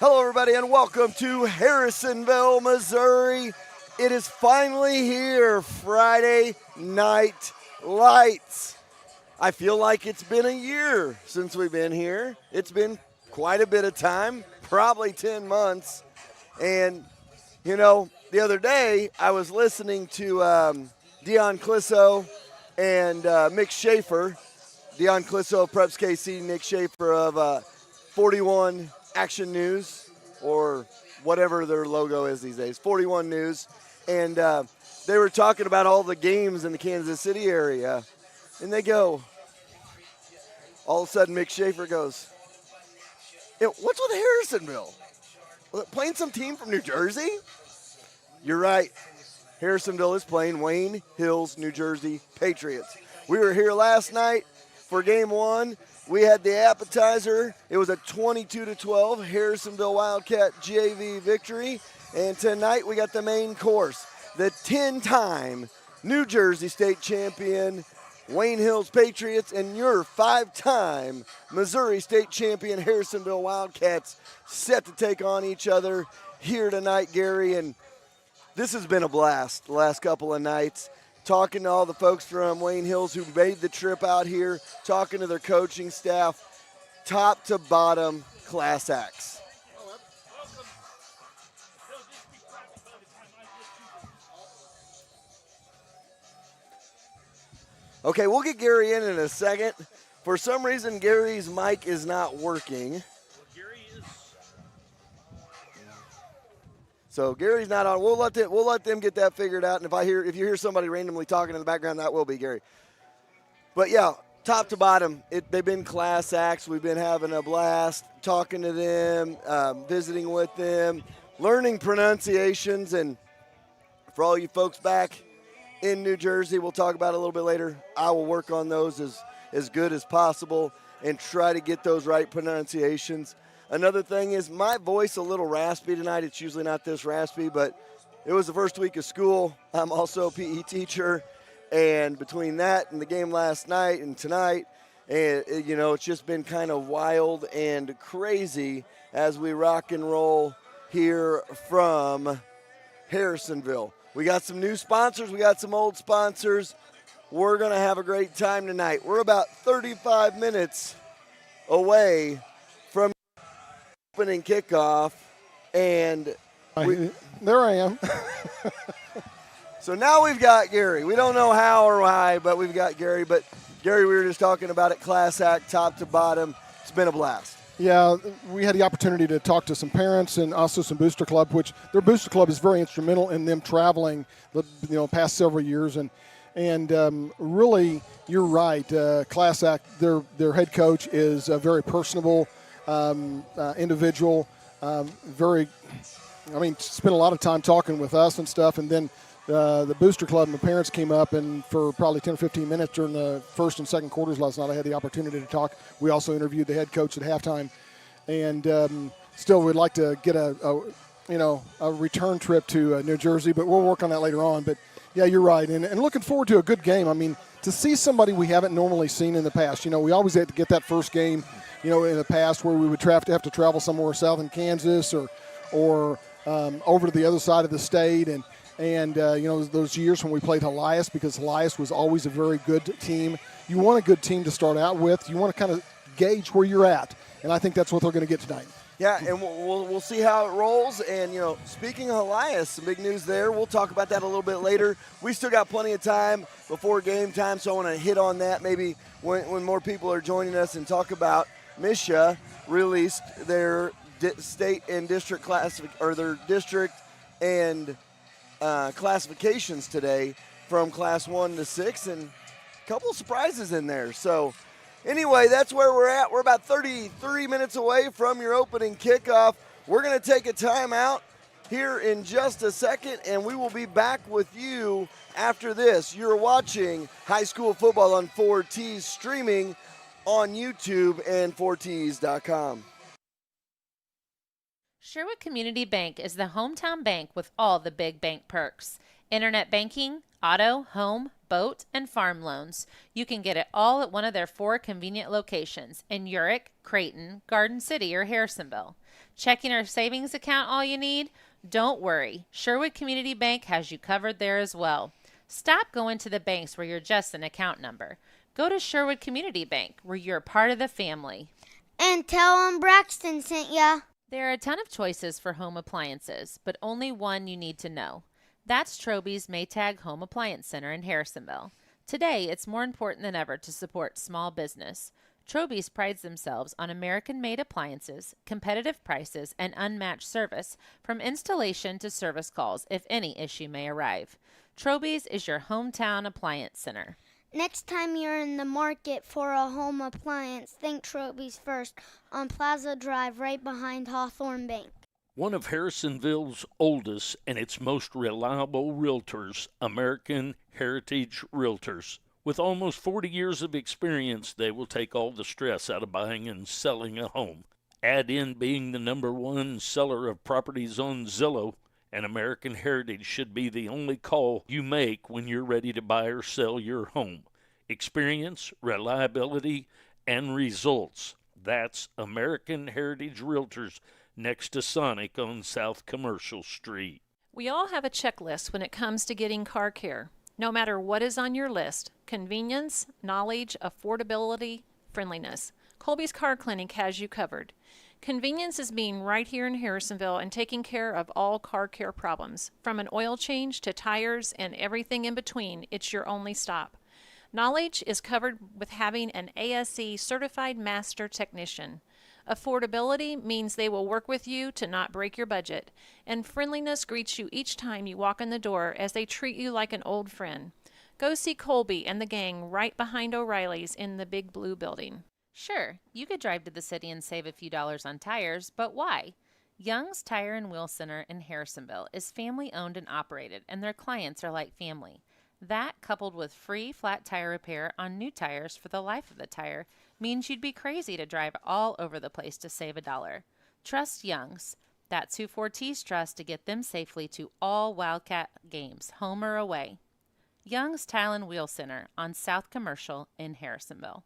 Hello, everybody, and welcome to Harrisonville, Missouri. It is finally here, Friday Night Lights. I feel like it's been a year since we've been here. It's been quite a bit of time, probably 10 months. And, you know, the other day I was listening to Dion Clisso and Mick Schaefer. Dion Clisso of Preps KC, Nick Schaefer of 41 Action News, or whatever their logo is these days, 41 News. And they were talking about all the games in the Kansas City area. And they go, all of a sudden Mick Schaefer goes, what's with Harrisonville? Playing some team from New Jersey? You're right. Harrisonville is playing Wayne Hills, New Jersey Patriots. We were here last night for game one. We had the appetizer. It was a 22-12 Harrisonville Wildcat JV victory. And tonight we got the main course, the 10-time New Jersey State champion Wayne Hills Patriots and your 5-time Missouri State champion Harrisonville Wildcats set to take on each other here tonight, Gary. And this has been a blast the last couple of nights. Talking to all the folks from Wayne Hills who made the trip out here, talking to their coaching staff, top to bottom class acts. Okay, we'll get Gary in a second. For some reason, Gary's mic is not working. So Gary's not on. We'll let them get that figured out. And if you hear somebody randomly talking in the background, that will be Gary. But yeah, top to bottom, they've been class acts. We've been having a blast talking to them, visiting with them, learning pronunciations. And for all you folks back in New Jersey, we'll talk about it a little bit later. I will work on those as good as possible and try to get those right pronunciations. Another thing is my voice a little raspy tonight. It's usually not this raspy, but it was the first week of school. I'm also a PE teacher, and between that and the game last night and tonight, it's just been kind of wild and crazy as we rock and roll here from Harrisonville. We got some new sponsors. We got some old sponsors. We're going to have a great time tonight. We're about 35 minutes away from opening kickoff, and there I am. So now we've got Gary. We don't know how or why, but we've got Gary. But Gary, we were just talking about it, class act, top to bottom. It's been a blast. Yeah, we had the opportunity to talk to some parents and also some booster club, which their booster club is very instrumental in them traveling the past several years. And really, you're right. Class act, their head coach is very personable. Individual, spent a lot of time talking with us and stuff, and then the booster club and the parents came up, and for probably 10 or 15 minutes during the first and second quarters last night, I had the opportunity to talk. We also interviewed the head coach at halftime, and still we'd like to get a return trip to New Jersey, but we'll work on that later on. But yeah, you're right, and looking forward to a good game. I mean, to see somebody we haven't normally seen in the past. We always had to get that first game, in the past where we would have to travel somewhere south in Kansas or over to the other side of the state. And those years when we played Elias, because Elias was always a very good team. You want a good team to start out with. You want to kind of gauge where you're at. And I think that's what they're going to get tonight. Yeah, and we'll see how it rolls. And, speaking of Elias, some big news there. We'll talk about that a little bit later. We still got plenty of time before game time, so I want to hit on that maybe when more people are joining us and talk about Misha released their state and district their district and classifications today from class 1 to 6, and a couple of surprises in there. So anyway, that's where we're at. We're about 33 minutes away from your opening kickoff. We're going to take a timeout here in just a second, and we will be back with you after this. You're watching high school football on 4Ts, streaming on YouTube and 4ts.com. Sherwood Community Bank is the hometown bank with all the big bank perks. Internet banking, auto, home, boat, and farm loans. You can get it all at one of their 4 convenient locations in Urick, Creighton, Garden City, or Harrisonville. Checking or savings account all you need? Don't worry. Sherwood Community Bank has you covered there as well. Stop going to the banks where you're just an account number. Go to Sherwood Community Bank, where you're part of the family. And tell them Braxton sent ya. There are a ton of choices for home appliances, but only one you need to know. That's Troby's Maytag Home Appliance Center in Harrisonville. Today, it's more important than ever to support small business. Troby's prides themselves on American-made appliances, competitive prices, and unmatched service, from installation to service calls if any issue may arrive. Troby's is your hometown appliance center. Next time you're in the market for a home appliance, think Troby's first on Plaza Drive right behind Hawthorne Bank. One of Harrisonville's oldest and its most reliable realtors, American Heritage Realtors. With almost 40 years of experience, they will take all the stress out of buying and selling a home. Add in being the #1 seller of properties on Zillow, and American Heritage should be the only call you make when you're ready to buy or sell your home. Experience, reliability, and results. That's American Heritage Realtors next to Sonic on South Commercial Street. We all have a checklist when it comes to getting car care. No matter what is on your list, convenience, knowledge, affordability, friendliness, Colby's Car Clinic has you covered. Convenience is being right here in Harrisonville and taking care of all car care problems. From an oil change to tires and everything in between, it's your only stop. Knowledge is covered with having an ASE certified master technician. Affordability means they will work with you to not break your budget. And friendliness greets you each time you walk in the door as they treat you like an old friend. Go see Colby and the gang right behind O'Reilly's in the big blue building. Sure, you could drive to the city and save a few dollars on tires, but why? Young's Tire and Wheel Center in Harrisonville is family owned and operated, and their clients are like family. That, coupled with free flat tire repair on new tires for the life of the tire, means you'd be crazy to drive all over the place to save $1. Trust Young's. That's who Fortis trusts to get them safely to all Wildcat games, home or away. Young's Tire and Wheel Center on South Commercial in Harrisonville.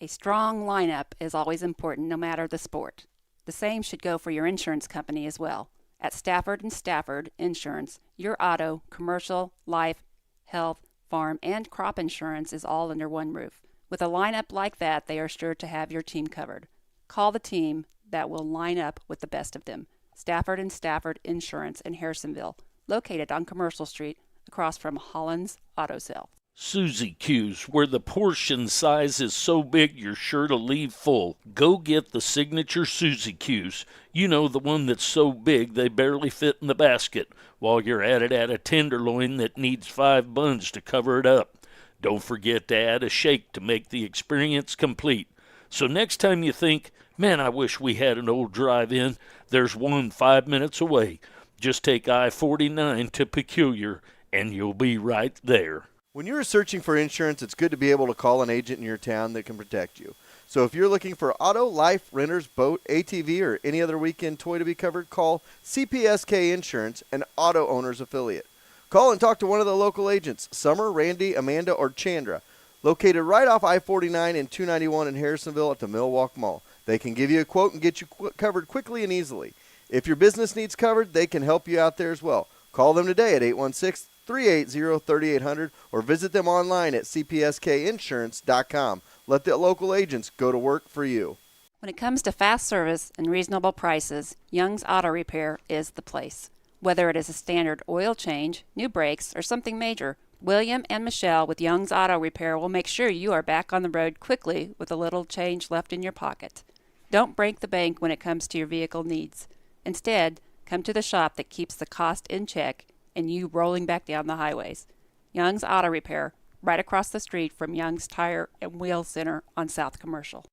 A strong lineup is always important no matter the sport. The same should go for your insurance company as well. At Stafford & Stafford Insurance, your auto, commercial, life, health, farm, and crop insurance is all under one roof. With a lineup like that, they are sure to have your team covered. Call the team that will line up with the best of them. Stafford & Stafford Insurance in Harrisonville, located on Commercial Street across from Holland's Auto Sale. Suzy Q's, where the portion size is so big you're sure to leave full. Go get the signature Suzy Q's. You know, the one that's so big they barely fit in the basket. While you're at it, add a tenderloin that needs 5 buns to cover it up. Don't forget to add a shake to make the experience complete. So next time you think, man, I wish we had an old drive-in, there's one 5 minutes away. Just take I-49 to Peculiar, and you'll be right there. When you're searching for insurance, it's good to be able to call an agent in your town that can protect you. So if you're looking for auto, life, renters, boat, ATV, or any other weekend toy to be covered, call CPSK Insurance, an auto owner's affiliate. Call and talk to one of the local agents, Summer, Randy, Amanda, or Chandra, located right off I-49 and 291 in Harrisonville at the Millwalk Mall. They can give you a quote and get you covered quickly and easily. If your business needs covered, they can help you out there as well. Call them today at 816-380-3800 or visit them online at cpskinsurance.com. Let the local agents go to work for you. When it comes to fast service and reasonable prices, Young's Auto Repair is the place. Whether it is a standard oil change, new brakes, or something major, William and Michelle with Young's Auto Repair will make sure you are back on the road quickly with a little change left in your pocket. Don't break the bank when it comes to your vehicle needs. Instead, come to the shop that keeps the cost in check and you rolling back down the highways. Young's Auto Repair, right across the street from Young's Tire and Wheel Center on South Commercial.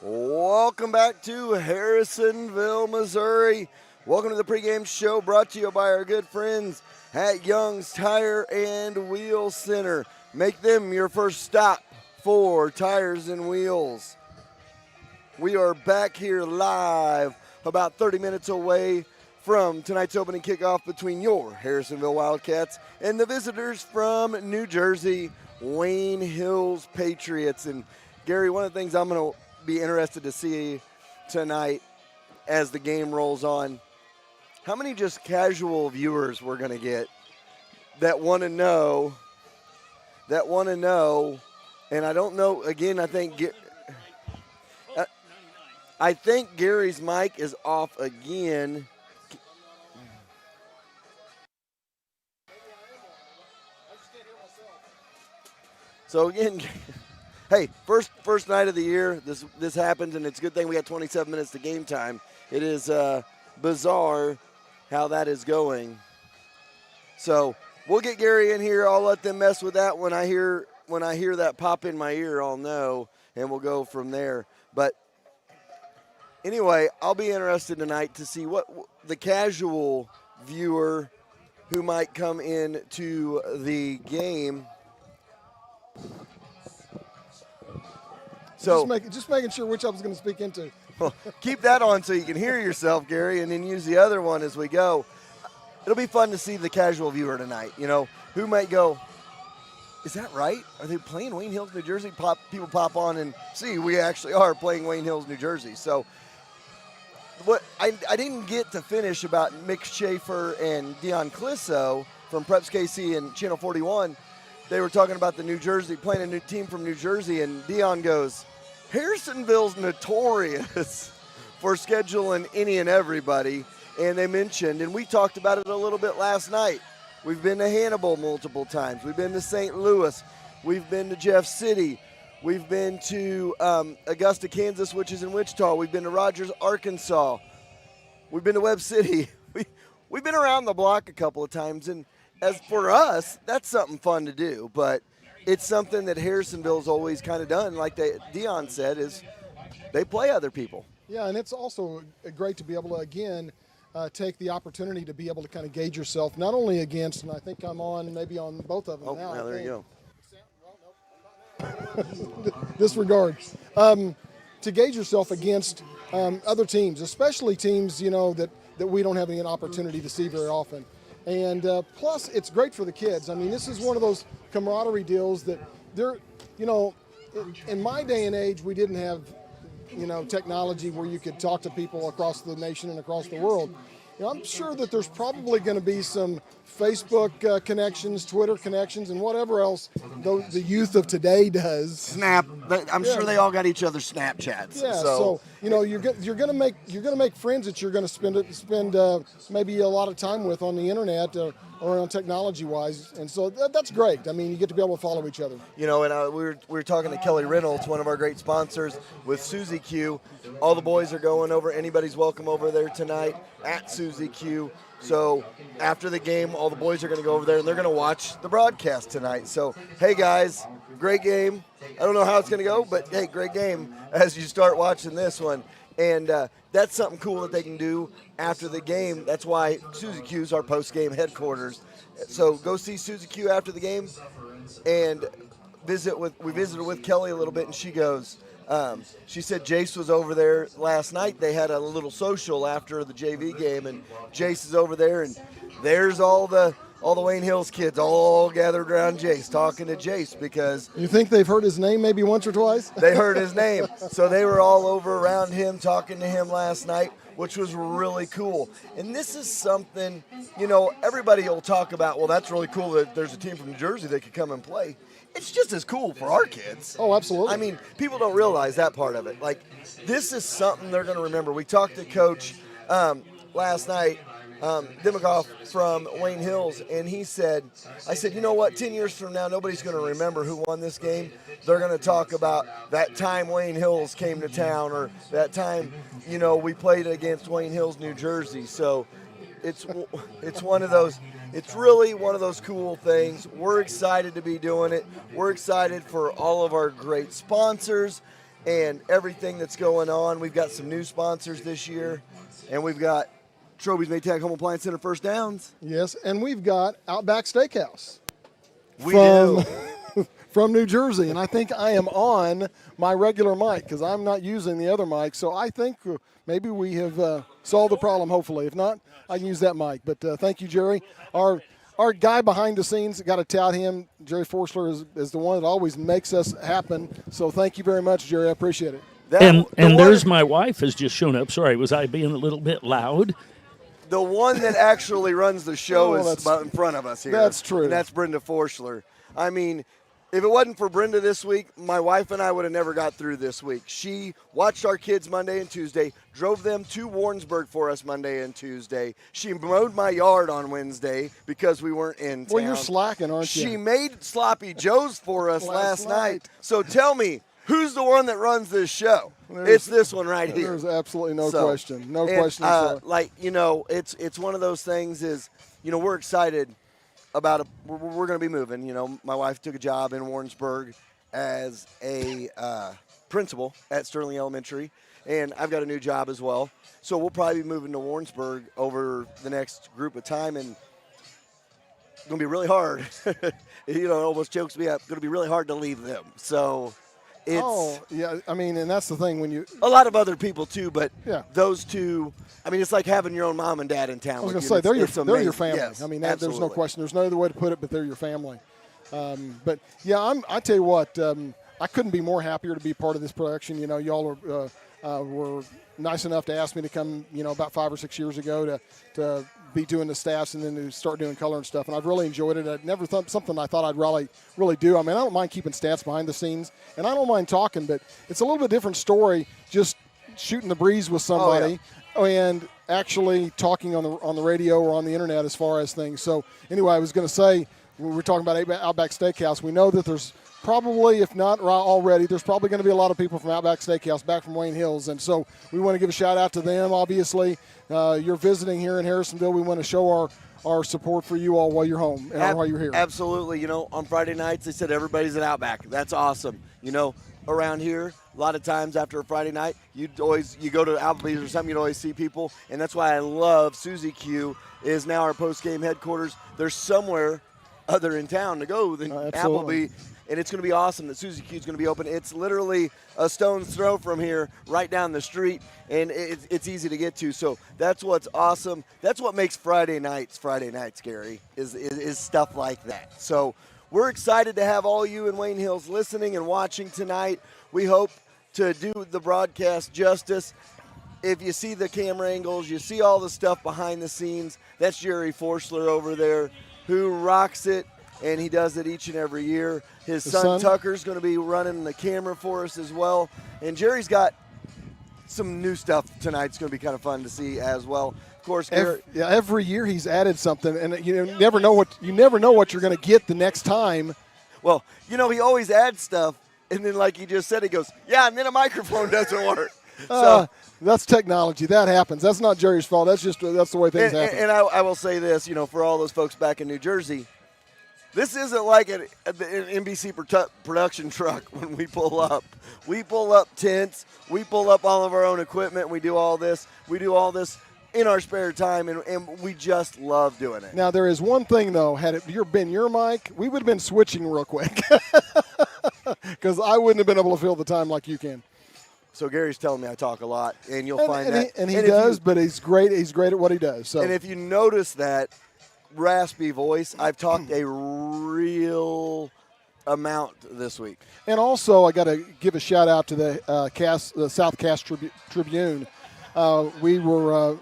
Welcome back to Harrisonville, Missouri. Welcome to the pregame show brought to you by our good friends at Young's Tire and Wheel Center. Make them your first stop for Tires and Wheels. We are back here live about 30 minutes away from tonight's opening kickoff between your Harrisonville Wildcats and the visitors from New Jersey, Wayne Hills Patriots. And Gary, one of the things I'm going to be interested to see tonight as the game rolls on, how many just casual viewers we're going to get that want to know, and I don't know, again, I think Gary's mic is off again. So again, hey, first night of the year, this happens, and it's a good thing we got 27 minutes to game time. It is bizarre how that is going. So we'll get Gary in here. I'll let them mess with that when I hear that pop in my ear. I'll know, and we'll go from there. But anyway, I'll be interested tonight to see what the casual viewer who might come in to the game. So just making sure which I was going to speak into. Well, keep that on so you can hear yourself, Gary, and then use the other one as we go. It'll be fun to see the casual viewer tonight. You know, who might go, is that right? Are they playing Wayne Hills, New Jersey? People pop on and see we actually are playing Wayne Hills, New Jersey. So what I didn't get to finish about Mick Schaefer and Dion Clisso from Preps KC and Channel 41. They were talking about the New Jersey, playing a new team from New Jersey, and Dion goes, Harrisonville's notorious for scheduling any and everybody. And they mentioned, and we talked about it a little bit last night, we've been to Hannibal multiple times. We've been to St. Louis. We've been to Jeff City. We've been to Augusta, Kansas, which is in Wichita. We've been to Rogers, Arkansas. We've been to Webb City. We've been around the block a couple of times. And as for us, that's something fun to do. But it's something that Harrisonville's always kind of done, like Dion said, is they play other people. Yeah, and it's also great to be able to, again, take the opportunity to be able to kind of gauge yourself, not only against, and I think I'm on maybe on both of them now. Oh, there you go. Disregard. To gauge yourself against other teams, especially teams, you know, that we don't have any opportunity to see very often. And plus, it's great for the kids. I mean, this is one of those camaraderie deals that they're, you know, in my day and age, we didn't have, you know, technology where you could talk to people across the nation and across the world. You know, I'm sure that there's probably going to be some Facebook connections, Twitter connections, and whatever else the youth of today does. Snap. I'm sure they all got each other's Snapchats. Yeah. So you know, you're gonna make friends that you're gonna spend maybe a lot of time with on the internet or on technology wise, and so that's great. I mean, you get to be able to follow each other. You know, and we were talking to Kelly Reynolds, one of our great sponsors, with Susie Q. All the boys are going over. Anybody's welcome over there tonight at Susie Q. So after the game, all the boys are going to go over there, and they're going to watch the broadcast tonight. So, hey, guys, great game. I don't know how it's going to go, but, hey, great game as you start watching this one. And that's something cool that they can do after the game. That's why Suzy Q is our post-game headquarters. So go see Suzy Q after the game and we visited with Kelly a little bit, and she goes, she said Jace was over there last night. They had a little social after the JV game, and Jace is over there, and there's all the Wayne Hills kids all gathered around Jace, talking to Jace because... You think they've heard his name maybe once or twice? They heard his name. So they were all over around him, talking to him last night, which was really cool. And this is something, you know, everybody will talk about, well, that's really cool that there's a team from New Jersey that could come and play. It's just as cool for our kids. Oh, absolutely. I mean, people don't realize that part of it. Like, this is something they're going to remember. We talked to Coach last night, Demagoff from Wayne Hills, and he said, I said, you know what, 10 years from now, nobody's going to remember who won this game. They're going to talk about that time Wayne Hills came to town, or that time, you know, we played against Wayne Hills, New Jersey. So it's one of those, it's really one of those cool things. We're excited to be doing it. We're excited for all of our great sponsors and everything that's going on. We've got some new sponsors this year, and we've got Troby's Maytag Home Appliance Center First Downs. Yes, and we've got Outback Steakhouse. We do. from New Jersey, and I think I am on my regular mic because I'm not using the other mic. So I think maybe we have solved the problem, hopefully. If not, I can use that mic. But thank you, Jerry. Our guy behind the scenes, got to tout him. Jerry Forschler is the one that always makes us happen. So thank you very much, Jerry. I appreciate it. And there's my wife has just shown up. Sorry, was I being a little bit loud? The one that actually runs the show is about in front of us here. That's true. And that's Brenda Forschler. I mean, if it wasn't for Brenda this week, my wife and I would have never got through this week. She watched our kids Monday and Tuesday, drove them to Warrensburg for us Monday and Tuesday. She mowed my yard on Wednesday because we weren't in town. Well, you're slacking, aren't you? She made Sloppy Joe's for us last night. So tell me, who's the one that runs this show? It's this one right here. There's absolutely no question. No question. It's one of those things is, we're excited about we're going to be moving. My wife took a job in Warrensburg as a principal at Sterling Elementary, and I've got a new job as well. So we'll probably be moving to Warrensburg over the next group of time, and it's going to be really hard. It almost chokes me up. It's going to be really hard to leave them. So and that's the thing when you – a lot of other people too, but yeah. Those two – it's like having your own mom and dad in town. I was going to say, they're your family. Yes, there's no question. There's no other way to put it, but they're your family. But, yeah, I tell you what, I couldn't be more happier to be part of this production. Y'all were nice enough to ask me to come, about 5 or 6 years ago to be doing the staffs and then to start doing color and stuff. And I've really enjoyed it. I never thought something I thought I'd really do. I don't mind keeping stats behind the scenes, and I don't mind talking, but it's a little bit different story just shooting the breeze with somebody. And actually talking on the radio or on the internet as far as things. So anyway, I was going to say, when we're talking about Outback Steakhouse, we know that there's probably, if not already, there's probably going to be a lot of people from Outback Steakhouse back from Wayne Hills. And so we want to give a shout out to them. Obviously, you're visiting here in Harrisonville. We want to show our support for you all while you're home and while you're here. Absolutely. On Friday nights, they said everybody's at Outback. That's awesome. Around here, a lot of times after a Friday night, you go to Applebee's or something, you'd always see people, and that's why I love Susie Q is now our post-game headquarters. There's somewhere other in town to go than Applebee, and it's going to be awesome that Susie Q is going to be open. It's literally a stone's throw from here, right down the street, and it's easy to get to. So that's what's awesome. That's what makes Friday nights, Gary, is stuff like that. So we're excited to have all you in Wayne Hills listening and watching tonight. We hope to do the broadcast justice. If you see the camera angles, you see all the stuff behind the scenes, that's Jerry Forschler over there who rocks it, and he does it each and every year. His son Tucker's going to be running the camera for us as well. And Jerry's got some new stuff tonight. It's going to be kind of fun to see as well. Of course, every year he's added something, and you never know what you're going to get the next time. Well, he always adds stuff, and then like he just said, he goes, and then a microphone doesn't work. So that's technology. That happens. That's not Jerry's fault. That's the way things happen. And I will say this, for all those folks back in New Jersey, this isn't like an NBC production truck when we pull up. We pull up tents. We pull up all of our own equipment. We do all this. In our spare time, and we just love doing it. Now, there is one thing, though. Had it been your mic, we would have been switching real quick because I wouldn't have been able to fill the time like you can. So Gary's telling me I talk a lot, and you'll find that. And he does, but he's great. He's great at what he does. So. And if you notice that raspy voice, I've talked a real amount this week. And also, I got to give a shout-out to the South Cass Tribune. We were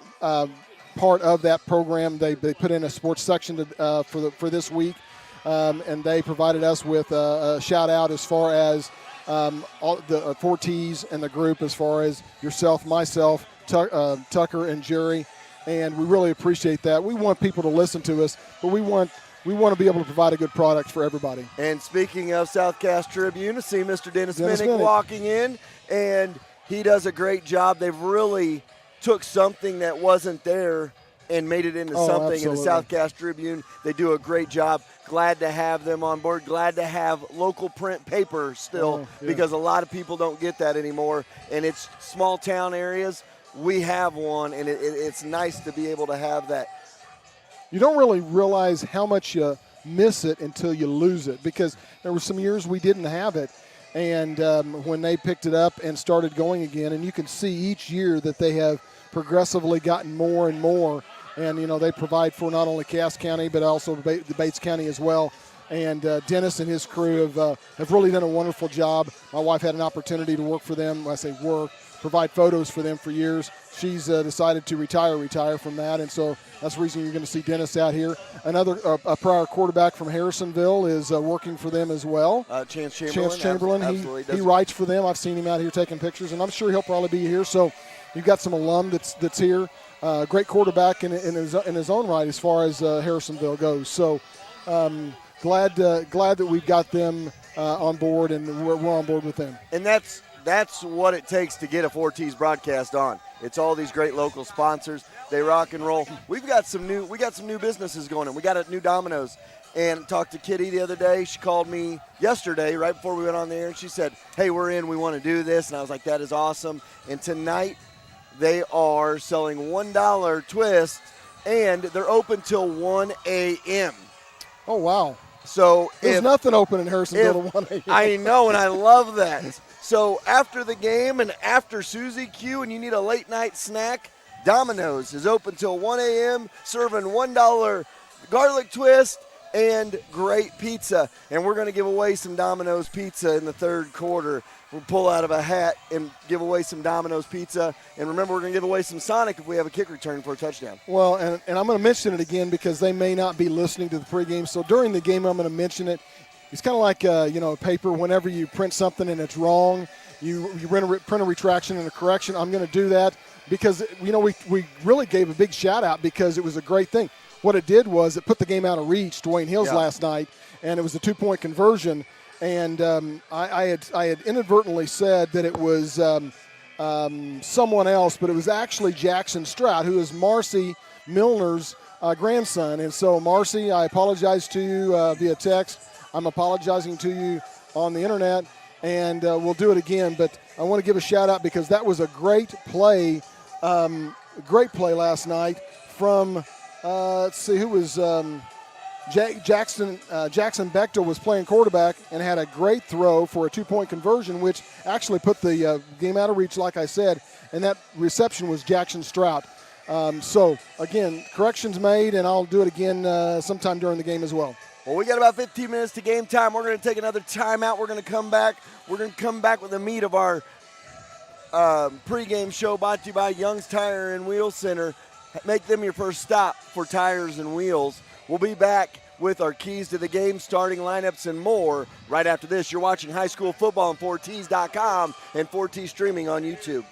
part of that program. They put in a sports section for this week, and they provided us with a shout out as far as all the 4Ts and the group, as far as yourself, myself, Tucker, and Jerry, and we really appreciate that. We want people to listen to us, but we want to be able to provide a good product for everybody. And speaking of South Cass Tribune, I see Mr. Dennis Minnick walking in, and he does a great job. They've really took something that wasn't there and made it into something. Absolutely. In the South Cass Tribune, they do a great job. Glad to have them on board. Glad to have local print paper still, because a lot of people don't get that anymore. And it's small town areas. We have one, and it's nice to be able to have that. You don't really realize how much miss it until you lose it, because there were some years we didn't have it. And when they picked it up and started going again, and you can see each year that they have progressively gotten more and more. And, they provide for not only Cass County, but also the Bates County as well. And Dennis and his crew have really done a wonderful job. My wife had an opportunity to work for them. When I say work, provide photos for them for years. She's decided to retire from that, and so that's the reason you're going to see Dennis out here. Another a prior quarterback from Harrisonville is working for them as well. Chance Chamberlain. Chance Chamberlain. Absolutely. He writes for them. I've seen him out here taking pictures, and I'm sure he'll probably be here. So you've got some alum that's here. Great quarterback in his own right as far as Harrisonville goes. So glad that we've got them on board, and we're on board with them. And that's what it takes to get a 4T's broadcast on. It's all these great local sponsors. They rock and roll. We got some new businesses going on. We got a new Domino's, and talked to Kitty the other day. She called me yesterday right before we went on the air, and she said, "Hey, we're in. We want to do this." And I was like, "That is awesome." And tonight they are selling $1 twist, and they're open till 1 a.m. Oh, wow. So there's nothing open in Harrisonville to 1 a.m. I know, and I love that. So after the game and after Susie Q and you need a late night snack, Domino's is open till 1 a.m. serving $1 garlic twist and great pizza. And we're going to give away some Domino's pizza in the third quarter. We'll pull out of a hat and give away some Domino's pizza. And remember, we're going to give away some Sonic if we have a kick return for a touchdown. Well, and I'm going to mention it again because they may not be listening to the pregame. So during the game, I'm going to mention it. It's kind of like, a paper. Whenever you print something and it's wrong, you print a retraction and a correction. I'm going to do that because, we really gave a big shout out because it was a great thing. What it did was it put the game out of reach, Dwayne Hills last night, and it was a 2-point conversion. And I had inadvertently said that it was someone else, but it was actually Jackson Strout, who is Marcy Milner's grandson. And so, Marcy, I apologize to you via text. I'm apologizing to you on the internet, and we'll do it again. But I want to give a shout-out because that was a great play last night from, let's see, who was Jackson Bechtel was playing quarterback and had a great throw for a 2-point conversion, which actually put the game out of reach, like I said, and that reception was Jackson Strout. So, again, corrections made, and I'll do it again sometime during the game as well. Well, we got about 15 minutes to game time. We're going to take another timeout. We're going to come back. We're going to come back with the meat of our pregame show brought to you by Young's Tire and Wheel Center. Make them your first stop for tires and wheels. We'll be back with our keys to the game, starting lineups, and more right after this. You're watching high school football on 4Ts.com and 4T streaming on YouTube.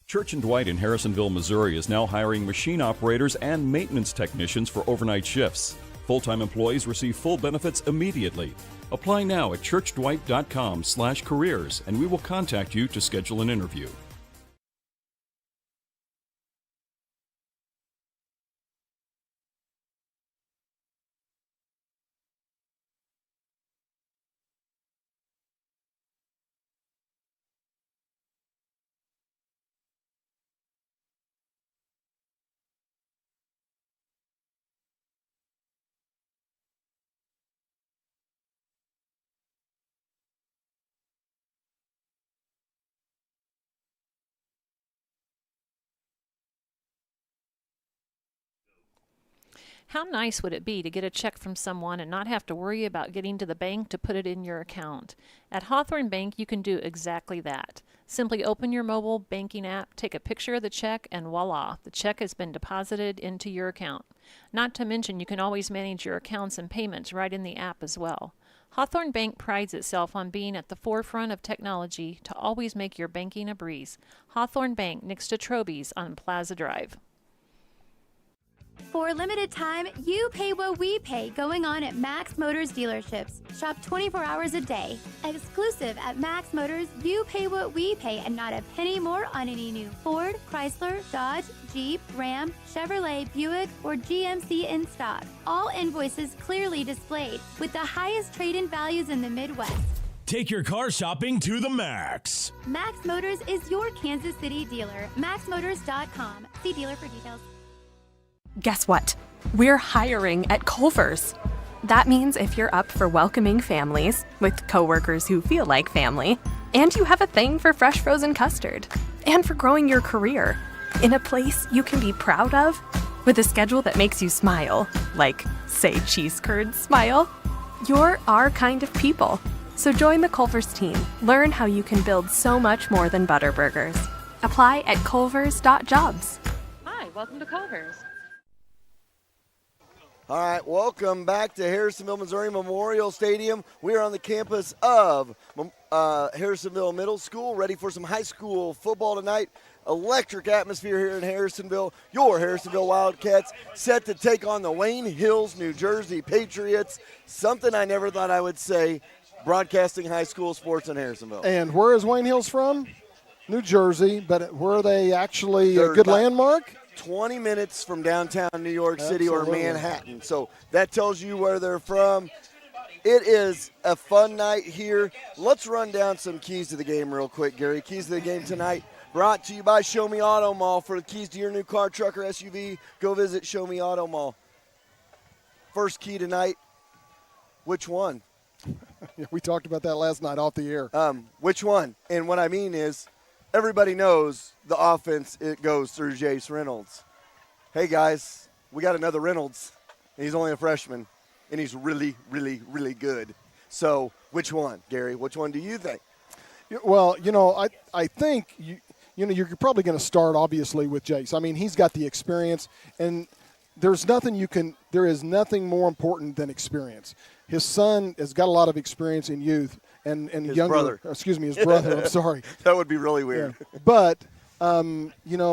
Church & Dwight in Harrisonville, Missouri is now hiring machine operators and maintenance technicians for overnight shifts. Full-time employees receive full benefits immediately. Apply now at churchdwight.com/careers and we will contact you to schedule an interview. How nice would it be to get a check from someone and not have to worry about getting to the bank to put it in your account? At Hawthorne Bank, you can do exactly that. Simply open your mobile banking app, take a picture of the check, and voila, the check has been deposited into your account. Not to mention, you can always manage your accounts and payments right in the app as well. Hawthorne Bank prides itself on being at the forefront of technology to always make your banking a breeze. Hawthorne Bank next to Troby's on Plaza Drive. For a limited time, you pay what we pay going on at Max Motors dealerships. Shop 24 hours a day. Exclusive at Max Motors, you pay what we pay and not a penny more on any new Ford, Chrysler, Dodge, Jeep, Ram, Chevrolet, Buick, or GMC in stock. All invoices clearly displayed with the highest trade-in values in the Midwest. Take your car shopping to the max. Max Motors is your Kansas City dealer. MaxMotors.com. See dealer for details. Guess what? We're hiring at Culver's. That means if you're up for welcoming families with coworkers who feel like family, and you have a thing for fresh frozen custard, and for growing your career in a place you can be proud of, with a schedule that makes you smile, like, say, cheese curds smile, you're our kind of people. So join the Culver's team. Learn how you can build so much more than butter burgers. Apply at culvers.jobs. Hi, welcome to Culver's. All right, welcome back to Harrisonville, Missouri Memorial Stadium. We are on the campus of Harrisonville Middle School, ready for some high school football tonight. Electric atmosphere here in Harrisonville. Your Harrisonville Wildcats set to take on the Wayne Hills, New Jersey Patriots. Something I never thought I would say, broadcasting high school sports in Harrisonville. And where is Wayne Hills from? New Jersey, but were they actually They're a good landmark? 20 minutes from downtown New York City or Absolutely. Manhattan. So that tells you where they're from. It is a fun night here. Let's run down some keys to the game real quick, Gary. Keys to the game tonight brought to you by Show Me Auto Mall. For the keys to your new car, truck, or SUV, go visit Show Me Auto Mall. First key tonight, which one? Yeah, we talked about that last night off the air. Which one? And what I mean is, everybody knows the offense, it goes through Jace Reynolds. Hey, guys, we got another Reynolds. He's only a freshman, and he's really, really, really good. So which one, Gary? Which one do you think? Well, I think, you're probably going to start, obviously, with Jace. I mean, he's got the experience, and there is nothing more important than experience. His son has got a lot of experience in youth. And his younger, brother. Excuse me, his brother. I'm sorry. That would be really weird. Yeah. But,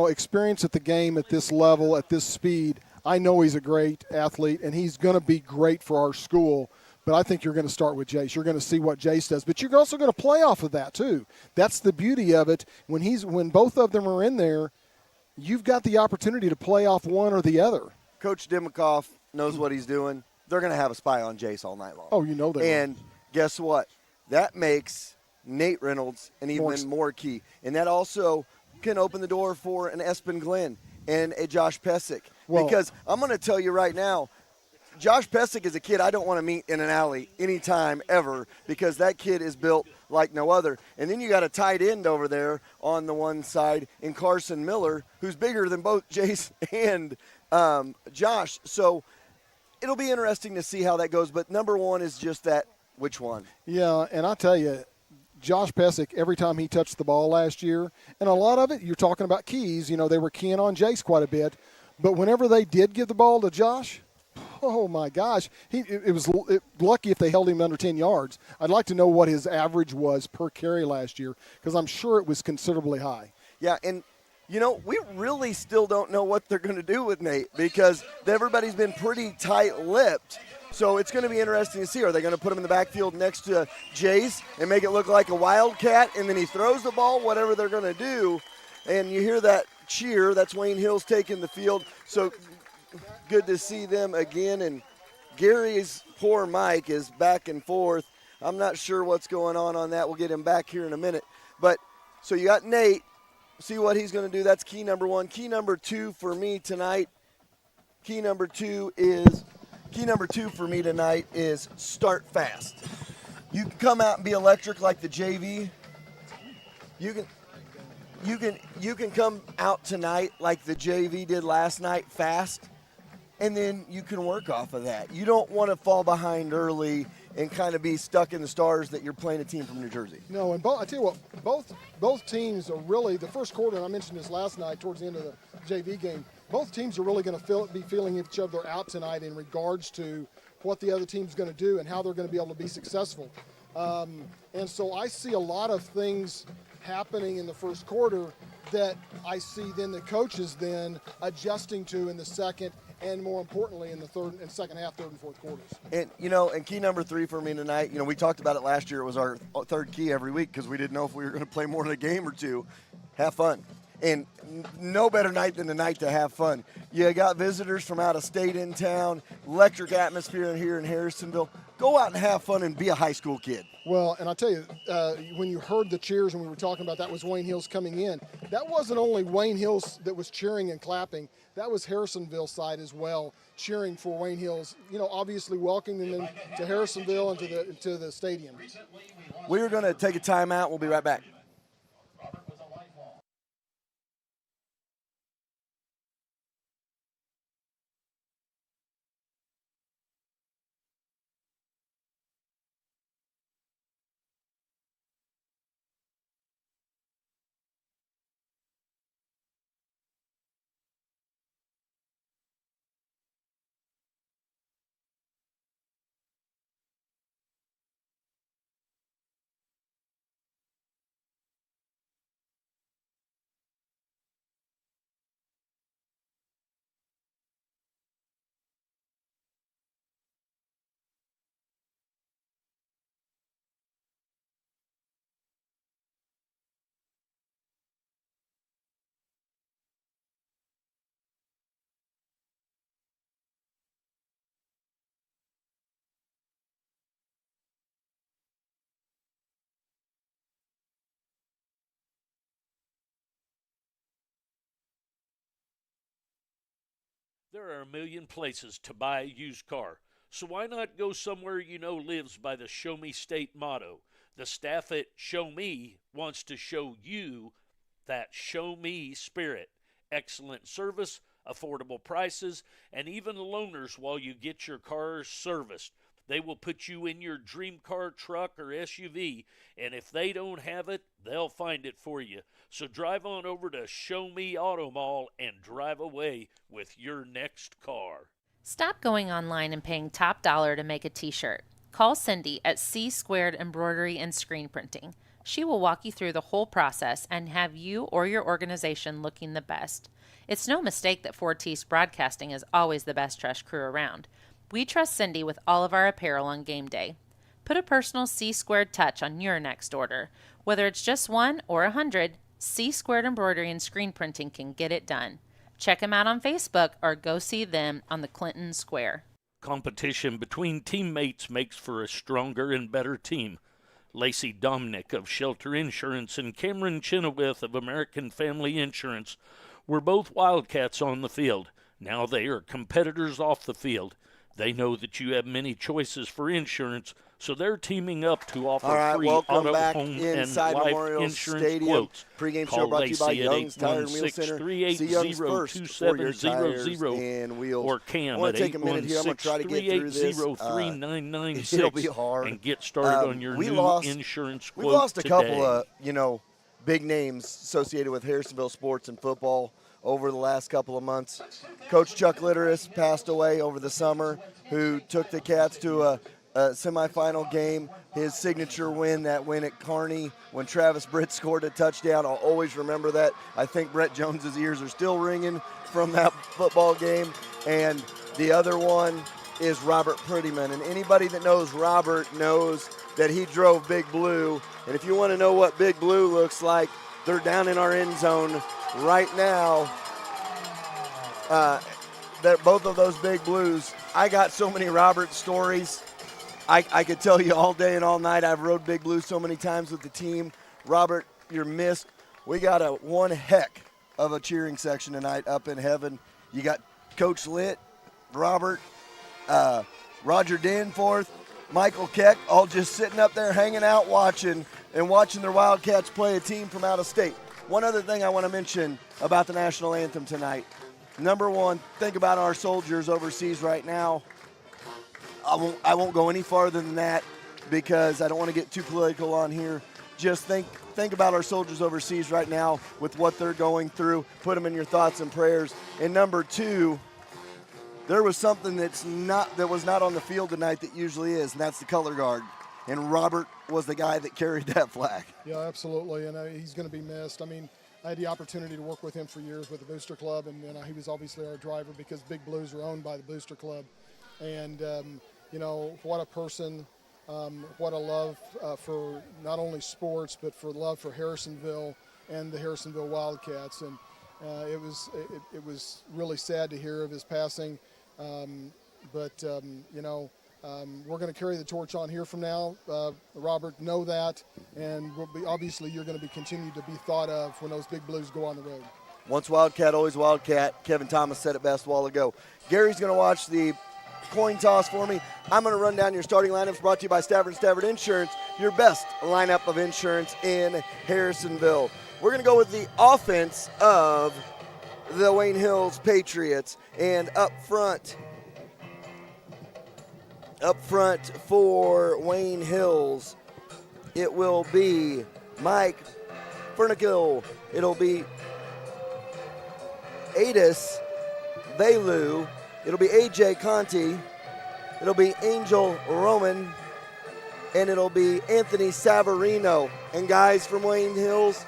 experience at the game at this level, at this speed, I know he's a great athlete, and he's going to be great for our school. But I think you're going to start with Jace. You're going to see what Jace does. But you're also going to play off of that, too. That's the beauty of it. When both of them are in there, you've got the opportunity to play off one or the other. Coach Dimikoff knows what he's doing. They're going to have a spy on Jace all night long. Oh, you know they And guess what? That makes Nate Reynolds an even more key. And that also can open the door for an Espen Glenn and a Josh Pesic. Because I'm going to tell you right now, Josh Pesic is a kid I don't want to meet in an alley anytime ever, because that kid is built like no other. And then you got a tight end over there on the one side in Carson Miller, who's bigger than both Jace and Josh. So it'll be interesting to see how that goes. But number one is just that. Which one? Yeah, and I'll tell you, Josh Pesic, every time he touched the ball last year, and a lot of it, you're talking about keys, they were keying on Jace quite a bit. But whenever they did give the ball to Josh, oh, my gosh, it was lucky if they held him under 10 yards. I'd like to know what his average was per carry last year, because I'm sure it was considerably high. Yeah, and, we really still don't know what they're going to do with Nate, because everybody's been pretty tight-lipped. So it's going to be interesting to see. Are they going to put him in the backfield next to Jace and make it look like a Wildcat, and then he throws the ball, whatever they're going to do? And you hear that cheer. That's Wayne Hills taking the field. So good to see them again. And Gary's poor mic is back and forth. I'm not sure what's going on that. We'll get him back here in a minute. But so you got Nate. See what he's going to do. That's key number one. Key number two for me tonight. Key number two for me tonight is start fast. You can come out and be electric like the JV. You can come out tonight like the JV did last night, fast, and then you can work off of that. You don't want to fall behind early and kind of be stuck in the stars that you're playing a team from New Jersey. No, and I tell you what, both teams are really, the first quarter, and I mentioned this last night towards the end of the JV game, both teams are really going to be feeling each other out tonight in regards to what the other team's going to do and how they're going to be able to be successful. And so I see a lot of things happening in the first quarter that I see then the coaches then adjusting to in the second and more importantly in the third and second half, third and fourth quarters. And, and key number 3 for me tonight, we talked about it last year. It was our third key every week because we didn't know if we were going to play more than a game or two. Have fun. And no better night than the night to have fun. You got visitors from out of state in town, electric atmosphere here in Harrisonville. Go out and have fun and be a high school kid. Well, and I'll tell you, when you heard the cheers and we were talking about that was Wayne Hills coming in, that wasn't only Wayne Hills that was cheering and clapping, that was Harrisonville side as well, cheering for Wayne Hills, obviously welcoming them to Harrisonville and to the stadium. We're going to take a timeout. We'll be right back. There are a million places to buy a used car, so why not go somewhere you know lives by the Show Me State motto? The staff at Show Me wants to show you that Show Me spirit. Excellent service, affordable prices, and even loaners while you get your car serviced. They will put you in your dream car, truck, or SUV, and if they don't have it, they'll find it for you. So drive on over to Show Me Auto Mall and drive away with your next car. Stop going online and paying top dollar to make a t-shirt. Call Cindy at C Squared Embroidery and Screen Printing. She will walk you through the whole process and have you or your organization looking the best. It's no mistake that Fortis Broadcasting is always the best dressed crew around. We trust Cindy with all of our apparel on game day. Put a personal C Squared touch on your next order. Whether it's just 1 or 100, C Squared Embroidery and Screen Printing can get it done. Check them out on Facebook or go see them on the Clinton Square. Competition between teammates makes for a stronger and better team. Lacey Dominick of Shelter Insurance and Cameron Chenoweth of American Family Insurance were both Wildcats on the field. Now they are competitors off the field. They know that you have many choices for insurance, so they're teaming up to offer free auto, back home, inside and life Memorial insurance Stadium. quotes. Pre-game Call show brought to you by Lacey at Young's Tire and Wheel Center. See Young's first for your tires and wheels. Or Cam I want at to take a minute here. I'm going to try to get through this. 816-380-3996 It'll be hard. and get started on your insurance quote We lost a couple today. of, big names associated with Harrisonville sports and football over the last couple of months. Coach Chuck Litteris passed away over the summer, who took the Cats to a semifinal game. His signature win, that win at Kearney when Travis Britt scored a touchdown. I'll always remember that. I think Brett Jones's ears are still ringing from that football game. And the other one is Robert Prettyman. And anybody that knows Robert knows that he drove Big Blue. And if you want to know what Big Blue looks like, they're down in our end zone right now. That both of those Big Blues. I got so many Robert stories. I could tell you all day and all night. I've rode Big Blue so many times with the team. Robert, you're missed. We got one heck of a cheering section tonight up in heaven. You got Coach Litt, Robert, Roger Danforth, Michael Keck, all just sitting up there hanging out watching their Wildcats play a team from out of state. One other thing I want to mention about the national anthem tonight. Number one, think about our soldiers overseas right now. I won't go any farther than that because I don't want to get too political on here. Just think about our soldiers overseas right now with what they're going through. Put them in your thoughts and prayers. And number two, there was something that was not on the field tonight that usually is, and that's the color guard. And Robert was the guy that carried that flag. Yeah, absolutely, and he's going to be missed. I mean, I had the opportunity to work with him for years with the Booster Club, and he was obviously our driver because Big Blues are owned by the Booster Club. And, what a person, what a love for not only sports, but for love for Harrisonville and the Harrisonville Wildcats. And it was really sad to hear of his passing. We're going to carry the torch on here from now. Robert, know that, and obviously you're going to be continued to be thought of when those Big Blues go on the road. Once Wildcat, always Wildcat. Kevin Thomas said it best a while ago. Gary's going to watch the coin toss for me. I'm going to run down your starting lineups, brought to you by Stafford & Stafford Insurance, your best lineup of insurance in Harrisonville. We're going to go with the offense of the Wayne Hills Patriots, and up front for Wayne Hills, it will be Mike Fernicle. It'll be Adis Velu. It'll be AJ Conti. It'll be Angel Roman. And it'll be Anthony Savarino. And guys from Wayne Hills,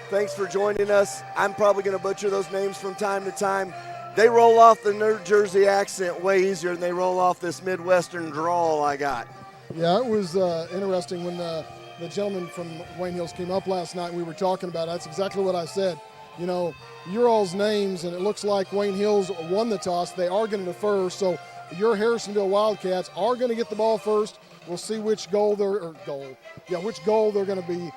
thanks for joining us. I'm probably going to butcher those names from time to time. They roll off the New Jersey accent way easier than they roll off this Midwestern drawl I got. Yeah, it was interesting when the gentleman from Wayne Hills came up last night and we were talking about it. That's exactly what I said. Your all's names, and it looks like Wayne Hills won the toss. They are going to defer, so your Harrisonville Wildcats are going to get the ball first. We'll see which goal they're going to be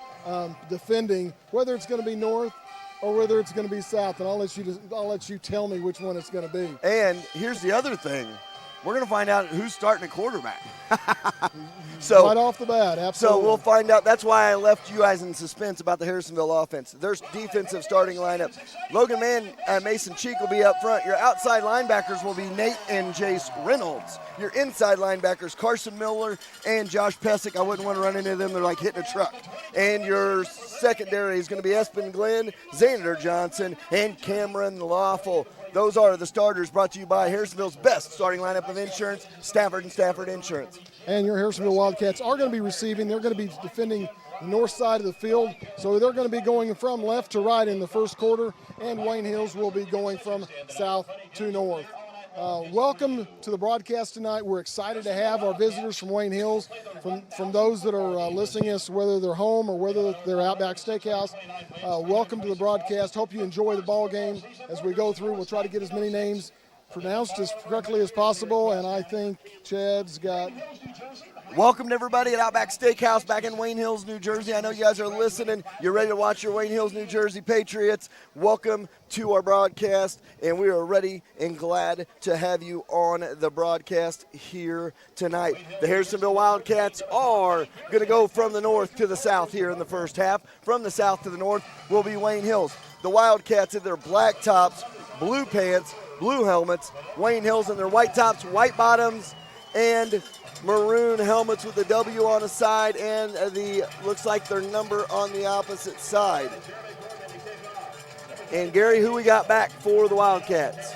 defending, whether it's going to be north or whether it's going to be south, and I'll let you tell me which one it's going to be. And here's the other thing. We're going to find out who's starting a quarterback. So right off the bat, absolutely. So we'll find out. That's why I left you guys in suspense about the Harrisonville offense. Their defensive starting lineup. Logan Mann, Mason Cheek will be up front. Your outside linebackers will be Nate and Jace Reynolds. Your inside linebackers, Carson Miller and Josh Pesic. I wouldn't want to run into them. They're like hitting a truck. And your secondary is going to be Espen Glenn, Xander Johnson, and Cameron Lawful. Those are the starters, brought to you by Harrisonville's best starting lineup of insurance, Stafford & Stafford Insurance. And your Harrisonville Wildcats are going to be receiving. They're going to be defending the north side of the field. So they're going to be going from left to right in the first quarter, and Wayne Hills will be going from south to north. Welcome to the broadcast tonight. We're excited to have our visitors from Wayne Hills, from those that are listening to us, whether they're home or whether they're Outback Steakhouse. Welcome to the broadcast. Hope you enjoy the ball game as we go through. We'll try to get as many names pronounced as correctly as possible, and I think Chad's got... Welcome to everybody at Outback Steakhouse back in Wayne Hills, New Jersey. I know you guys are listening. You're ready to watch your Wayne Hills, New Jersey Patriots. Welcome to our broadcast, and we are ready and glad to have you on the broadcast here tonight. The Harrisonville Wildcats are going to go from the north to the south here in the first half. From the south to the north will be Wayne Hills. The Wildcats in their black tops, blue pants, blue helmets. Wayne Hills in their white tops, white bottoms, and maroon helmets with the W on the side and looks like their number on the opposite side. And Gary, who we got back for the Wildcats?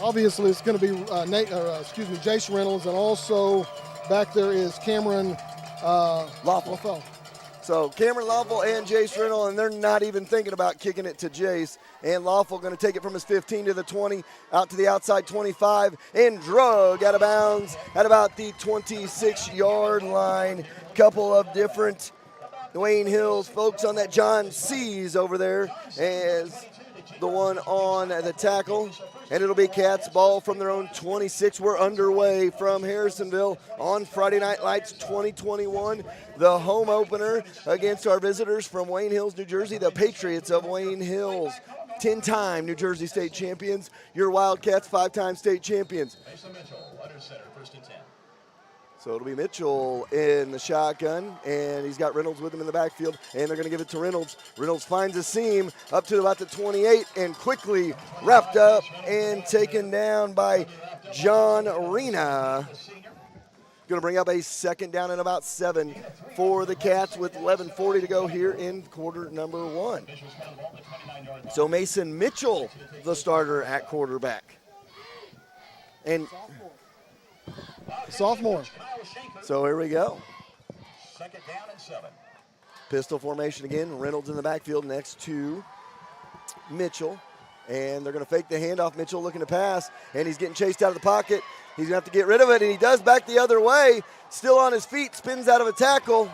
Obviously, it's going to be Jace Reynolds, and also back there is Cameron Lawful. So Cameron Lawful and Jace Reynolds, and they're not even thinking about kicking it to Jace. And Lawful going to take it from his 15 to the 20, out to the outside 25, and drug out of bounds at about the 26-yard line. Couple of different Wayne Hills folks on that. John Sees over there as the one on the tackle. And it'll be Cats ball from their own 26. We're underway from Harrisonville on Friday Night Lights 2021. The home opener against our visitors from Wayne Hills, New Jersey, the Patriots of Wayne Hills. 10-time New Jersey State champions. Your Wildcats, 5-time state champions. So it'll be Mitchell in the shotgun, and he's got Reynolds with him in the backfield, and they're going to give it to Reynolds. Reynolds finds a seam up to about the 28 and quickly wrapped up and taken down by John Arena. Going to bring up a second down and about 7 for the Cats with 11:40 to go here in quarter number 1. So Mason Mitchell, the starter at quarterback. And sophomore. So here we go. Second down and 7. Pistol formation again. Reynolds in the backfield next to Mitchell. And they're going to fake the handoff. Mitchell looking to pass, and he's getting chased out of the pocket. He's going to have to get rid of it, and he does back the other way. Still on his feet, spins out of a tackle.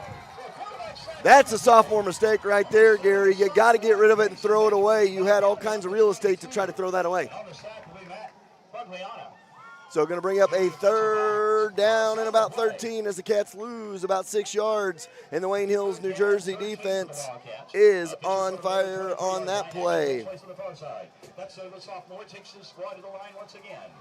That's a sophomore mistake right there, Gary. You got to get rid of it and throw it away. You had all kinds of real estate to try to throw that away. So going to bring up a third down and about 13 as the Cats lose about 6 yards. And the Wayne Hills, New Jersey defense is on fire on that play.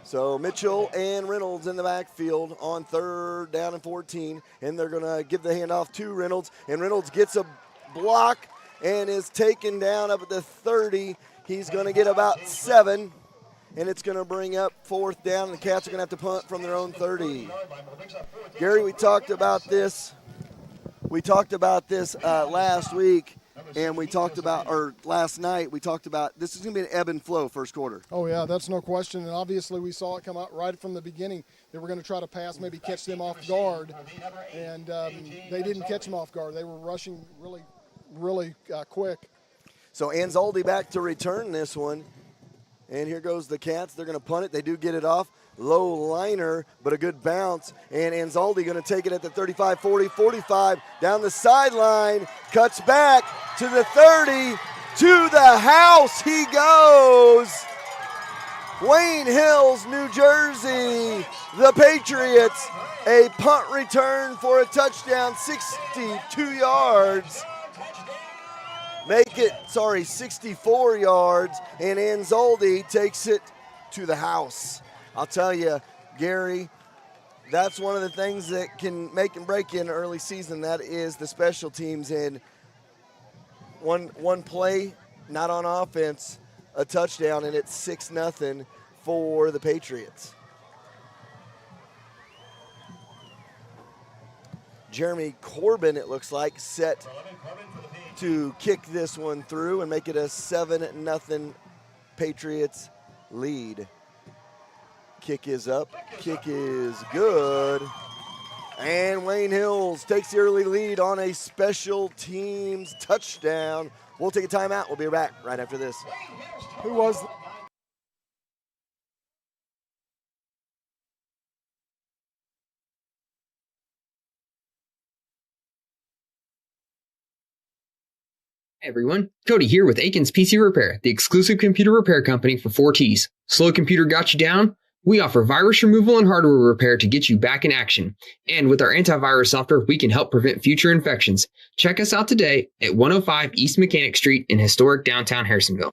So Mitchell and Reynolds in the backfield on third down and 14. And they're going to give the handoff to Reynolds. And Reynolds gets a block and is taken down up at the 30. He's going to get about 7. And it's going to bring up fourth down, and the Cats are going to have to punt from their own 30. Gary, we talked about this. We talked about this last week, and we talked about, or last night, we talked about this is going to be an ebb and flow first quarter. Oh, yeah, that's no question. And obviously we saw it come out right from the beginning. They were going to try to pass, maybe catch them off guard, and they didn't catch them off guard. They were rushing really quick. So Anzaldi back to return this one. And here goes the Cats. They're going to punt it. They do get it off. Low liner, but a good bounce. And Anzaldi going to take it at the 35, 40, 45. Down the sideline. Cuts back to the 30. To the house he goes. Wayne Hills, New Jersey. The Patriots. A punt return for a touchdown, 62 yards. 64 yards, and Anzaldi takes it to the house. I'll tell you, Gary, that's one of the things that can make and break in early season. That is the special teams. In one play, not on offense, a touchdown, and it's 6-0 for the Patriots. Jeremy Corbin, it looks like, set to kick this one through and make it a 7-0 Patriots lead. Kick is up. Kick is good. And Wayne Hills takes the early lead on a special teams touchdown. We'll take a timeout. We'll be back right after this. Who was Hey everyone, Cody here with Aikens PC Repair, the exclusive computer repair company for 4Ts. Slow computer got you down? We offer virus removal and hardware repair to get you back in action. And with our antivirus software, we can help prevent future infections. Check us out today at 105 East Mechanic Street in historic downtown Harrisonville.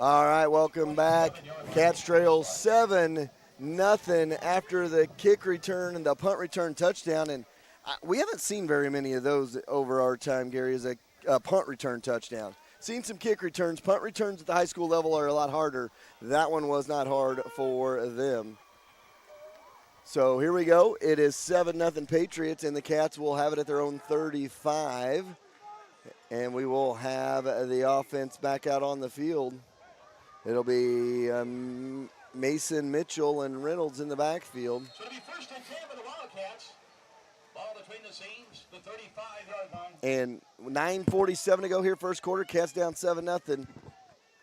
All right, welcome back. Cats trail 7-0 after the kick return and the punt return touchdown. And we haven't seen very many of those over our time, Gary, as a punt return touchdown. Seen some kick returns. Punt returns at the high school level are a lot harder. That one was not hard for them. So here we go. It is 7-0 Patriots, and the Cats will have it at their own 35. And we will have the offense back out on the field. It'll be Mason Mitchell and Reynolds in the backfield. So it'll be first and 10 for the Wildcats. And 9:47 to go here, first quarter. Cats down 7-0.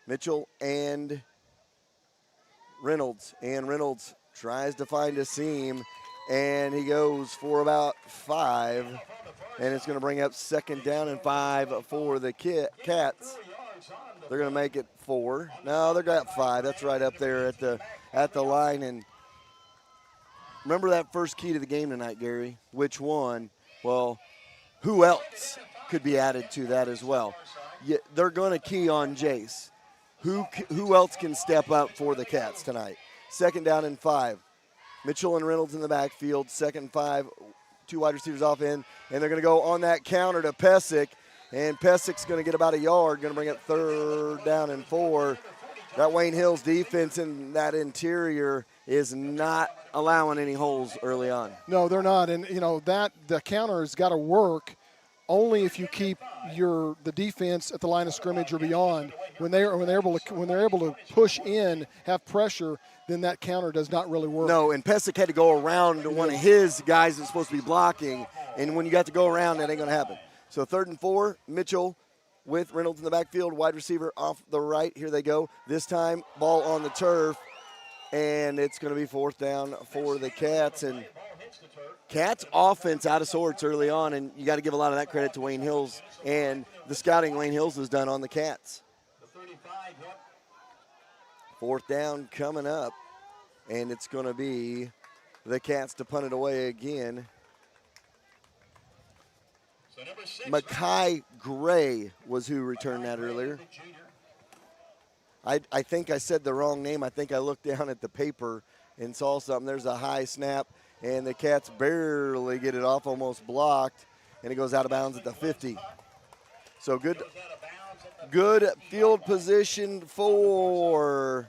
Mitchell and Reynolds. And Reynolds tries to find a seam, and he goes for about 5. And it's going to bring up second down and 5 for the Cats. They're going to make it 4. No, they're got 5. That's right up there at the line. And remember that first key to the game tonight, Gary? Which one? Well, who else could be added to that as well? Yeah, they're going to key on Jace. Who else can step up for the Cats tonight? Second down and 5. Mitchell and Reynolds in the backfield. Second and 5. 2 wide receivers off in. And they're going to go on that counter to Pesic. And Pesic's going to get about a yard. Going to bring up third down and 4. That Wayne Hills defense in that interior is not allowing any holes early on. No, they're not. And, the counter has got to work only if you keep the defense at the line of scrimmage or beyond. When they're able to push in, have pressure, then that counter does not really work. No, and Pesic had to go around to one of his guys that's supposed to be blocking, and when you got to go around, that ain't going to happen. So 3rd and 4, Mitchell with Reynolds in the backfield, wide receiver off the right. Here they go. This time, ball on the turf, and it's going to be 4th down for the Cats. And Cats offense out of sorts early on, and you got to give a lot of that credit to Wayne Hills and the scouting Wayne Hills has done on the Cats. 4th down coming up, and it's going to be the Cats to punt it away again. Makai Gray was who returned that earlier. I think I said the wrong name. I think I looked down at the paper and saw something. There's a high snap, and the Cats barely get it off, almost blocked, and it goes out of bounds at the 50. So good field position for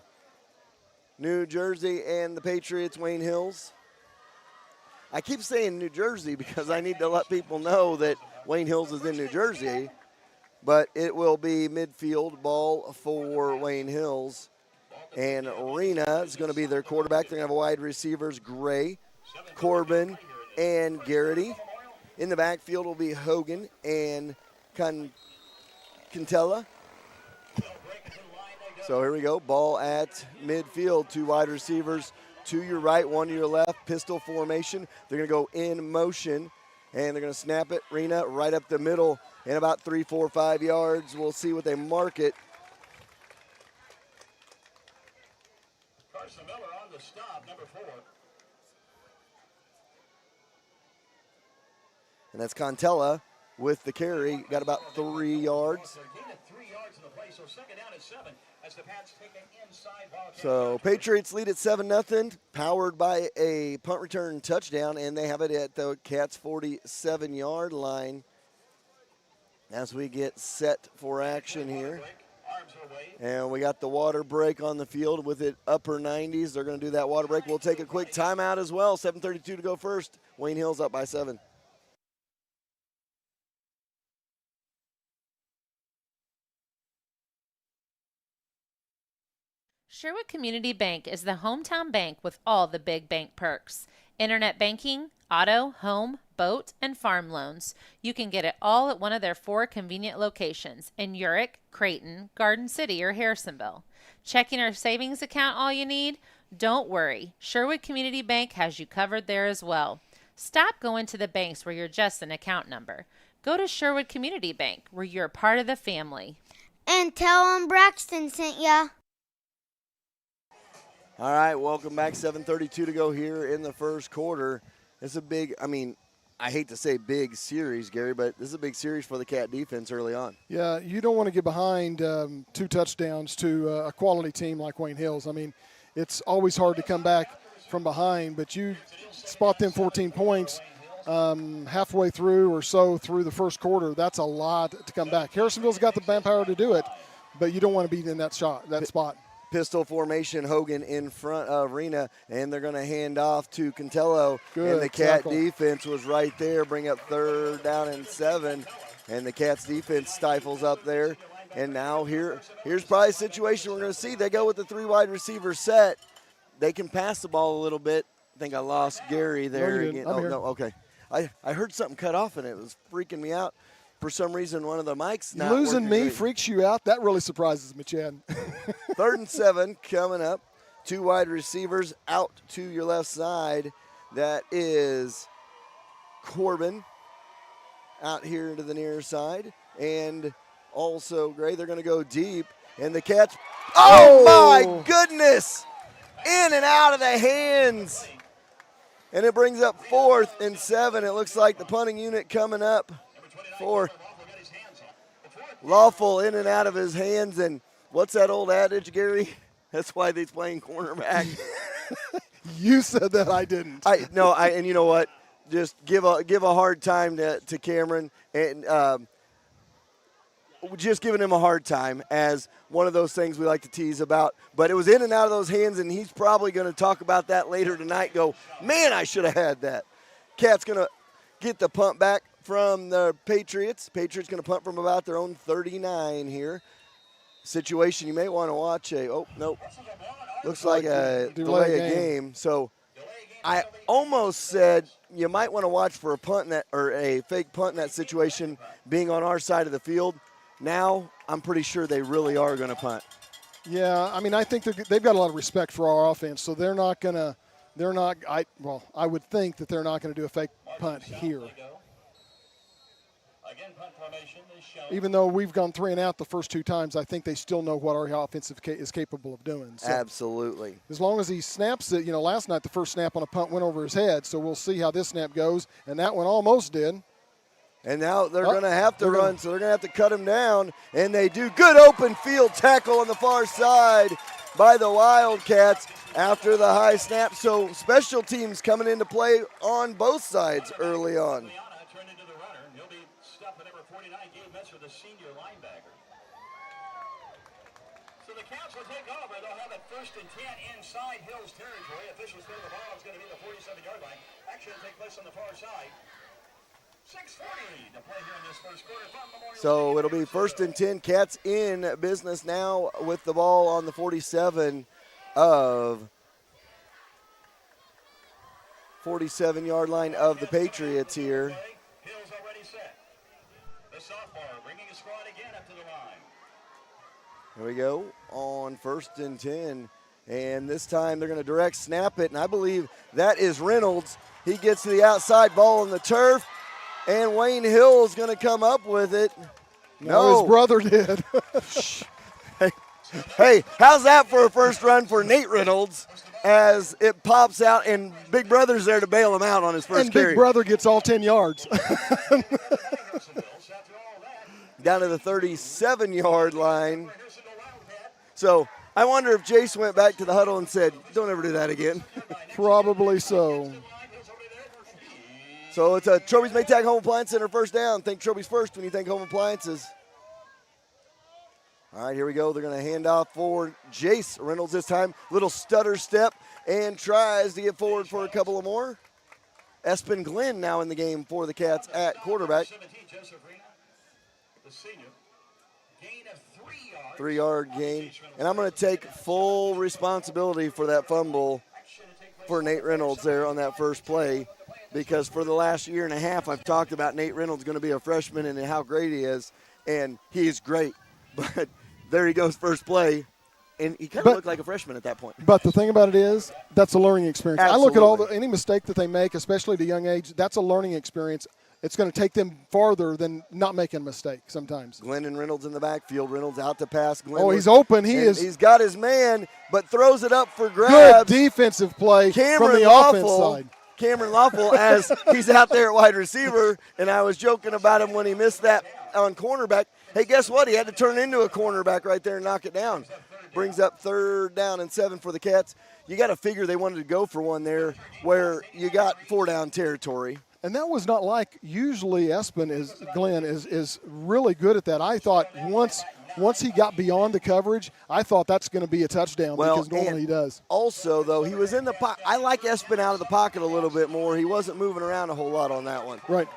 New Jersey and the Patriots, Wayne Hills. I keep saying New Jersey because I need to let people know that Wayne Hills is in New Jersey, but it will be midfield ball for Wayne Hills. And Arena is going to be their quarterback. They're going to have wide receivers, Gray, Corbin, and Garrity. In the backfield will be Hogan and Cantella. So here we go. Ball at midfield. 2 wide receivers to your right, 1 to your left. Pistol formation. They're going to go in motion, and they're going to snap it. Rena right up the middle and about 3, 4, 5 yards. We'll see what they mark it. Carson Miller on the stop, number 4. And that's Contella with the carry. Got about 3 yards. So Patriots lead at 7-0, powered by a punt return touchdown, and they have it at the Cats' 47-yard line as we get set for action here. And we got the water break on the field with it upper 90s. They're going to do that water break. We'll take a quick timeout as well. 7:32 to go first. Wayne Hills up by 7. Sherwood Community Bank is the hometown bank with all the big bank perks. Internet banking, auto, home, boat, and farm loans. You can get it all at one of their 4 convenient locations in Urick, Creighton, Garden City, or Harrisonville. Checking or savings account all you need? Don't worry. Sherwood Community Bank has you covered there as well. Stop going to the banks where you're just an account number. Go to Sherwood Community Bank where you're a part of the family. And tell them Braxton sent ya. All right, welcome back. 7:32 to go here in the first quarter. It's a big, I hate to say big series, Gary, but this is a big series for the Cat defense early on. Yeah, you don't want to get behind 2 touchdowns to a quality team like Wayne Hills. It's always hard to come back from behind, but you spot them 14 points halfway through or so through the first quarter. That's a lot to come back. Harrisonville's got the manpower to do it, but you don't want to be in that spot. Pistol formation, Hogan in front of Rena, and they're going to hand off to Cantello. And the Cat defense was right there, bring up 3rd down and 7, and the Cats defense stifles up there. And now here's probably a situation we're going to see. They go with the 3 wide receiver set. They can pass the ball a little bit. I think I lost Gary there. No, you didn't. I'm here. No, okay. I heard something cut off, and it was freaking me out. For some reason, one of the mics not Losing working me great. freaks you out? That really surprises me, Chad. 3rd and 7 coming up. 2 wide receivers out to your left side. That is Corbin out here to the near side. And also Gray, they're going to go deep. And the catch. Oh, my goodness! In and out of the hands. And it brings up 4th and 7. It looks like the punting unit coming up for Lawful, in and out of his hands. And what's that old adage, Gary? That's why they're playing cornerback. You said that, I didn't. And you know what? Just give a hard time to Cameron, and just giving him a hard time as one of those things we like to tease about. But it was in and out of those hands, and he's probably going to talk about that later tonight. Go, man, I should have had that. Cat's going to get the punt back from the Patriots. Patriots going to punt from about their own 39 here. Situation you may want to watch looks like a delay of game. So I almost said you might want to watch for a punt in that, or a fake punt in that situation being on our side of the field. Now I'm pretty sure they really are going to punt. Yeah, I mean, I think they've got a lot of respect for our offense, so they're not going to. I would think that they're not going to do a fake punt here. Even though we've gone 3 and out the first 2 times, I think they still know what our offense is capable of doing. So absolutely. As long as he snaps it, last night the first snap on a punt went over his head, so we'll see how this snap goes, and that one almost did. And now they're going to have to run, so they're going to have to cut him down, and they do. Good open field tackle on the far side by the Wildcats after the high snap. So special teams coming into play on both sides early on. The senior linebacker. So the Cats will take over. They'll have it 1st and 10 inside Hills territory. Officials say the ball is going to be the 47-yard line. Action will take place on the far side. 6:40 to play here in this first quarter from Memorial. So it'll be 1st and 10. Cats in business now with the ball on the 47-yard line of the Patriots here. Hills already set. The sophomore bringing his squad again up to the line. Here we go on 1st and 10. And this time they're going to direct snap it. And I believe that is Reynolds. He gets to the outside, ball on the turf. And Wayne Hill is going to come up with it. No, his brother did. Hey, how's that for a first run for Nate Reynolds as it pops out and Big Brother's there to bail him out on his first carry. Big Brother gets all 10 yards. Down to the 37-yard line. So I wonder if Jace went back to the huddle and said, don't ever do that again. Probably so. So it's a Troby's Maytag Home Appliance Center first down. Think Troby's first when you think home appliances. All right, here we go. They're going to hand off for Jace Reynolds this time. Little stutter step and tries to get forward for a couple of more. Espen Glenn now in the game for the Cats at quarterback. 3-yard gain. And I'm going to take full responsibility for that fumble for Nate Reynolds there on that first play, because for the last year and a half I've talked about Nate Reynolds going to be a freshman and how great he is, and he is great. But there he goes, first play, and he kind of looked like a freshman at that point. But the thing about it is, that's a learning experience. Absolutely. I look at any mistake that they make, especially at a young age, that's a learning experience. It's going to take them farther than not making a mistake sometimes. Glenn and Reynolds in the backfield. Reynolds out to pass. Glenn he's open. He's got his man, but throws it up for grabs. Good defensive play from the offense side. Cameron Lawful as he's out there at wide receiver, and I was joking about him when he missed that on cornerback. Hey, guess what? He had to turn into a cornerback right there and knock it down. Brings up 3rd down and 7 for the Cats. You got to figure they wanted to go for one there where you got 4-down territory. And that was not like usually Glenn is really good at that. I thought once he got beyond the coverage, I thought that's going to be a touchdown because normally he does. Also, though, he was in the pocket. I like Espen out of the pocket a little bit more. He wasn't moving around a whole lot on that one. Right.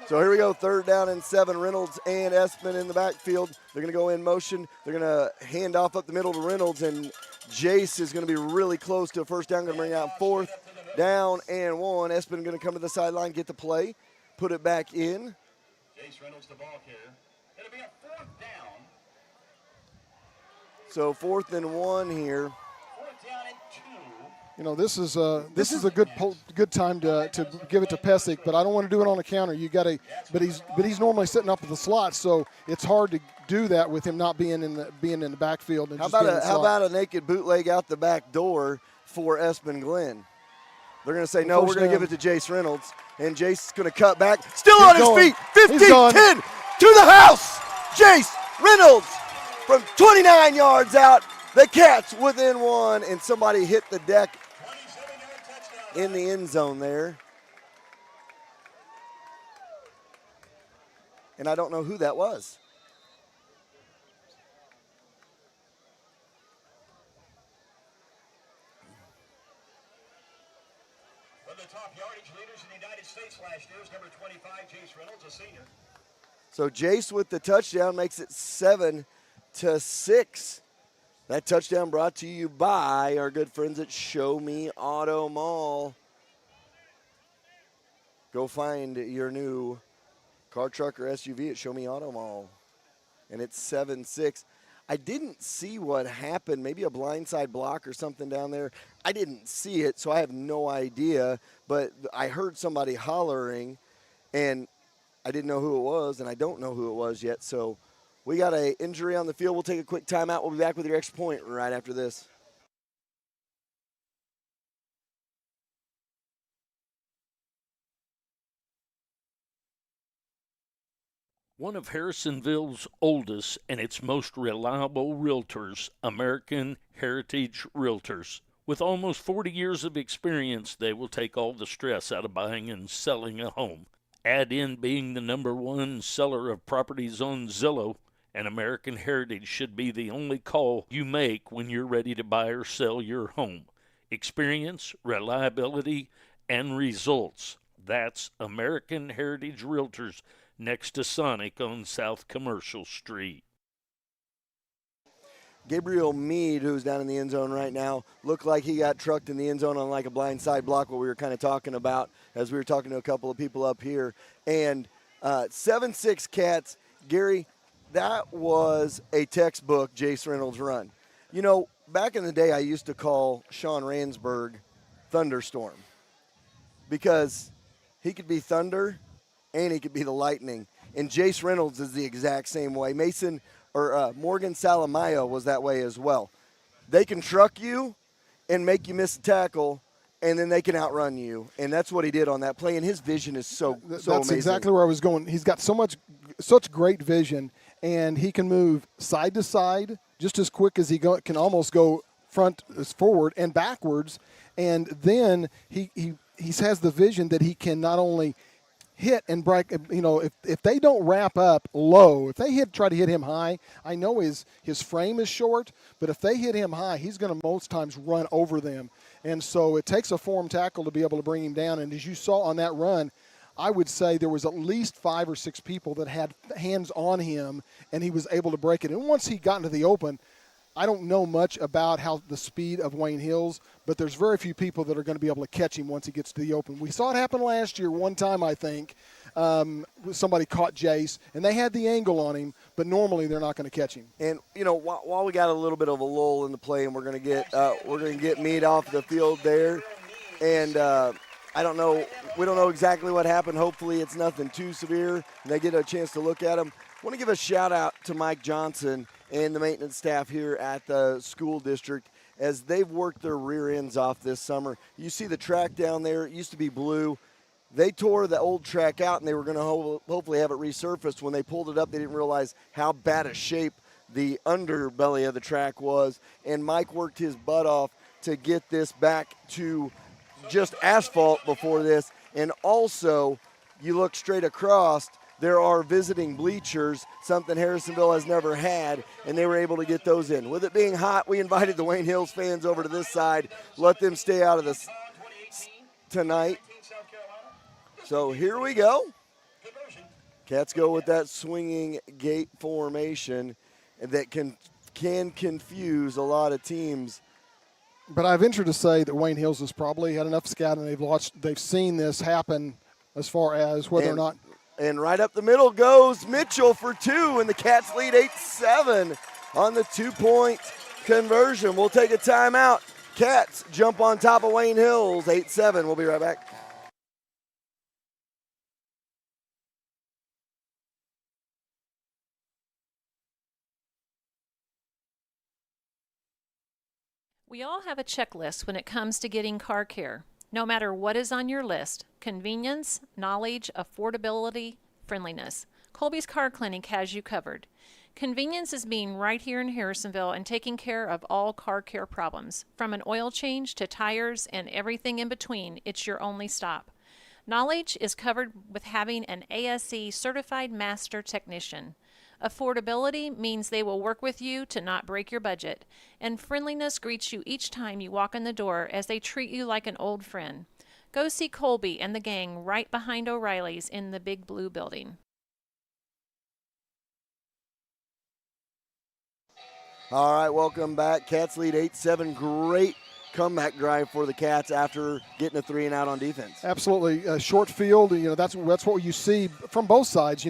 So here we go, 3rd down and 7. Reynolds and Espen in the backfield. They're going to go in motion. They're going to hand off up the middle to Reynolds, and Jace is going to be really close to a first down. Going to bring out 4th down and 1. Espen going to come to the sideline, get the play. put it back in. Jace Reynolds, the ball carrier. It'll be a 4th down. So 4th and 1 here. 4th down and 2. You know, this is a good time to give it to Pesic, but I don't want to do it on a counter. You got to, but he's normally sitting up at the slot, so it's hard to do that with him not being in the backfield. And how about a naked bootleg out the back door for Espen Glenn? They're going to say no. We're going to give it to Jace Reynolds, and Jace is going to cut back, still on his feet. 15, 10 to the house. Jace Reynolds from 29 yards out. The Cats within 1, and somebody hit the deck in the end zone there. And I don't know who that was. One of the top yardage leaders in the United States last year is number 25, Jace Reynolds, a senior. So Jace with the touchdown makes it 7-6. That touchdown brought to you by our good friends at Show Me Auto Mall. Go find your new car, truck, or SUV at Show Me Auto Mall. And it's 7-6. I didn't see what happened. Maybe a blindside block or something down there. I didn't see it, so I have no idea. But I heard somebody hollering, and I didn't know who it was, and I don't know who it was yet. So we got an injury on the field. We'll take a quick timeout. We'll be back with your extra point right after this. One of Harrisonville's oldest and its most reliable realtors, American Heritage Realtors. With almost 40 years of experience, they will take all the stress out of buying and selling a home. Add in being the #1 seller of properties on Zillow, and American Heritage should be the only call you make when you're ready to buy or sell your home. Experience, reliability, and results. That's American Heritage Realtors, next to Sonic on South Commercial Street. Gabriel Meade, who's down in the end zone right now, looked like he got trucked in the end zone on like a blindside block, what we were kind of talking about as we were talking to a couple of people up here. And 7-6 Cats. Gary, that was a textbook Jace Reynolds run. You know, back in the day, I used to call Sean Ransburg Thunderstorm because he could be thunder and he could be the lightning. And Jace Reynolds is the exact same way. Morgan Salamayo was that way as well. They can truck you and make you miss a tackle, and then they can outrun you. And that's what he did on that play, and his vision is so That's amazing. exactly where I was going. He's got such great vision, and he can move side to side just as quick as he can almost go forward and backwards. And then he has the vision that he can not only hit and break, you know, if they don't wrap up low, if they try to hit him high, I know his frame is short, but if they hit him high, he's going to most times run over them. And so it takes a form tackle to be able to bring him down. And as you saw on that run, I would say there was at least 5 or 6 people that had hands on him, and he was able to break it. And once he got into the open, I don't know much about how the speed of Wayne Hills, but there's very few people that are going to be able to catch him once he gets to the open. We saw it happen last year one time, I think. Somebody caught Jace, and they had the angle on him, but normally they're not going to catch him. And, you know, while we got a little bit of a lull in the play, and we're going to get Meade off the field there, and I don't know. We don't know exactly what happened. Hopefully it's nothing too severe, and they get a chance to look at him. I want to give a shout-out to Mike Johnson and the maintenance staff here at the school district as they've worked their rear ends off this summer. You see the track down there. It used to be blue. They tore the old track out, and they were going to hopefully have it resurfaced. When they pulled it up, they didn't realize how bad a shape the underbelly of the track was, and Mike worked his butt off to get this back to just asphalt before this. And also, you look straight across, there are visiting bleachers, something Harrisonville has never had, and they were able to get those in. With it being hot, we invited the Wayne Hills fans over to this side, let them stay out of this tonight. So here we go. Cats go with that swinging gate formation that can confuse a lot of teams. But I venture to say that Wayne Hills has probably had enough scouting. They've seen this happen as far as whether or not. And right up the middle goes Mitchell for two, and the Cats lead 8-7 on the 2-point conversion. We'll take a timeout. Cats jump on top of Wayne Hills, 8-7. We'll be right back. We all have a checklist when it comes to getting car care. No matter what is on your list, convenience, knowledge, affordability, friendliness, Colby's Car Clinic has you covered. Convenience is being right here in Harrisonville and taking care of all car care problems. From an oil change to tires and everything in between, it's your only stop. Knowledge is covered with having an ASE certified master technician. Affordability means they will work with you to not break your budget. And friendliness greets you each time you walk in the door as they treat you like an old friend. Go see Colby and the gang right behind O'Reilly's in the Big Blue Building. All right, welcome back. Cats lead 8-7. Great comeback drive for the Cats after getting a 3 and out on defense. Absolutely. Short field, that's what you see from both sides.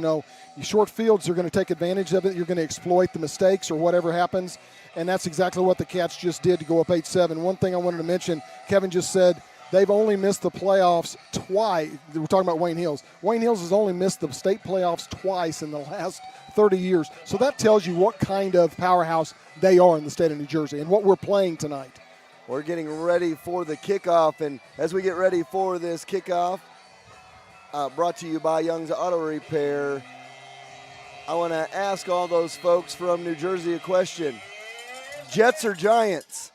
Short fields are going to take advantage of it. You're going to exploit the mistakes or whatever happens, and that's exactly what the Cats just did to go up 8-7. One thing I wanted to mention, Kevin just said they've only missed the playoffs twice. We're talking about Wayne Hills. Wayne Hills has only missed the state playoffs twice in the last 30 years. So that tells you what kind of powerhouse they are in the state of New Jersey and what we're playing tonight. We're getting ready for the kickoff, and as we get ready for this kickoff, brought to you by Young's Auto Repair, I want to ask all those folks from New Jersey a question. Jets or Giants?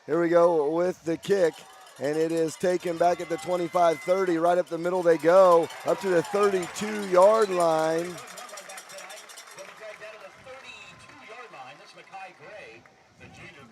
Here we go with the kick, and it is taken back at the 25-30. Right up the middle they go, up to the 32-yard line.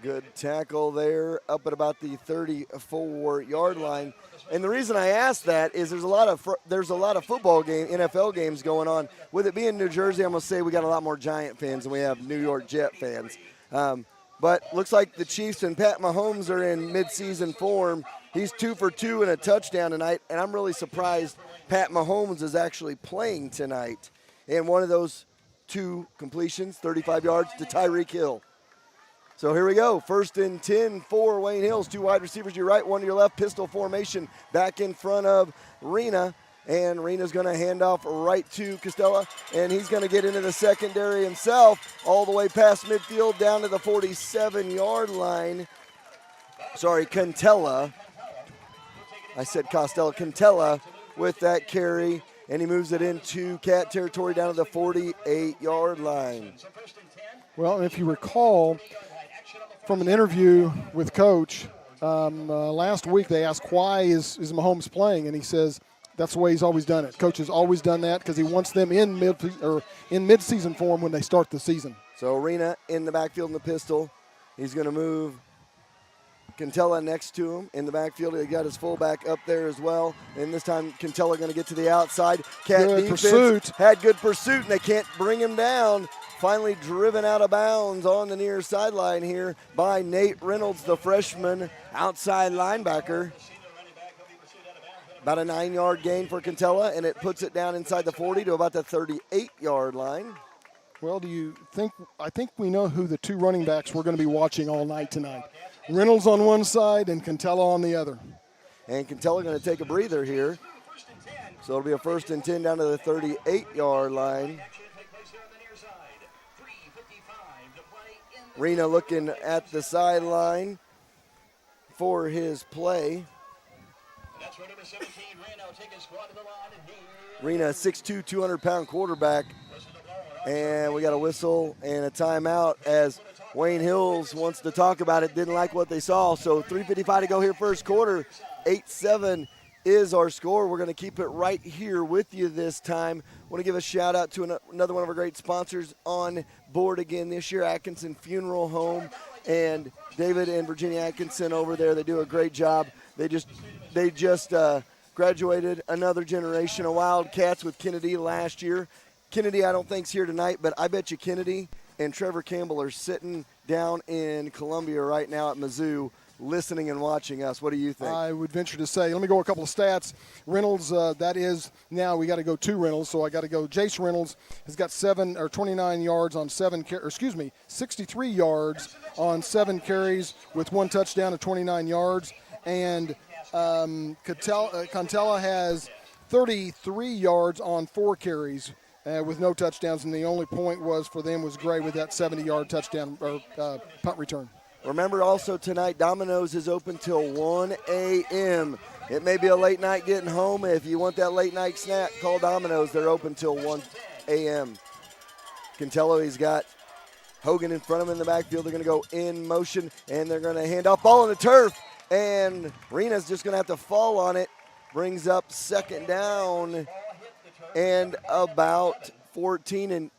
Good tackle there, up at about the 34-yard line. And the reason I ask that is there's a lot of football NFL games going on. With it being New Jersey, I'm gonna say we got a lot more Giant fans than we have New York Jet fans. But looks like the Chiefs and Pat Mahomes are in midseason form. He's 2 for 2 and a touchdown tonight, and I'm really surprised Pat Mahomes is actually playing tonight. And one of those 2 completions, 35 yards to Tyreek Hill. So here we go, 1st and 10 for Wayne Hills. 2 wide receivers to your right, 1 to your left, pistol formation back in front of Rena. And Rena's going to hand off right to Costella, and he's going to get into the secondary himself all the way past midfield down to the 47-yard line. Sorry, Cantella. I said Costello. Cantella with that carry, and he moves it into Cat territory down to the 48-yard line. Well, if you recall from an interview with Coach last week, they asked why is Mahomes playing, and he says that's the way he's always done it. Coach has always done that because he wants them in mid-season form when they start the season. So Rena in the backfield in the pistol. He's going to move Cantella next to him in the backfield. He got his fullback up there as well. And this time Cantella going to get to the outside. Cat defense had good pursuit, and they can't bring him down. Finally driven out of bounds on the near sideline here by Nate Reynolds, the freshman outside linebacker. About a 9-yard gain for Cantella, and it puts it down inside the 40 to about the 38-yard line. Well, I think we know who the 2 running backs we're going to be watching all night tonight. Reynolds on one side and Cantella on the other. And Cantella going to take a breather here. So it'll be a 1st and 10 down to the 38-yard line. Rena looking at the sideline for his play. Rena, 6'2", 200-pound quarterback. And we got a whistle and a timeout as Wayne Hills wants to talk about it, didn't like what they saw. So 3:55 to go here first quarter. 8-7 is our score. We're going to keep it right here with you this time. Want to give a shout out to another one of our great sponsors on board again this year, Atkinson Funeral Home, and David and Virginia Atkinson over there. They do a great job. They just graduated another generation of Wildcats with Kennedy last year. Kennedy, I don't think, is here tonight, but I bet you Kennedy and Trevor Campbell are sitting down in Columbia right now at Mizzou listening and watching us. What do you think? I would venture to say, let me go a couple of stats. Reynolds, that is now we got to go to Reynolds, so I got to go. Jace Reynolds has got 29 yards on 63 yards on 7 carries with 1 touchdown of 29 yards. And Contella has 33 yards on 4 carries with no touchdowns, and the only point for them was Gray with that 70-yard touchdown or punt return. Remember also tonight, Domino's is open till 1 a.m. It may be a late night getting home. If you want that late night snack, call Domino's. They're open till 1 a.m. Cantello, he's got Hogan in front of him in the backfield. They're going to go in motion, and they're going to hand off ball on the turf. And Rena's just going to have to fall on it. Brings up second down and about 14. And,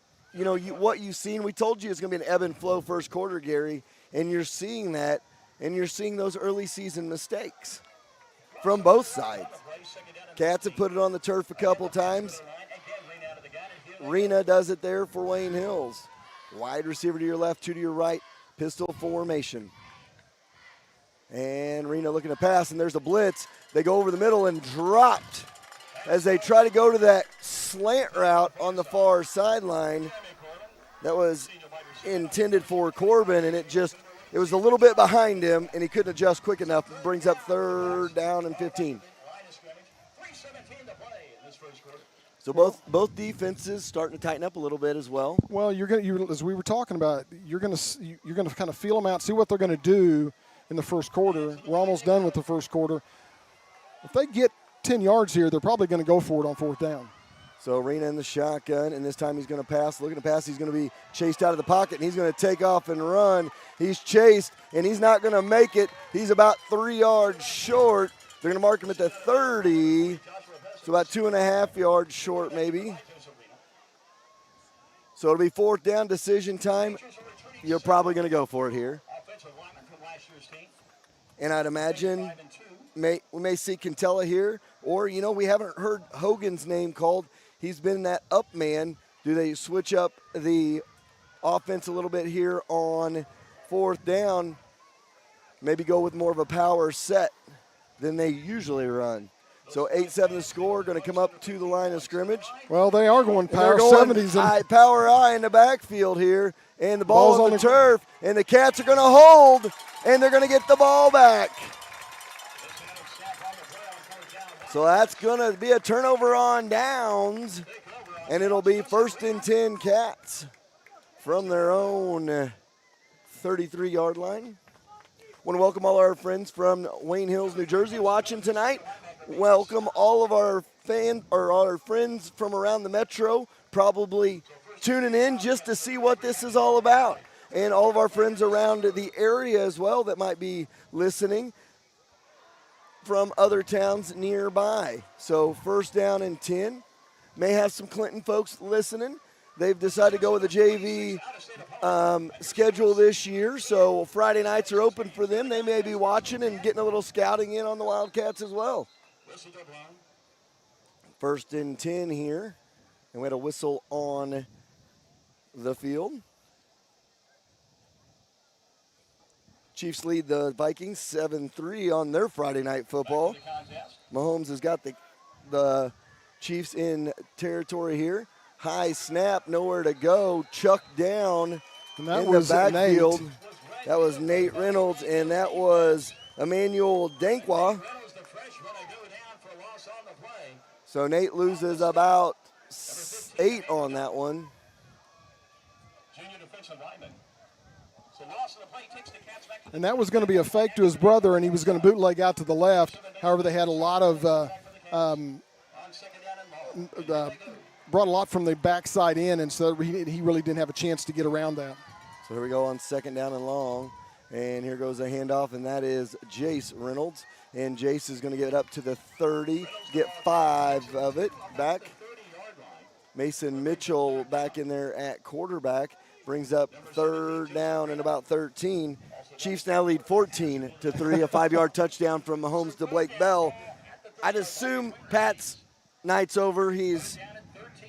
what you've seen, we told you it's going to be an ebb and flow first quarter, Gary. And you're seeing that, and you're seeing those early season mistakes from both sides. Cats have put it on the turf a couple times. Rena does it there for Wayne Hills. Wide receiver to your left, 2 to your right, pistol formation. And Rena looking to pass, and there's a blitz. They go over the middle and dropped as they try to go to that slant route on the far sideline. That was intended for Corbin, and it was a little bit behind him, and he couldn't adjust quick enough. Brings up 3rd down and 15. So both defenses starting to tighten up a little bit as well. Well, as we were talking about, you're gonna kind of feel them out, see what they're going to do in the first quarter. We're almost done with the first quarter. If they get 10 yards here, they're probably going to go for it on 4th down. So Rena in the shotgun, and this time he's going to pass. Looking to pass, he's going to be chased out of the pocket, and he's going to take off and run. He's chased, and he's not going to make it. He's about 3 yards short. They're going to mark him at the 30. So about 2.5 yards short maybe. So it'll be 4th down, decision time. You're probably going to go for it here. And I'd imagine we may see Cantella here, or, we haven't heard Hogan's name called. He's been that up man. Do they switch up the offense a little bit here on 4th down? Maybe go with more of a power set than they usually run. So 8-7 the score, going to come up to the line of scrimmage. Well, they are going power 70s. Power I in the backfield here, and the ball's on the turf, and the Cats are going to hold, and they're going to get the ball back. So that's going to be a turnover on downs, and it'll be 1st and 10 Cats from their own 33-yard line. Want to welcome all our friends from Wayne Hills, New Jersey watching tonight. Welcome all of our friends from around the metro, probably tuning in just to see what this is all about. And all of our friends around the area as well that might be listening from other towns nearby. So 1st down and 10. May have some Clinton folks listening. They've decided to go with the JV schedule this year, so Friday nights are open for them. They may be watching and getting a little scouting in on the Wildcats as well. 1st and 10 here, and we had a whistle on the field. Chiefs lead the Vikings 7-3 on their Friday night football. Mahomes has got the Chiefs in territory here. High snap, nowhere to go. Chucked down in the backfield. Nate. That was Nate Reynolds, and that was Emmanuel Dankwa. So Nate loses about 8 on that one. And that was going to be a fake to his brother, and he was going to bootleg out to the left. However, they had a lot of brought a lot from the backside in, and so he really didn't have a chance to get around that. So here we go on 2nd down and long. And here goes a handoff, and that is Jace Reynolds. And Jace is going to get it up to the 30, get 5 of it back. Mason Mitchell back in there at quarterback. Brings up 3rd down and about 13. Chiefs now lead 14-3, a 5-yard touchdown from Mahomes to Blake Bell. I'd assume Pat's night's over. He's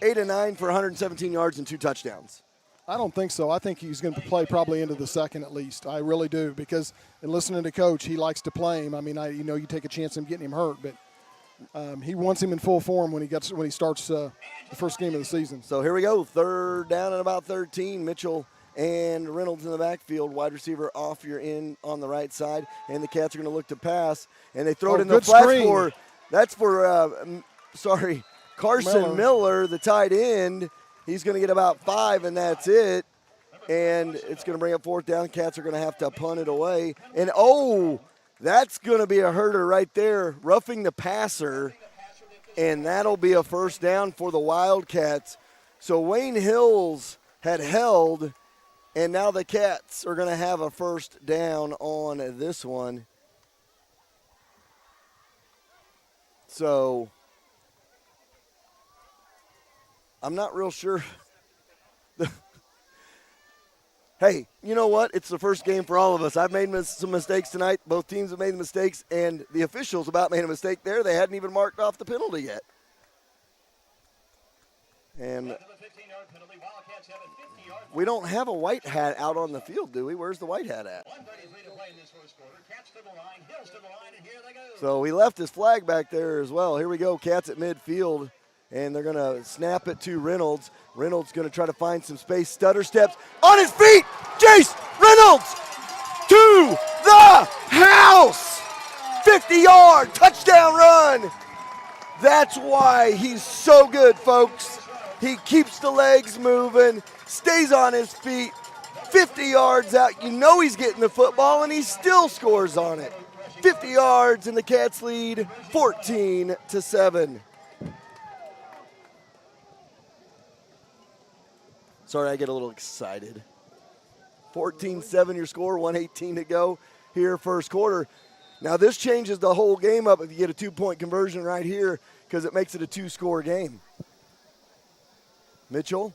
8-9 for 117 yards and 2 touchdowns. I don't think so. I think he's going to play probably into the second at least. I really do, because in listening to Coach, he likes to play him. I mean, you take a chance of getting him hurt, but he wants him in full form when he starts the first game of the season. So here we go, third down and about 13. Mitchell and Reynolds in the backfield. Wide receiver off your end on the right side, and the Cats are going to look to pass, and they throw it in the flat for. That's for Carson Miller, the tight end. He's going to get about 5, and that's it. And it's going to bring up fourth down. Cats are going to have to punt it away. And, that's going to be a herder right there, roughing the passer. And that'll be a first down for the Wildcats. So Wayne Hills had held, and now the Cats are going to have a first down on this one. So I'm not real sure. Hey, you know what? It's the first game for all of us. I've made some mistakes tonight. Both teams have made mistakes, and the officials about made a mistake there. They hadn't even marked off the penalty yet. And we don't have a white hat out on the field, do we? Where's the white hat at? So he left his flag back there as well. Here we go, Cats at midfield. And they're going to snap it to Reynolds. Reynolds going to try to find some space. Stutter steps on his feet. Jace Reynolds to the house. 50-yard touchdown run. That's why he's so good, folks. He keeps the legs moving, stays on his feet, 50 yards out. You know he's getting the football, and he still scores on it. 50 yards, and the Cats lead 14-7. Sorry, I get a little excited. 14-7 your score, 1:18 to go here first quarter. Now this changes the whole game up if you get a 2-point conversion right here, because it makes it a 2-score game. Mitchell,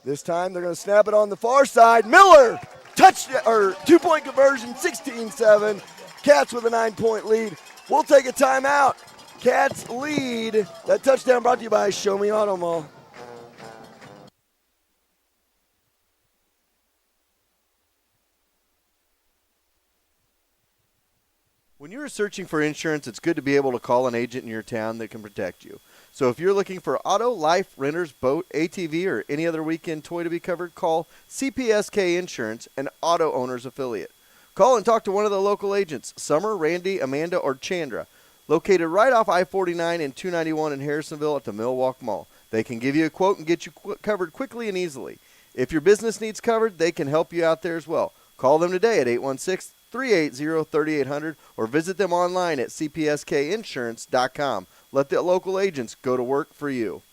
this time they're going to snap it on the far side. Miller, touchdown, or 2-point conversion, 16-7. Cats with a 9-point lead. We'll take a timeout. Cats lead. That touchdown brought to you by Show Me Auto Mall. When you're searching for insurance, it's good to be able to call an agent in your town that can protect you. So if you're looking for auto, life, renters, boat, ATV, or any other weekend toy to be covered, call CPSK Insurance, an auto owner's affiliate. Call and talk to one of the local agents, Summer, Randy, Amanda, or Chandra, located right off I-49 and 291 in Harrisonville at the Millwalk Mall. They can give you a quote and get you covered quickly and easily. If your business needs covered, they can help you out there as well. Call them today at 816-380-3800 or visit them online at cpskinsurance.com. Let the local agents go to work for you.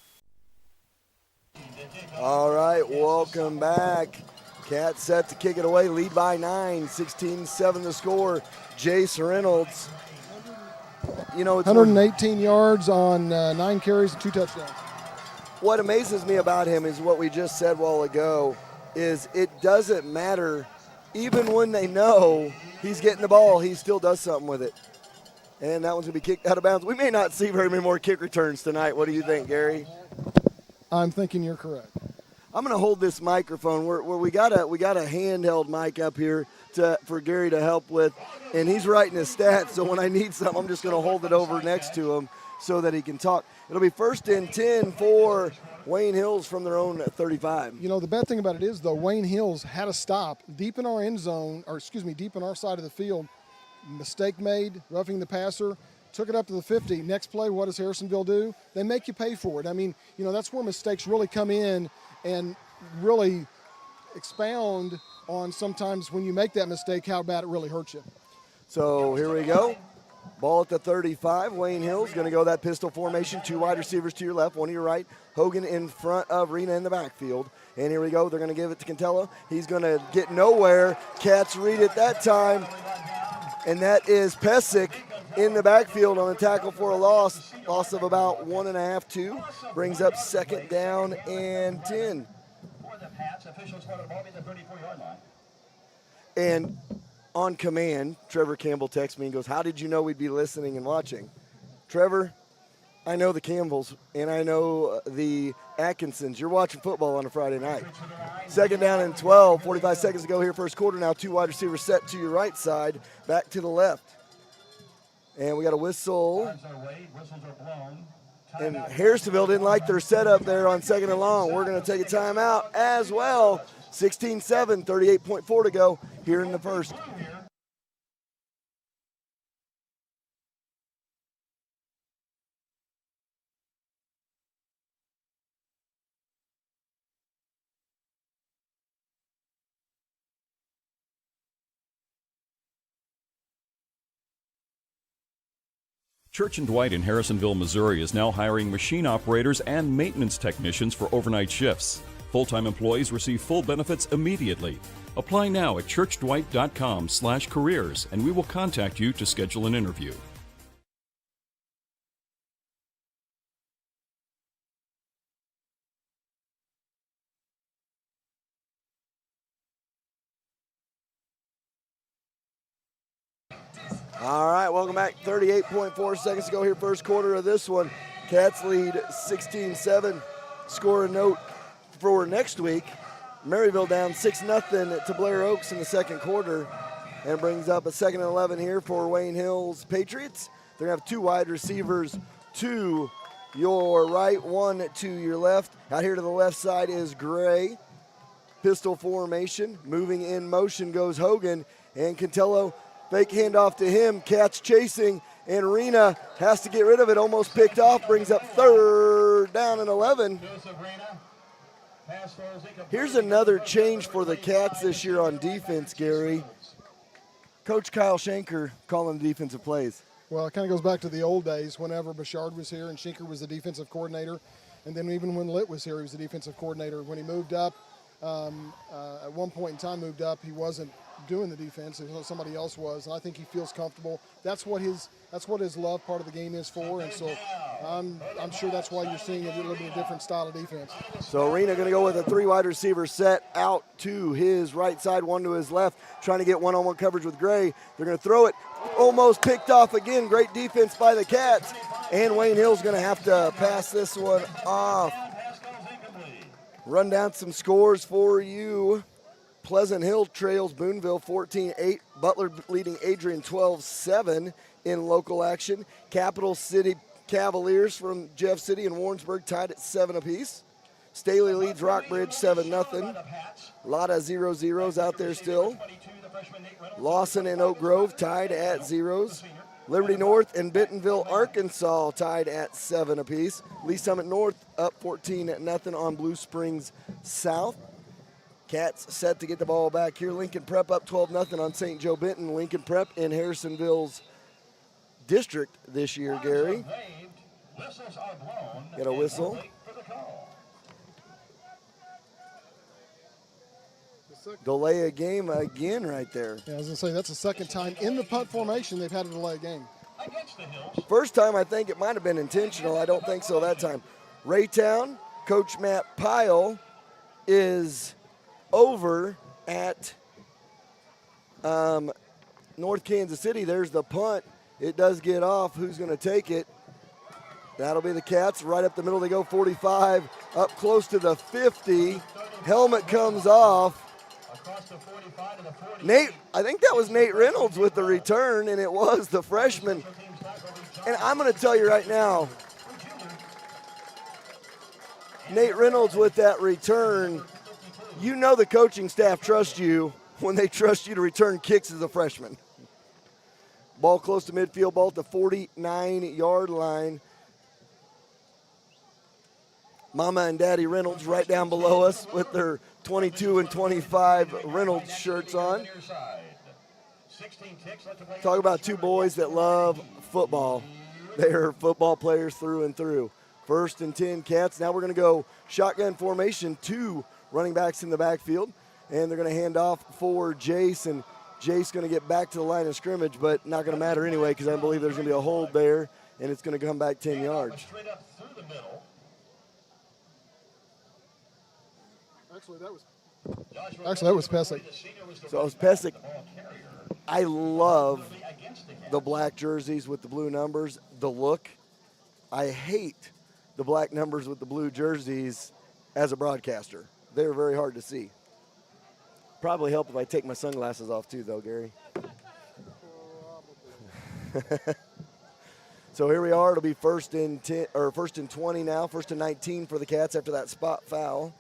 All right, welcome back. Cats set to kick it away, lead by 9, 16-7 the score. Jace Reynolds. You know, it's 118 yards on 9 carries and 2 touchdowns. What amazes me about him is what we just said a while ago, is it doesn't matter. Even when they know he's getting the ball, he still does something with it. And that one's going to be kicked out of bounds. We may not see very many more kick returns tonight. What do you think, Gary? I'm thinking you're correct. I'm going to hold this microphone. Where we got a handheld mic up here for Gary to help with, and he's writing his stats. So when I need something, I'm just going to hold it over next to him so that he can talk. It'll be 1st and 10 for Wayne Hills from their own 35. You know, the bad thing about it is, though, Wayne Hills had a stop deep in our end zone, deep in our side of the field. Mistake made, roughing the passer, took it up to the 50. Next play, what does Harrisonville do? They make you pay for it. I mean, you know, that's where mistakes really come in and really expound on sometimes when you make that mistake, how bad it really hurts you. So here we go. Ball at the 35. Wayne Hill's going to go that pistol formation. 2 wide receivers to your left, 1 to your right. Hogan in front of Rena in the backfield. And here we go. They're going to give it to Cantello. He's going to get nowhere. Cats read it that time. And that is Pesic in the backfield on a tackle for a loss. Loss of about 1.5, 2. Brings up 2nd down and 10. And on command, Trevor Campbell texts me and goes, "How did you know we'd be listening and watching?" Trevor, I know the Campbells, and I know the Atkinsons. You're watching football on a Friday night. Second down and 12, 45 seconds to go here, first quarter. Now 2 wide receivers set to your right side, back to the left. And we got a whistle. And Harrisonville didn't like their setup there on second and long. We're going to take a timeout as well. 16-7, 38.4 to go here in the first. Church & Dwight in Harrisonville, Missouri is now hiring machine operators and maintenance technicians for overnight shifts. Full-time employees receive full benefits immediately. Apply now at churchdwight.com/careers and we will contact you to schedule an interview. All right, welcome back. 38.4 seconds to go here, first quarter of this one. Cats lead 16-7. Score a note for next week. Maryville down 6-0 to Blair Oaks in the second quarter, and brings up a 2nd and 11 here for Wayne Hills Patriots. They're going to have 2 wide receivers to your right, 1 to your left. Out here to the left side is Gray. Pistol formation. Moving in motion goes Hogan, and Cantello fake handoff to him. Cats chasing, and Rena has to get rid of it. Almost picked off. Brings up 3rd down and 11. Here's another change for the Cats this year on defense, Gary. Coach Kyle Schenker calling the defensive plays. Well, it kind of goes back to the old days whenever Bouchard was here and Schenker was the defensive coordinator. And then even when Litt was here, he was the defensive coordinator. When he moved up, at one point in time moved up, he wasn't doing the defense. Somebody else was, and I think he feels comfortable. That's what his love part of the game is for, and so I'm sure that's why you're seeing a little bit of different style of defense. So Arena going to go with a 3 wide receiver set out to his right side, 1 to his left, trying to get one-on-one coverage with Gray. They're going to throw it, almost picked off again. Great defense by the Cats, and Wayne Hill's going to have to pass this one off. Run down some scores for you. Pleasant Hill trails Boonville 14-8. Butler leading Adrian 12-7 in local action. Capital City Cavaliers from Jeff City and Warrensburg tied at 7 apiece. Staley leads Rockbridge 7-0. A lot of 0-0s out there still. Lawson and Oak Grove tied at 0s. Liberty North and Bentonville, Arkansas tied at 7 apiece. Lee Summit North up 14-0 on Blue Springs South. Cats set to get the ball back here. Lincoln Prep up 12-0 on St. Joe Benton. Lincoln Prep in Harrisonville's district this year, Gary. Get a whistle. Delay a game again right there. Yeah, I was going to say, that's the second time in the punt formation they've had to delay a game. First time, I think it might have been intentional. I don't think so that time. Raytown, Coach Matt Pyle is over at North Kansas City. There's the punt. It does get off. Who's going to take it? That'll be the Cats. Right up the middle they go, 45, up close to the 50. Helmet comes off. Nate, I think that was Nate Reynolds with the return, and it was the freshman. And I'm going to tell you right now, Nate Reynolds with that return, you know the coaching staff trusts you when they trust you to return kicks as a freshman. Ball close to midfield, ball at the 49-yard line. Mama and Daddy Reynolds right down below us with their 22 and 25 Reynolds shirts on. Talk about 2 boys that love football. They're football players through and through. 1st and 10 Cats. Now we're going to go shotgun formation, 2 running backs in the backfield, and they're going to hand off for Jace, and Jace going to get back to the line of scrimmage, but not going to matter anyway because I believe there's going to be a hold there, and it's going to come back 10 yards. Actually, that was Pesic. So it was Pesic. I love the black jerseys with the blue numbers, the look. I hate the black numbers with the blue jerseys as a broadcaster. They're very hard to see. Probably help if I take my sunglasses off too, though, Gary. So here we are. It'll be first and 10 or first and 20 now. First and 19 for the Cats after that spot foul.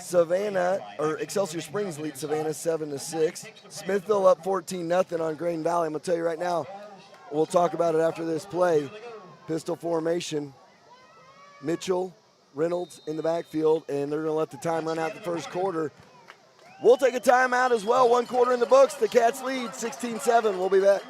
Savannah or Excelsior Springs leads Savannah 7-6. Smithville up 14-0 on Grain Valley. I'm gonna tell you right now. We'll talk about it after this play. Pistol formation. Mitchell, Reynolds in the backfield, and they're gonna let the time run out the first quarter. We'll take a timeout as well. 1 quarter in the books. The Cats lead 16-7. We'll be back.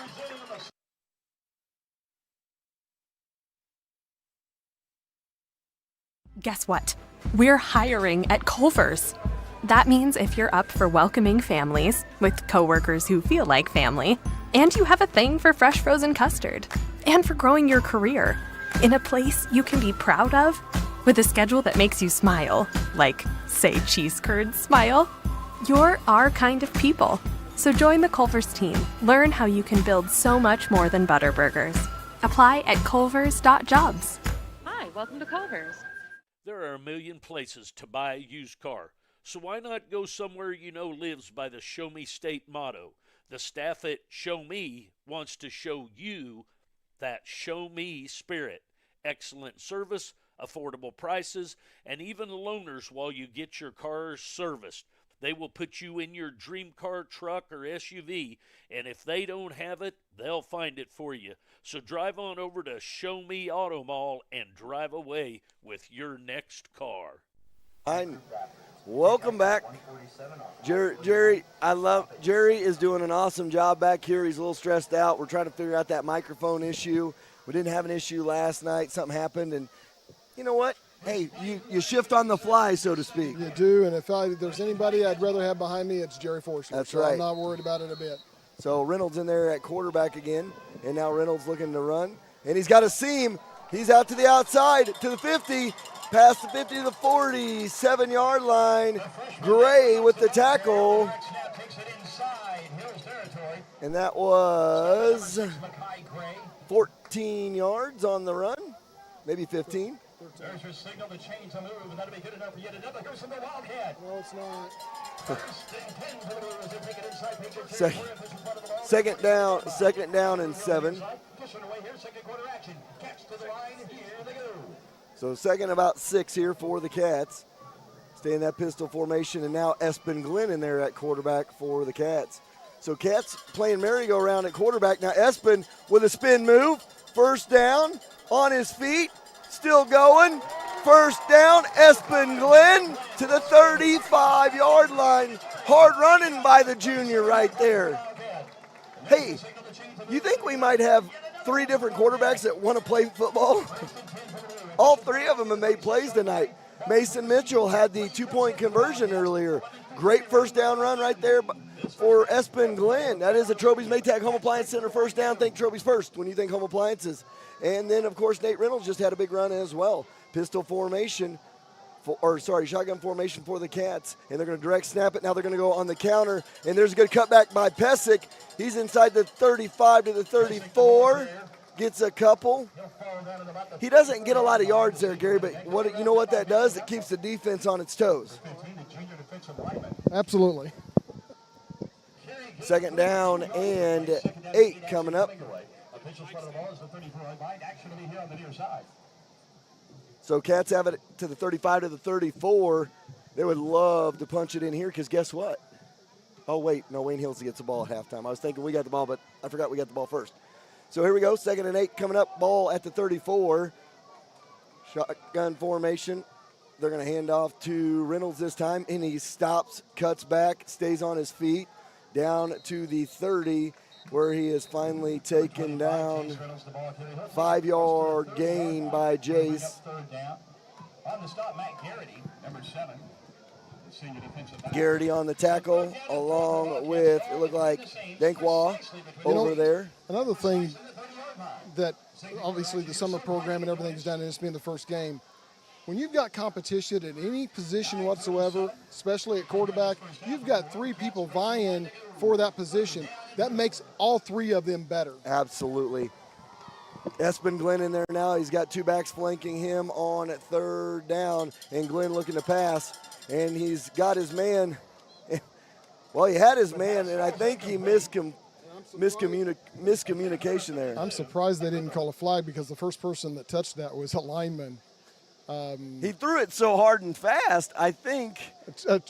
Guess what? We're hiring at Culver's. That means if you're up for welcoming families with coworkers who feel like family, and you have a thing for fresh frozen custard, and for growing your career in a place you can be proud of, with a schedule that makes you smile, like, say, cheese curds smile, you're our kind of people. So join the Culver's team. Learn how you can build so much more than butter burgers. Apply at culvers.jobs. Hi, welcome to Culver's. There are a million places to buy a used car, so why not go somewhere you know lives by the Show Me State motto? The staff at Show Me wants to show you that Show Me spirit. Excellent service, affordable prices, and even loaners while you get your car serviced. They will put you in your dream car, truck, or SUV, and if they don't have it, they'll find it for you. So drive on over to Show Me Auto Mall and drive away with your next car. Welcome back. Jerry is doing an awesome job back here. He's a little stressed out. We're trying to figure out that microphone issue. We didn't have an issue last night. Something happened, and you know what? Hey, you shift on the fly, so to speak. You do, and if there's anybody I'd rather have behind me, it's Jerry Forster. That's so right. I'm not worried about it a bit. So Reynolds in there at quarterback again, and now Reynolds looking to run. And he's got a seam. He's out to the outside, to the 50, past the 50 to the 47-yard line. Gray with the tackle. And that was 14 yards on the run, maybe 15. There's your signal to change the move, and that'll be good enough for yet another. Here's from the Wildcat. No, it's not. Second down and 7. So second about 6 here for the Cats. Stay in that pistol formation, and now Espen Glenn in there at quarterback for the Cats. So Cats playing merry-go-round at quarterback. Now Espen with a spin move. First down on his feet. Still going. First down, Espen Glenn to the 35-yard line. Hard running by the junior right there. Hey, you think we might have 3 different quarterbacks that want to play football? All 3 of them have made plays tonight. Mason Mitchell had the 2-point conversion earlier. Great first down run right there for Espen Glenn. That is a Troby's Maytag Home Appliance Center first down. Think Troby's first when you think home appliances. And then, of course, Nate Reynolds just had a big run as well. Pistol formation, shotgun formation for the Cats. And they're going to direct snap it. Now they're going to go on the counter. And there's a good cutback by Pesic. He's inside the 35 to the 34. Gets a couple. He doesn't get a lot of yards there, Gary, but you know what that does? It keeps the defense on its toes. Absolutely. Second down and 8 coming up. So Cats have it to the 35 to the 34. They would love to punch it in here because guess what? Oh, wait. No, Wayne Hills gets the ball at halftime. I was thinking we got the ball, but I forgot we got the ball first. So here we go. Second and 8 coming up. Ball at the 34. Shotgun formation. They're going to hand off to Reynolds this time, and he stops, cuts back, stays on his feet, down to the 30, where he is finally taken down. 5-yard gain by Jace. On the stop, Matt Garrity, number 7. Garrity on the tackle, along with, it looked like, Dankwa over there. Another thing that obviously the summer program and everything's done, and this being the first game, when you've got competition at any position whatsoever, especially at quarterback, you've got 3 people vying for that position. That makes all 3 of them better. Absolutely. Espen Glenn in there now. He's got two backs flanking him on third down, and Glenn looking to pass, and he's got his man. Well, he had his man, and I think he miscommunication there. I'm surprised they didn't call a flag because the first person that touched that was a lineman. He threw it so hard and fast, I think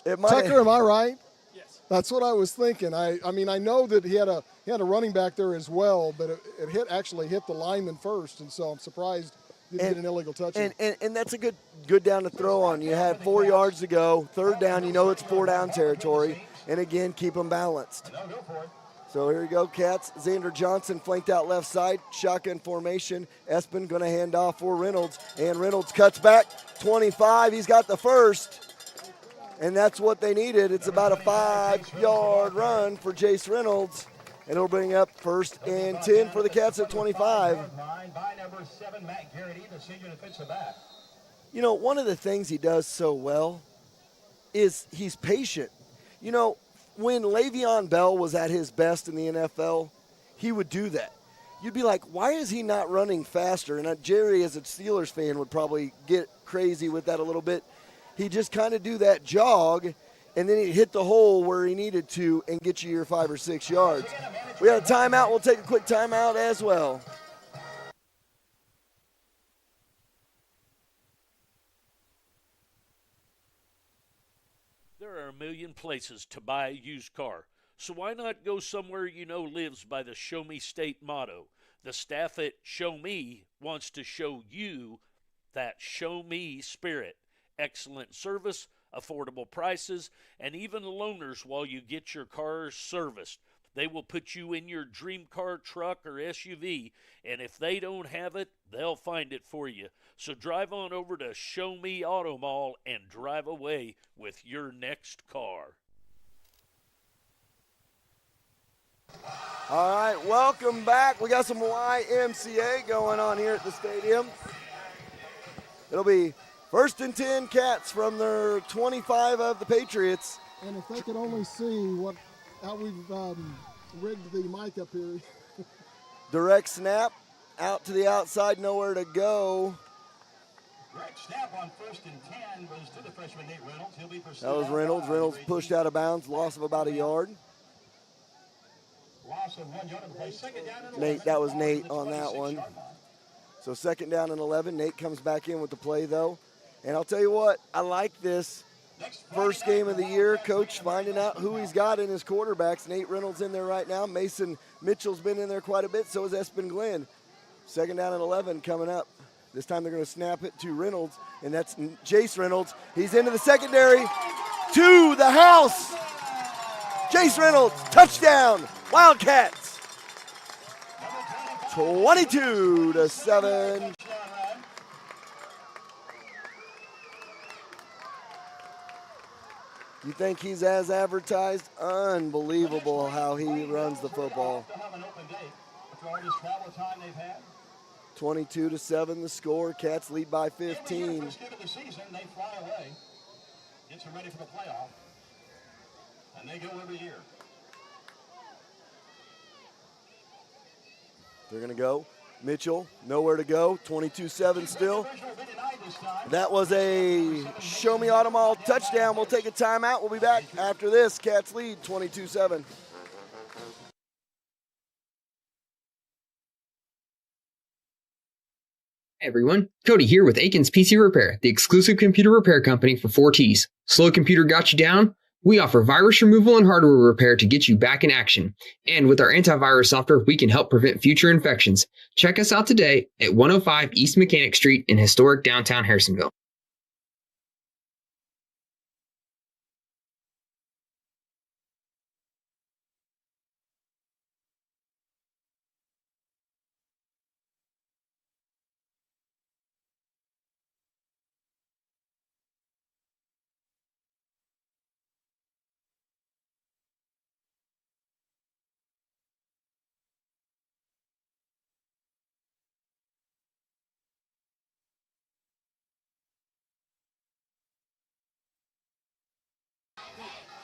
it might. Tucker, am I right? Yes. That's what I was thinking. I mean, I know that he had a running back there as well, but it actually hit the lineman first, and so I'm surprised he didn't get an illegal touch. And that's a good down to throw on. You had 4 yards to go, third down. You know it's 4 down territory, and again keep them balanced. So here we go, Cats. Xander Johnson flanked out left side, shotgun formation. Espen going to hand off for Reynolds, and Reynolds cuts back, 25. He's got the first, and that's what they needed. It's about a 5-yard run for Jace Reynolds, and it'll bring up 1st and 10 for the Cats at 25. You know, one of the things he does so well is he's patient. You know, when Le'Veon Bell was at his best in the NFL, he would do that. You'd be like, why is he not running faster? And Jerry, as a Steelers fan, would probably get crazy with that a little bit. He'd just kind of do that jog, and then he'd hit the hole where he needed to and get you your 5 or 6 yards. We got a timeout. We'll take a quick timeout as well. There are a million places to buy a used car, so why not go somewhere you know lives by the Show Me State motto? The staff at Show Me wants to show you that Show Me spirit. Excellent service, affordable prices, and even loaners while you get your cars serviced. They will put you in your dream car, truck, or SUV, and if they don't have it, they'll find it for you. So drive on over to Show Me Auto Mall and drive away with your next car. All right, welcome back. We got some YMCA going on here at the stadium. It'll be 1st and 10 Cats from their 25 of the Patriots. And if they could only see how we've rigged the mic up here. Direct snap out to the outside, nowhere to go. Direct snap on 1st and 10 goes to the freshman Nate Reynolds. He'll be pursued. That was Reynolds. Reynolds pushed out of bounds, loss of about a yard. Loss of 1 yard on the play. 2nd down and 11. Nate, that was Nate on that one. So 2nd down and 11. Nate comes back in with the play, though. And I'll tell you what, I like this. First game of the year, coach finding out who he's got in his quarterbacks. Nate Reynolds in there right now. Mason Mitchell's been in there quite a bit, so has Espen Glenn. 2nd down and 11 coming up. This time they're going to snap it to Reynolds, and that's Jace Reynolds. He's into the secondary. To the house. Jace Reynolds, touchdown, Wildcats. 22-7. You think he's as advertised? Unbelievable how he runs the football. 22-7 the score. Cats lead by 15. First game of the season, they fly away. Gets them ready for the playoff. And they go every year. They're going to go. Mitchell, nowhere to go. 22-7 still. That was a Show Me Auto Mall touchdown. We'll take a timeout. We'll be back after this. Cats lead 22-7. Hey everyone, Cody here with Aikens PC Repair, the exclusive computer repair company for 4Ts. Slow computer got you down? We offer virus removal and hardware repair to get you back in action. And with our antivirus software, we can help prevent future infections. Check us out today at 105 East Mechanic Street in historic downtown Harrisonville.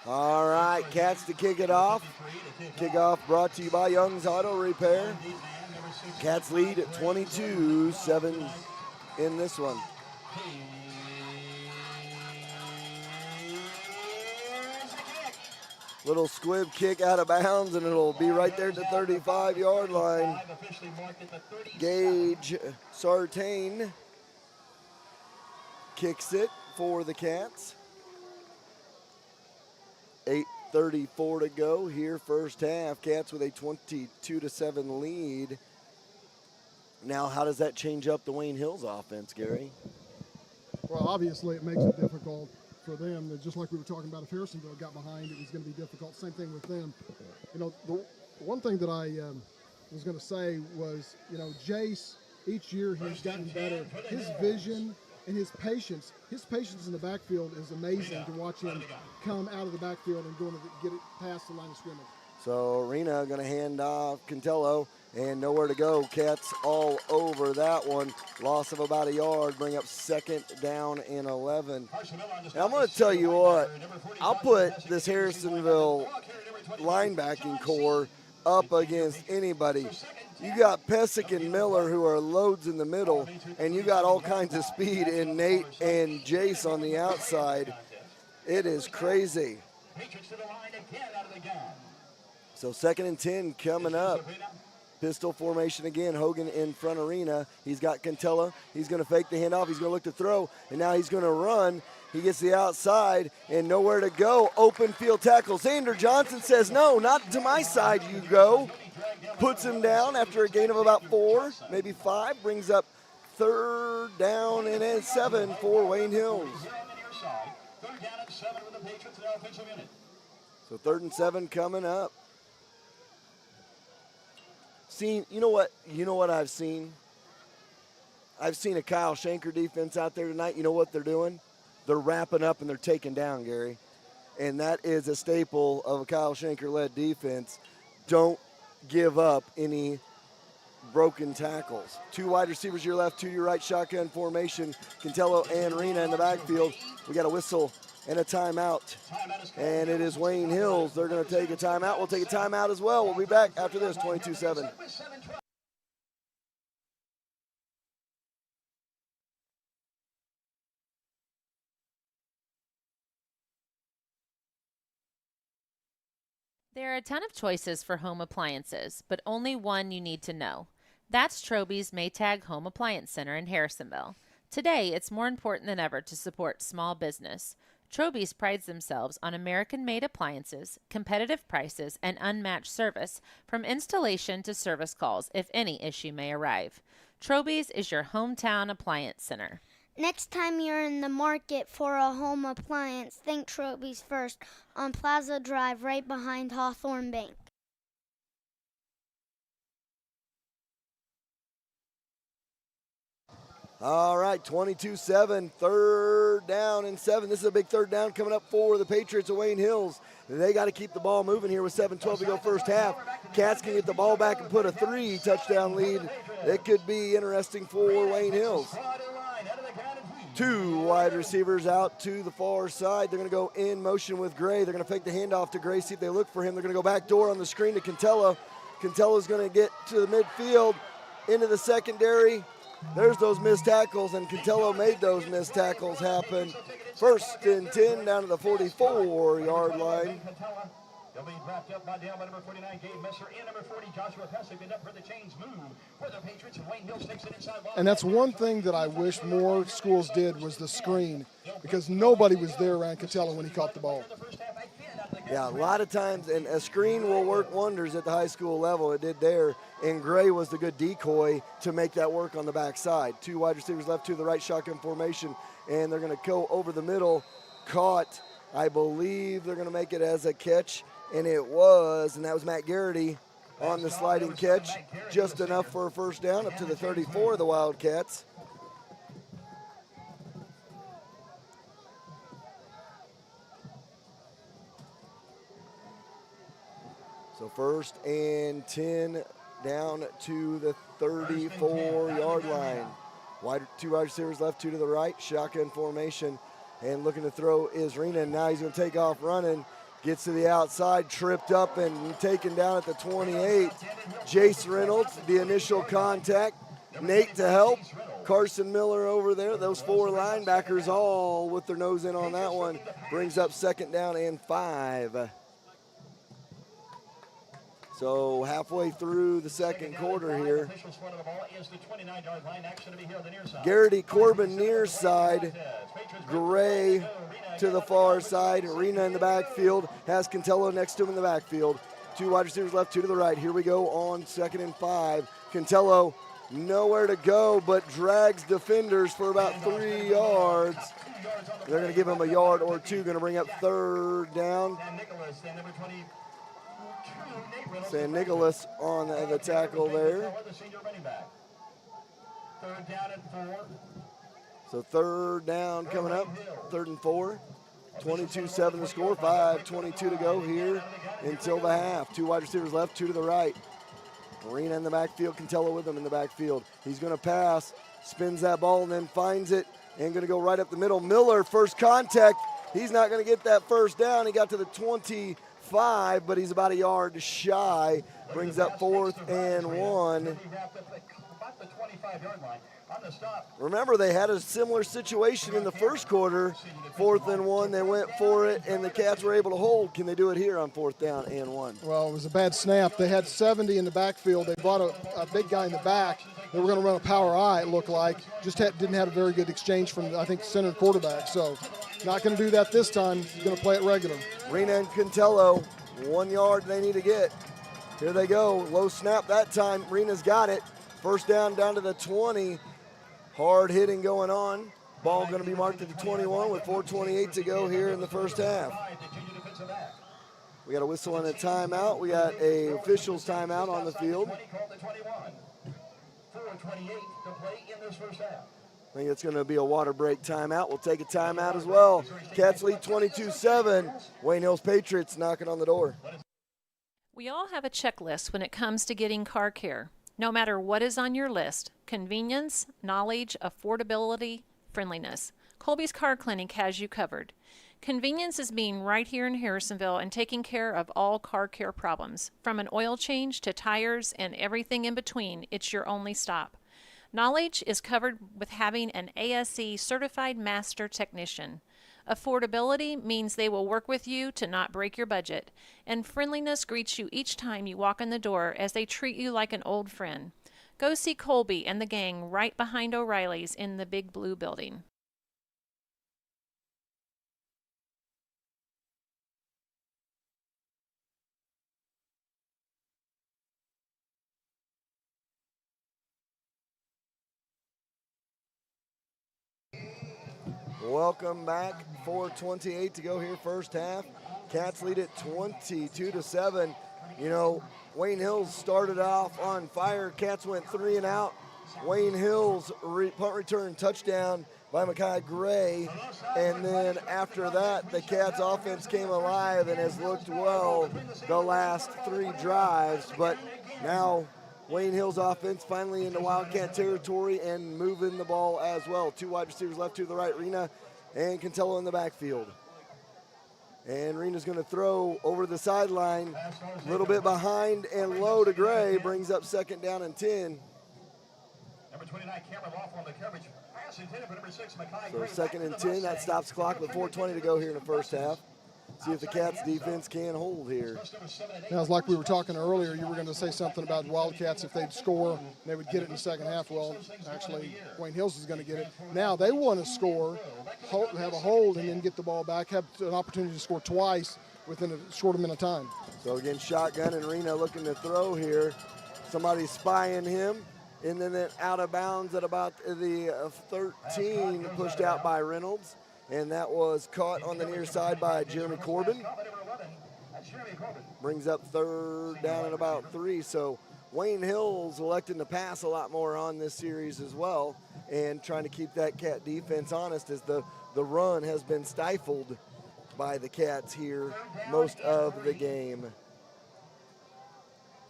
All right, Cats to kick it off. Kickoff brought to you by Young's Auto Repair. Cats lead at 22-7 in this one. Little squib kick out of bounds, and it'll be right there at the 35-yard line. Gage Sartain kicks it for the Cats. 8:34 to go here, first half. Cats with a 22-7 lead. Now, how does that change up the Wayne Hills offense, Gary? Well, obviously it makes it difficult for them. Just like we were talking about, if Harrisonville got behind, it was going to be difficult. Same thing with them. You know, the one thing that I was going to say was, you know, Jace, each year he's gotten better. His vision and his patience in the backfield is amazing to watch him come out of the backfield and going to get it past the line of scrimmage. So Arena going to hand off Cantello, and nowhere to go. Cats all over that one. Loss of about a yard, bring up second down and 11. And I'm going to tell you what, I'll put this Harrisonville linebacking core up against anybody. You got Pesic and Miller, who are loads in the middle, and you got all kinds of speed in Nate and Jace on the outside. It is crazy. So 2nd and 10 coming up. Pistol formation again. Hogan in front Arena. He's got Cantella. He's going to fake the handoff. He's going to look to throw, and now he's going to run. He gets the outside and nowhere to go. Open field tackle. Xander Johnson says, no, not to my side you go. Puts him down after a gain of about 4, maybe 5. Brings up 3rd down and 7 for Wayne Hills. So 3rd and 7 coming up. You know what I've seen? I've seen a Kyle Shanker defense out there tonight. You know what they're doing? They're wrapping up and they're taking down, Gary. And that is a staple of a Kyle Shanker-led defense. Don't give up any broken tackles. 2 wide receivers to your left, 2 to your right, shotgun formation. Cantello and Rena in the backfield. We got a whistle and a timeout. And it is Wayne Hills. They're going to take a timeout. We'll take a timeout as well. We'll be back after this, 22-7. There are a ton of choices for home appliances, but only one you need to know. That's Troby's Maytag Home Appliance Center in Harrisonville. Today, it's more important than ever to support small business. Troby's prides themselves on American-made appliances, competitive prices, and unmatched service, from installation to service calls if any issue may arrive. Troby's is your hometown appliance center. Next time you're in the market for a home appliance, think Troby's first on Plaza Drive right behind Hawthorne Bank. All right, 22-7, 3rd down and 7. This is a big 3rd down coming up for the Patriots of Wayne Hills. They got to keep the ball moving here with 7:12 to go first half. Cats can get the ball back and put a 3-touchdown lead. It could be interesting for Wayne Hills. 2 wide receivers out to the far side. They're going to go in motion with Gray. They're going to fake the handoff to Gray, see if they look for him. They're going to go back door on the screen to Cantella. Cantella's going to get to the midfield, into the secondary. There's those missed tackles, and Cantello made those missed tackles happen. 1st and 10 down to the 44-yard line. They'll be wrapped up by down by number 49, Gabe Messer, and number 40, Joshua Pesic. And up for the chains move for the Patriots, and Wayne Hills takes it inside ball. And that's one thing that I wish more schools did was the screen, because nobody was there around Cantello when he caught the ball. Yeah, a lot of times, and a screen will work wonders at the high school level. It did there, and Gray was the good decoy to make that work on the backside. 2 wide receivers left to the right, shotgun formation, and they're going to go over the middle. Caught, I believe they're going to make it as a catch, and it was, and that was Matt Garrity on the sliding catch. Just enough for a 1st down up to the 34 of the Wildcats. So 1st and 10 down to the 34-yard line. 2 wide receivers left, 2 to the right, shotgun formation. And looking to throw is Rena. Now he's going to take off running. Gets to the outside, tripped up and taken down at the 28. Jace Reynolds, the initial contact. Nate to help. Carson Miller over there. Those 4 linebackers all with their nose in on that one. Brings up 2nd down and 5. So halfway through the second quarter here. Garrity Corbin near side. Gray to the far side. Arena in the backfield. Has Cantello next to him in the backfield. 2 wide receivers left, 2 to the right. Here we go on 2nd and 5. Cantello nowhere to go, but drags defenders for about 3 yards. They're going to give him a yard or 2. Going to bring up 3rd down. San Nicolas on the tackle there. So 3rd down coming up, 3rd and 4. 22-7 the score, 5:22 to go here until the half. 2 wide receivers left, 2 to the right. Marina in the backfield, Cantello with him in the backfield. He's going to pass, spins that ball, and then finds it, and going to go right up the middle. Miller, first contact. He's not going to get that 1st down. He got to the 25, but he's about a yard shy. Brings up 4th and 1. Remember, they had a similar situation in the first quarter. 4th and 1, they went for it, and the Cats were able to hold. Can they do it here on 4th down and 1? Well, it was a bad snap. They had 70 in the backfield. They brought a big guy in the back. They were going to run a power I, it looked like. Just didn't have a very good exchange from, I think, center quarterback. So not going to do that this time. He's going to play it regular. Rena and Cantello, 1 yard they need to get. Here they go. Low snap that time. Rena's got it. 1st down to the 20. Hard hitting going on. Ball going to be marked at the 21 with 4:28 to go here in the first half. We got a whistle and a timeout. We got a officials timeout on the field. I think it's going to be a water break timeout. We'll take a timeout as well. Cats lead 22-7. Wayne Hills Patriots knocking on the door. We all have a checklist when it comes to getting car care. No matter what is on your list, convenience, knowledge, affordability, friendliness, Colby's Car Clinic has you covered. Convenience is being right here in Harrisonville and taking care of all car care problems. From an oil change to tires and everything in between, it's your only stop. Knowledge is covered with having an ASE certified master technician. Affordability means they will work with you to not break your budget. And friendliness greets you each time you walk in the door as they treat you like an old friend. Go see Colby and the gang right behind O'Reilly's in the Big Blue Building. Welcome back. 4:28 to go here first half. Cats lead it 22-7. You know, Wayne Hills started off on fire. Cats went 3 and out. Wayne Hills punt return touchdown by Mekhi Gray. And then after that, the Cats offense came alive and has looked well the last 3 drives. But now Wayne Hills offense finally into Wildcat territory and moving the ball as well. 2 wide receivers left, 2 to the right, Rena and Cantello in the backfield. And Rena's going to throw over the sideline, a little bit behind and low to Gray, brings up 2nd down and 10. Number 29, Cameron Laughlin on the coverage. Pass intended for number 6, Mekhi So Gray. 2nd and 10, that stops clock with 4:20 to go here in the first half. See if the Cats defense can hold here. Now, it's like we were talking earlier, you were going to say something about Wildcats. If they'd score, they would get it in the second half. Well, actually, Wayne Hills is going to get it. Now they want to score, have a hold, and then get the ball back, have an opportunity to score twice within a short amount of time. So again, shotgun and Rena looking to throw here. Somebody spying him. And then out of bounds at about the 13, pushed out by Reynolds. And that was caught on the near side by Jeremy Corbin. Brings up 3rd down and about 3. So Wayne Hills electing to pass a lot more on this series as well, and trying to keep that Cat defense honest as the run has been stifled by the Cats here most of the game.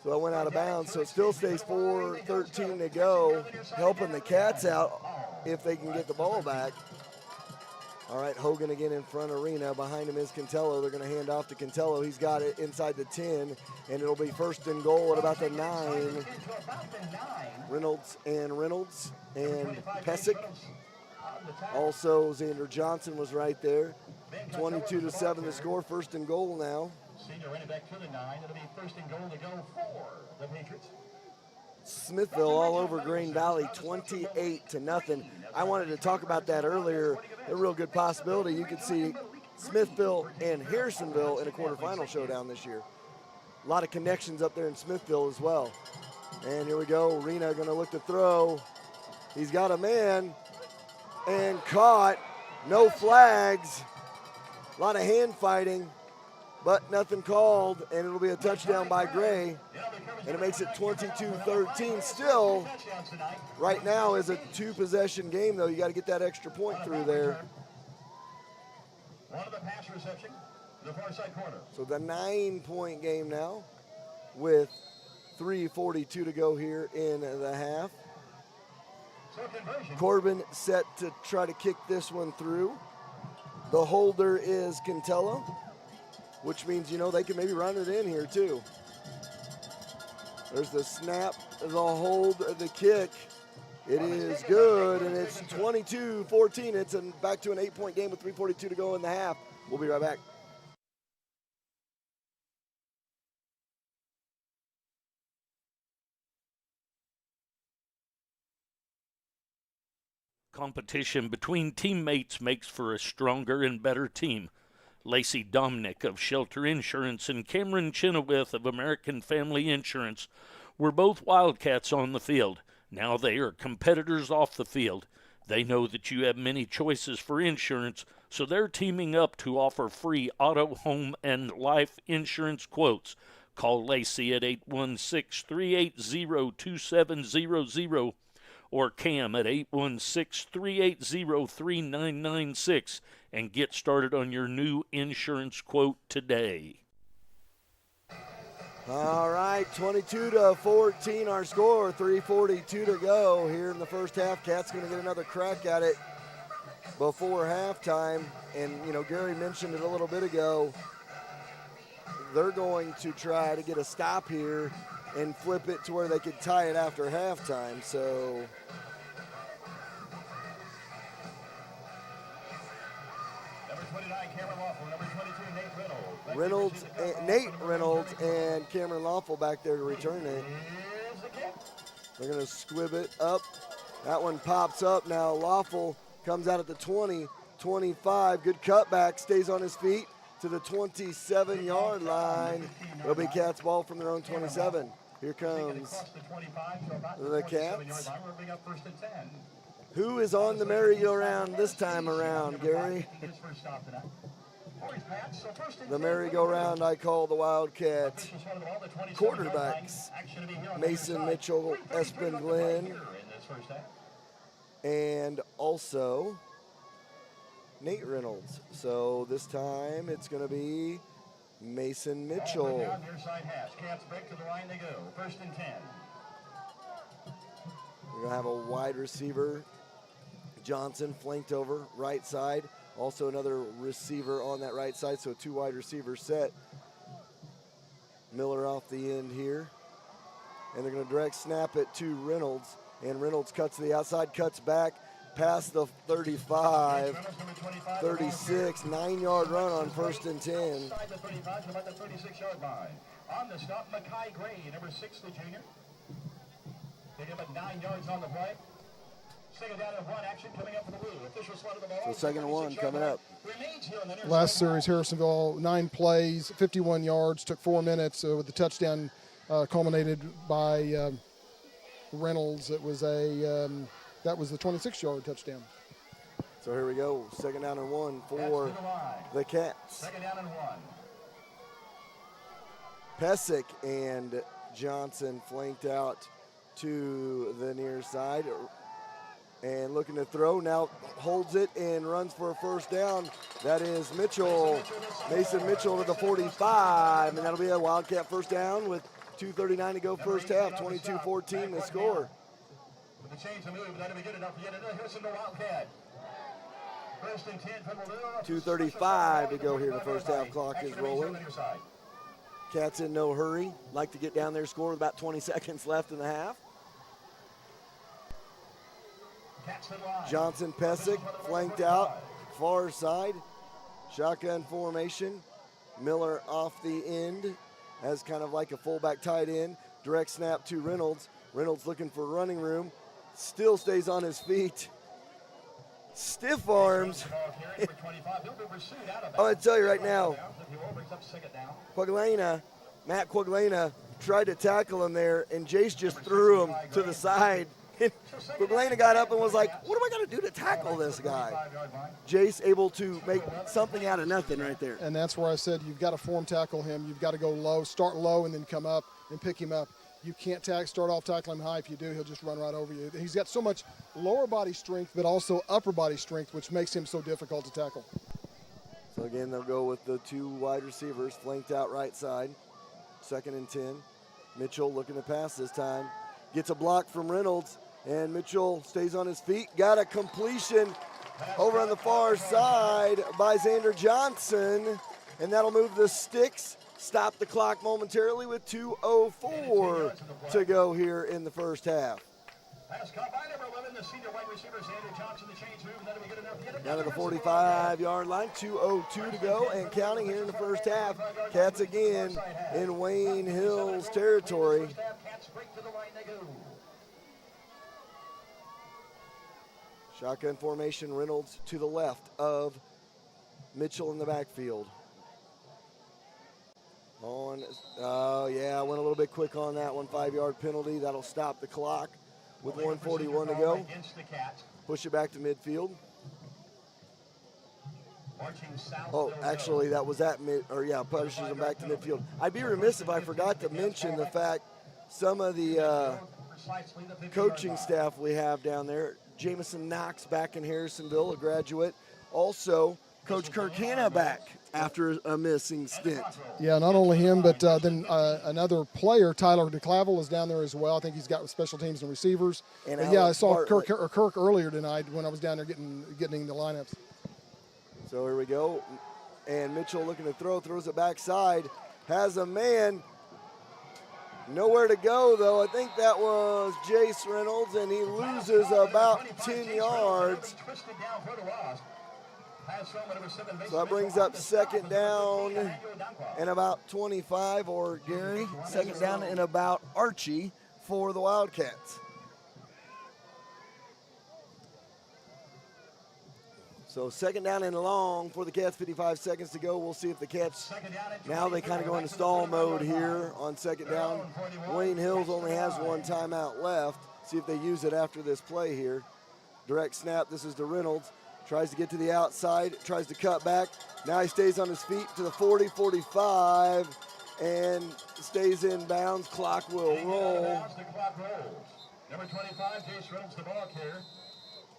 So it went out of bounds, so it still stays 4:13 to go, helping the Cats out if they can get the ball back. All right, Hogan again in front of Rena. Behind him is Cantello. They're going to hand off to Cantello. He's got it inside the 10, and it'll be first and goal at about the 9. Reynolds and Pesic. Also, Xander Johnson was right there. 22-7 the score. First and goal now. Senior running back to the 9. It'll be first and goal to go for the Patriots. Smithville all over Green Valley, 28-0. I wanted to talk about that earlier. A real good possibility. You could see Smithville and Harrisonville in a quarterfinal showdown this year. A lot of connections up there in Smithville as well. And here we go. Rena going to look to throw. He's got a man and caught. No flags. A lot of hand fighting, but nothing called, and it'll be a touchdown by Gray. And it makes it 22-13. Still, right now is a 2-possession game, though. You got to get that extra point through there. One of the pass reception, the far side corner. So the 9-point game now with 3:42 to go here in the half. Corbin set to try to kick this one through. The holder is Cantello, which means, they can maybe run it in here too. There's the snap, the hold, the kick. It is good, and it's 22-14. It's back to an 8-point game with 3:42 to go in the half. We'll be right back. Competition between teammates makes for a stronger and better team. Lacey Dominick of Shelter Insurance and Cameron Chenoweth of American Family Insurance were both Wildcats on the field. Now they are competitors off the field. They know that you have many choices for insurance, so they're teaming up to offer free auto, home, and life insurance quotes. Call Lacey at 816-380-2700 or Cam at 816-380-3996 and get started on your new insurance quote today. All right, 22-14 our score, 3:42 to go here in the first half. Cats going to get another crack at it before halftime. And, Gary mentioned it a little bit ago. They're going to try to get a stop here and flip it to where they could tie it after halftime. So Number 29, Cameron Lawful. Number 22, Nate Reynolds and Cameron Lawful back there to return it. They're going to squib it up. That one pops up. Now Lawful comes out at the 20, 25. Good cutback, stays on his feet to the 27-yard line. It'll be Cats ball from their own 27. Here comes the Cats. Who is on the merry-go-round this time around, Gary? The merry-go-round I call the Wildcat quarterbacks. Mason Mitchell, Espen Glenn, and also Nate Reynolds. So this time it's going to be Mason Mitchell. Near side hash. Cats break to the line they go. First and 10. We're going to have a wide receiver, Johnson, flanked over right side. Also another receiver on that right side, so 2 wide receivers set. Miller off the end here. And they're going to direct snap it to Reynolds. And Reynolds cuts to the outside, cuts back past the 35, 36, 9-yard run on first and 10. Inside the 35 to about the 36-yard line. On the stop, Makai Gray, number 6, the junior. Taking about 9 yards on the play. Second down and one action coming up for the Blue. Official slot of the ball. So second and 1 coming up. Last series, Harrisonville, 9 plays, 51 yards, took 4 minutes with the touchdown culminated by Reynolds. It was that was the 26-yard touchdown. So here we go, second down and 1 for the Cats. Second down and 1. Pesic and Johnson flanked out to the near side. And looking to throw, now holds it and runs for a first down. That is Mitchell, Mason Mitchell to the 45, and that'll be a Wildcat first down with 2:39 to go first half, 22-14 the score. With the change of move, that'll be good enough to get another Harrisonville Wildcat. First and 10 for Blue. 2:35 to go here. The first half clock is rolling. Cats in no hurry. Like to get down there, score with about 20 seconds left in the half. Johnson Pesic flanked out, far side. Shotgun formation. Miller off the end as kind of like a fullback tight end. Direct snap to Reynolds. Reynolds looking for running room. Still stays on his feet. Stiff arms. I'm going to tell you right now, Matt Quaglena tried to tackle him there, and Jace just threw him to the side. Quaglena got up and was like, what am I going to do to tackle this guy? Jace able to make something out of nothing right there. And that's where I said you've got to form tackle him. You've got to go low, start low, and then come up and pick him up. You can't start off tackling him high. If you do, he'll just run right over you. He's got so much lower body strength, but also upper body strength, which makes him so difficult to tackle. So again, they'll go with the two wide receivers flanked out right side. 2nd and 10. Mitchell looking to pass this time. Gets a block from Reynolds, and Mitchell stays on his feet. Got a completion over on the far side by Xander Johnson, and that'll move the sticks. Stop the clock momentarily with 2:04 to go here in the first half. Down to the 45-yard line, 2:02 to go and counting here in the first half. Cats again in Wayne Hills territory. Shotgun formation, Reynolds to the left of Mitchell in the backfield. Went a little bit quick on that one. 5-yard penalty. That'll stop the clock with 1:41 to go. Push it back to midfield. Oh, actually, that was at pushes them back to midfield. I'd be remiss if I forgot to mention the fact some of the coaching staff we have down there. Jamison Knox back in Harrisonville, a graduate. Also, Coach Kirk Hanna back after a missing stint. Yeah, not only him, but then another player, Tyler DeClavel, is down there as well. I think he's got special teams and receivers. And I saw Kirk earlier tonight when I was down there getting in the lineups. So here we go. And Mitchell looking to throws it backside. Has a man. Nowhere to go, though. I think that was Jace Reynolds, and he loses about 10 yards. So that brings up 2nd down and about 25, or Gary, 2nd down and about Archie for the Wildcats. So 2nd down and long for the Cats, 55 seconds to go. We'll see if the Cats, now they kind of go into stall mode here on 2nd down. Wayne Hills only has one timeout left. See if they use it after this play here. Direct snap, this is to Reynolds. Tries to get to the outside, tries to cut back. Now he stays on his feet to the 40, 45, and stays in bounds. Clock will roll. Number 25, Jace Reynolds, the ball carrier.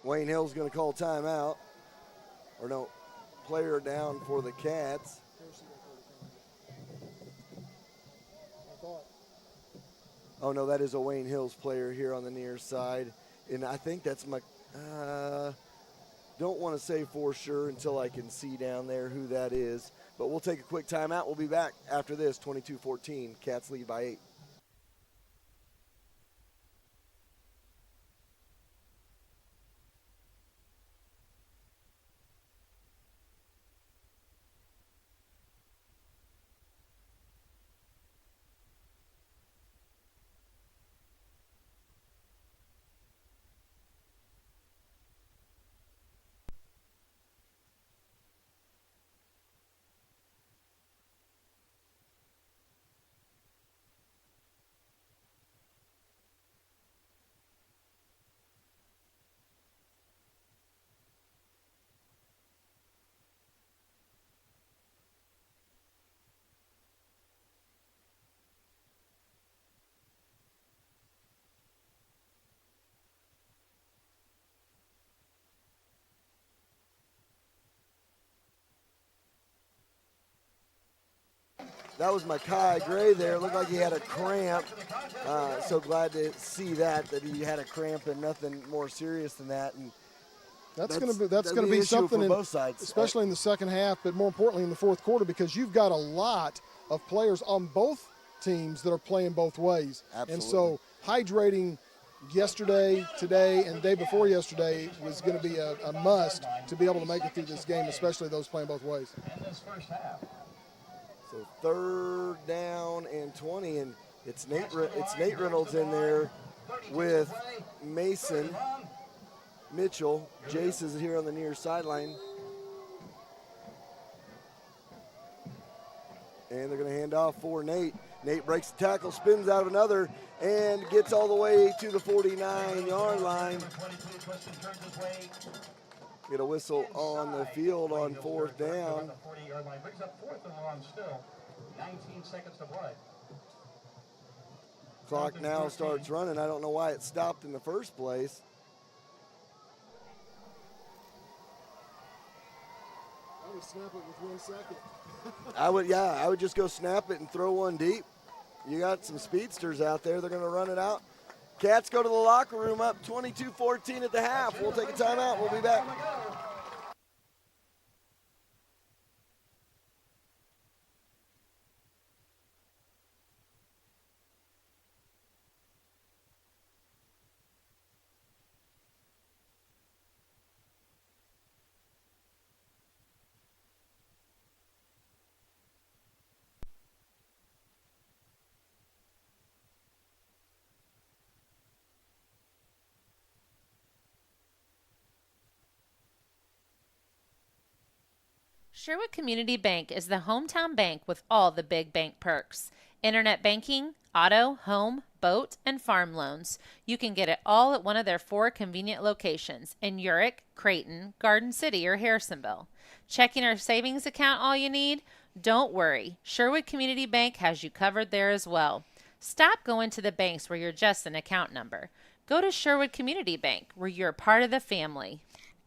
Wayne Hill's going to call timeout. Or no, player down for the Cats. Oh, no, that is a Wayne Hills player here on the near side. And I think that's my, don't want to say for sure until I can see down there who that is. But we'll take a quick timeout. We'll be back after this, 22-14. Cats lead by 8. That was Makai Gray there. Looked like he had a cramp. So glad to see that he had a cramp and nothing more serious than that. And That's going to the be issue something for both sides, especially in the second half, but more importantly in the fourth quarter, because you've got a lot of players on both teams that are playing both ways. Absolutely. And so hydrating yesterday, today, and the day before yesterday was going to be a must to be able to make it through this game, especially those playing both ways. So 3rd down and 20, and it's Nate Reynolds in there with Mason Mitchell. Jace is here on the near sideline. And they're going to hand off for Nate. Nate breaks the tackle, spins out another, and gets all the way to the 49-yard line. Get a whistle on the field on 4th down. Brings up 4th and long still. 19 seconds to play. Clock now starts running. I don't know why it stopped in the first place. I would snap it with 1 second. I would just go snap it and throw one deep. You got some speedsters out there. They're going to run it out. Cats go to the locker room up 22-14 at the half. We'll take a timeout. We'll be back. Sherwood Community Bank is the hometown bank with all the big bank perks. Internet banking, auto, home, boat, and farm loans. You can get it all at one of their 4 convenient locations in Urick, Creighton, Garden City, or Harrisonville. Checking or savings account all you need? Don't worry. Sherwood Community Bank has you covered there as well. Stop going to the banks where you're just an account number. Go to Sherwood Community Bank where you're part of the family.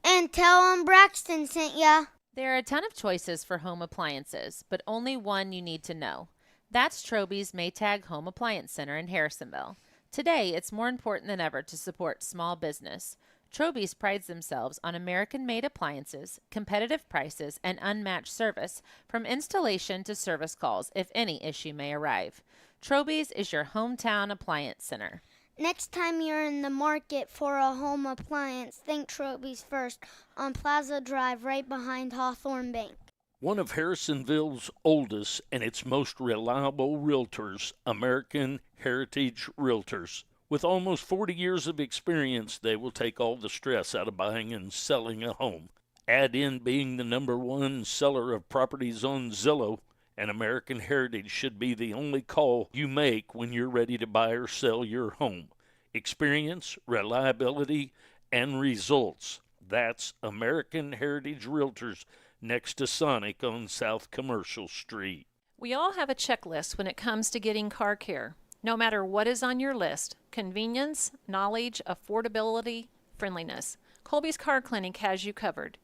And tell them Braxton sent ya. There are a ton of choices for home appliances, but only one you need to know. That's Troby's Maytag Home Appliance Center in Harrisonville. Today, it's more important than ever to support small business. Troby's prides themselves on American-made appliances, competitive prices, and unmatched service, from installation to service calls if any issue may arrive. Troby's is your hometown appliance center. Next time you're in the market for a home appliance, think Troby's first on Plaza Drive right behind Hawthorne Bank. One of Harrisonville's oldest and its most reliable realtors, American Heritage Realtors. With almost 40 years of experience, they will take all the stress out of buying and selling a home. Add in being the #1 seller of properties on Zillow, and American Heritage should be the only call you make when you're ready to buy or sell your home. Experience, reliability, and results. That's American Heritage Realtors next to Sonic on South Commercial Street. We all have a checklist when it comes to getting car care. No matter what is on your list, convenience, knowledge, affordability, friendliness. Colby's Car Clinic has you covered.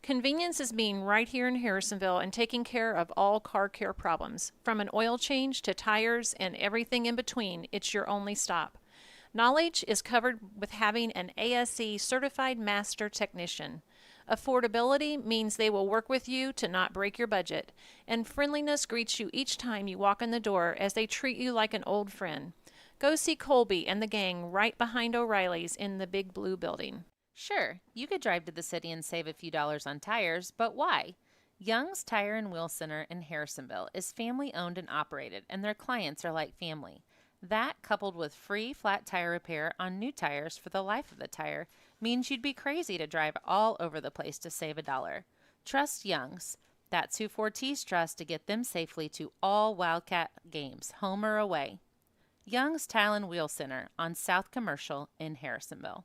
Convenience is being right here in Harrisonville and taking care of all car care problems. From an oil change to tires and everything in between, it's your only stop. Knowledge is covered with having an ASE certified master technician. Affordability means they will work with you to not break your budget. And friendliness greets you each time you walk in the door as they treat you like an old friend. Go see Colby and the gang right behind O'Reilly's in the Big Blue Building. Sure, you could drive to the city and save a few dollars on tires, but why? Young's Tire and Wheel Center in Harrisonville is family owned and operated, and their clients are like family. That, coupled with free flat tire repair on new tires for the life of the tire, means you'd be crazy to drive all over the place to save $1. Trust Young's. That's who Fortis trusts to get them safely to all Wildcat games, home or away. Young's Tire and Wheel Center on South Commercial in Harrisonville.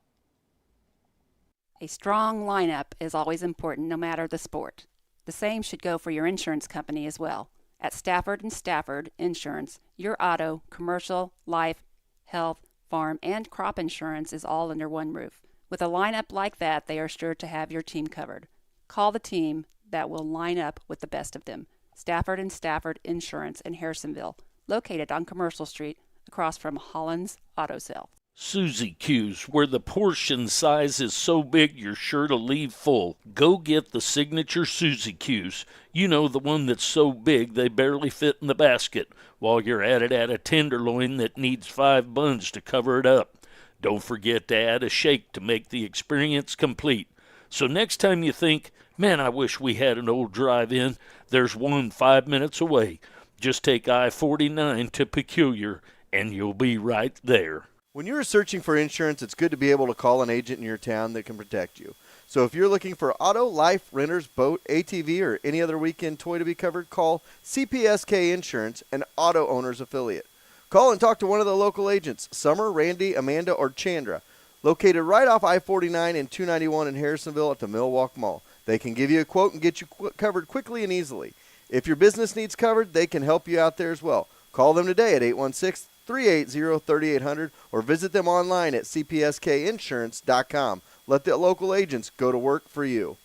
A strong lineup is always important no matter the sport. The same should go for your insurance company as well. At Stafford & Stafford Insurance, your auto, commercial, life, health, farm, and crop insurance is all under one roof. With a lineup like that, they are sure to have your team covered. Call the team that will line up with the best of them. Stafford & Stafford Insurance in Harrisonville, located on Commercial Street across from Holland's Auto Sale. Suzy Q's, where the portion size is so big you're sure to leave full. Go get the signature Suzy Q's. You know, the one that's so big they barely fit in the basket. While you're at it, add a tenderloin that needs 5 buns to cover it up. Don't forget to add a shake to make the experience complete. So next time you think, man, I wish we had an old drive-in, there's one 5 minutes away. Just take I-49 to Peculiar, and you'll be right there. When you're searching for insurance, it's good to be able to call an agent in your town that can protect you. So if you're looking for auto, life, renters, boat, ATV, or any other weekend toy to be covered, call CPSK Insurance, an auto owner's affiliate. Call and talk to one of the local agents, Summer, Randy, Amanda, or Chandra, located right off I-49 and 291 in Harrisonville at the Millwalk Mall. They can give you a quote and get you covered quickly and easily. If your business needs covered, they can help you out there as well. Call them today at 816-380-3800 or visit them online at cpskinsurance.com. Let the local agents go to work for you.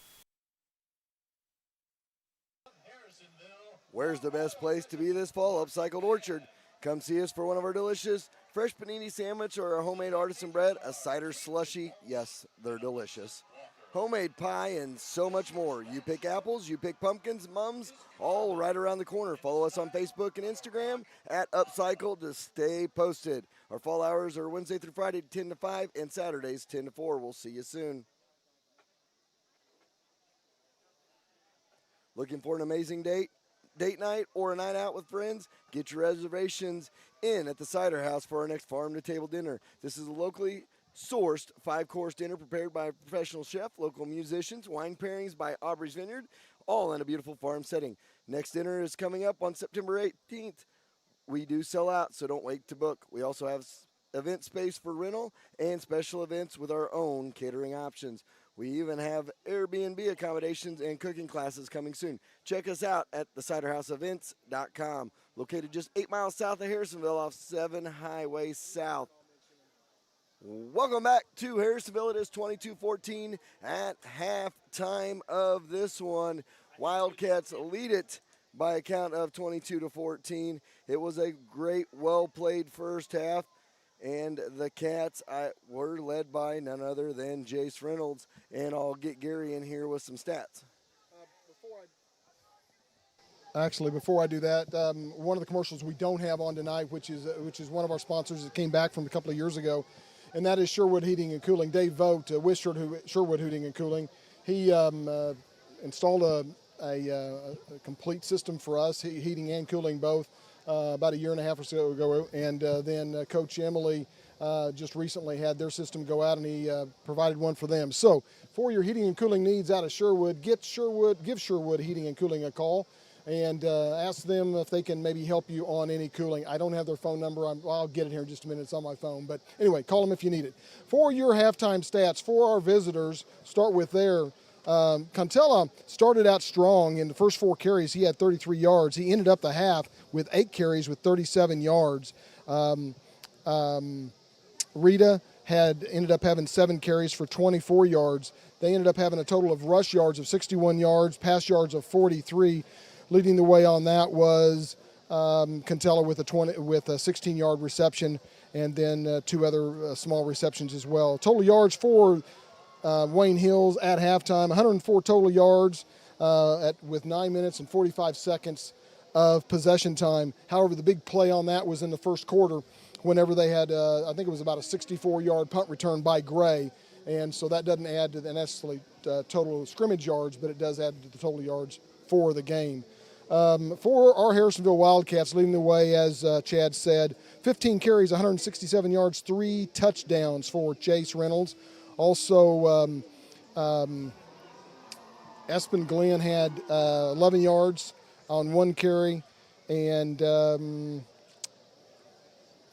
Where's the best place to be this fall? Upcycled Orchard. Come see us for one of our delicious fresh panini sandwich or a homemade artisan bread, a cider slushy. Yes, they're delicious. Homemade pie, and so much more. You pick apples, you pick pumpkins, mums, all right around the corner. Follow us on Facebook and Instagram at Upcycle to stay posted. Our fall hours are Wednesday through Friday 10 to 5 and Saturdays 10 to 4. We'll see you soon. Looking for an amazing date night or a night out with friends? Get your reservations in at the Cider House for our next farm-to-table dinner. This is a locally sourced 5-course dinner prepared by a professional chef, local musicians, wine pairings by Aubrey's Vineyard, all in a beautiful farm setting. Next dinner is coming up on September 18th. We do sell out, so don't wait to book. We also have event space for rental and special events with our own catering options. We even have Airbnb accommodations and cooking classes coming soon. Check us out at theciderhouseevents.com, located just 8 miles south of Harrisonville off 7 Highway South. Welcome back to Harrisonville. It is 22-14 at halftime of this one. Wildcats lead it by a count of 22-14. It was a great, well-played first half, and the Cats were led by none other than Jace Reynolds. And I'll get Gary in here with some stats. Before I do that, one of the commercials we don't have on tonight, which is one of our sponsors that came back from a couple of years ago, and that is Sherwood Heating and Cooling. Dave Vogt with Sherwood Heating and Cooling. He installed a complete system for us, heating and cooling both, about a year and a half or so ago. And then Coach Emily just recently had their system go out, and he provided one for them. So for your heating and cooling needs out of Sherwood, give Sherwood Heating and Cooling a call and ask them if they can maybe help you on any cooling. I don't have their phone number. I'll get it here in just a minute. It's on my phone. But anyway, call them if you need it. For your halftime stats, for our visitors, start with there. Contella started out strong in the first 4 carries. He had 33 yards. He ended up the half with 8 carries with 37 yards. Rita ended up having 7 carries for 24 yards. They ended up having a total of rush yards of 61 yards, pass yards of 43. Leading the way on that was Contella with a 16-yard reception, and then 2 other small receptions as well. Total yards for Wayne Hills at halftime, 104 total yards with 9 minutes and 45 seconds of possession time. However, the big play on that was in the first quarter whenever they had, I think it was about a 64-yard punt return by Gray. And so that doesn't add to the necessarily total scrimmage yards, but it does add to the total yards for the game. For our Harrisonville Wildcats, leading the way, as Chad said, 15 carries, 167 yards, 3 touchdowns for Chase Reynolds. Also, Espen Glenn had 11 yards on 1 carry, and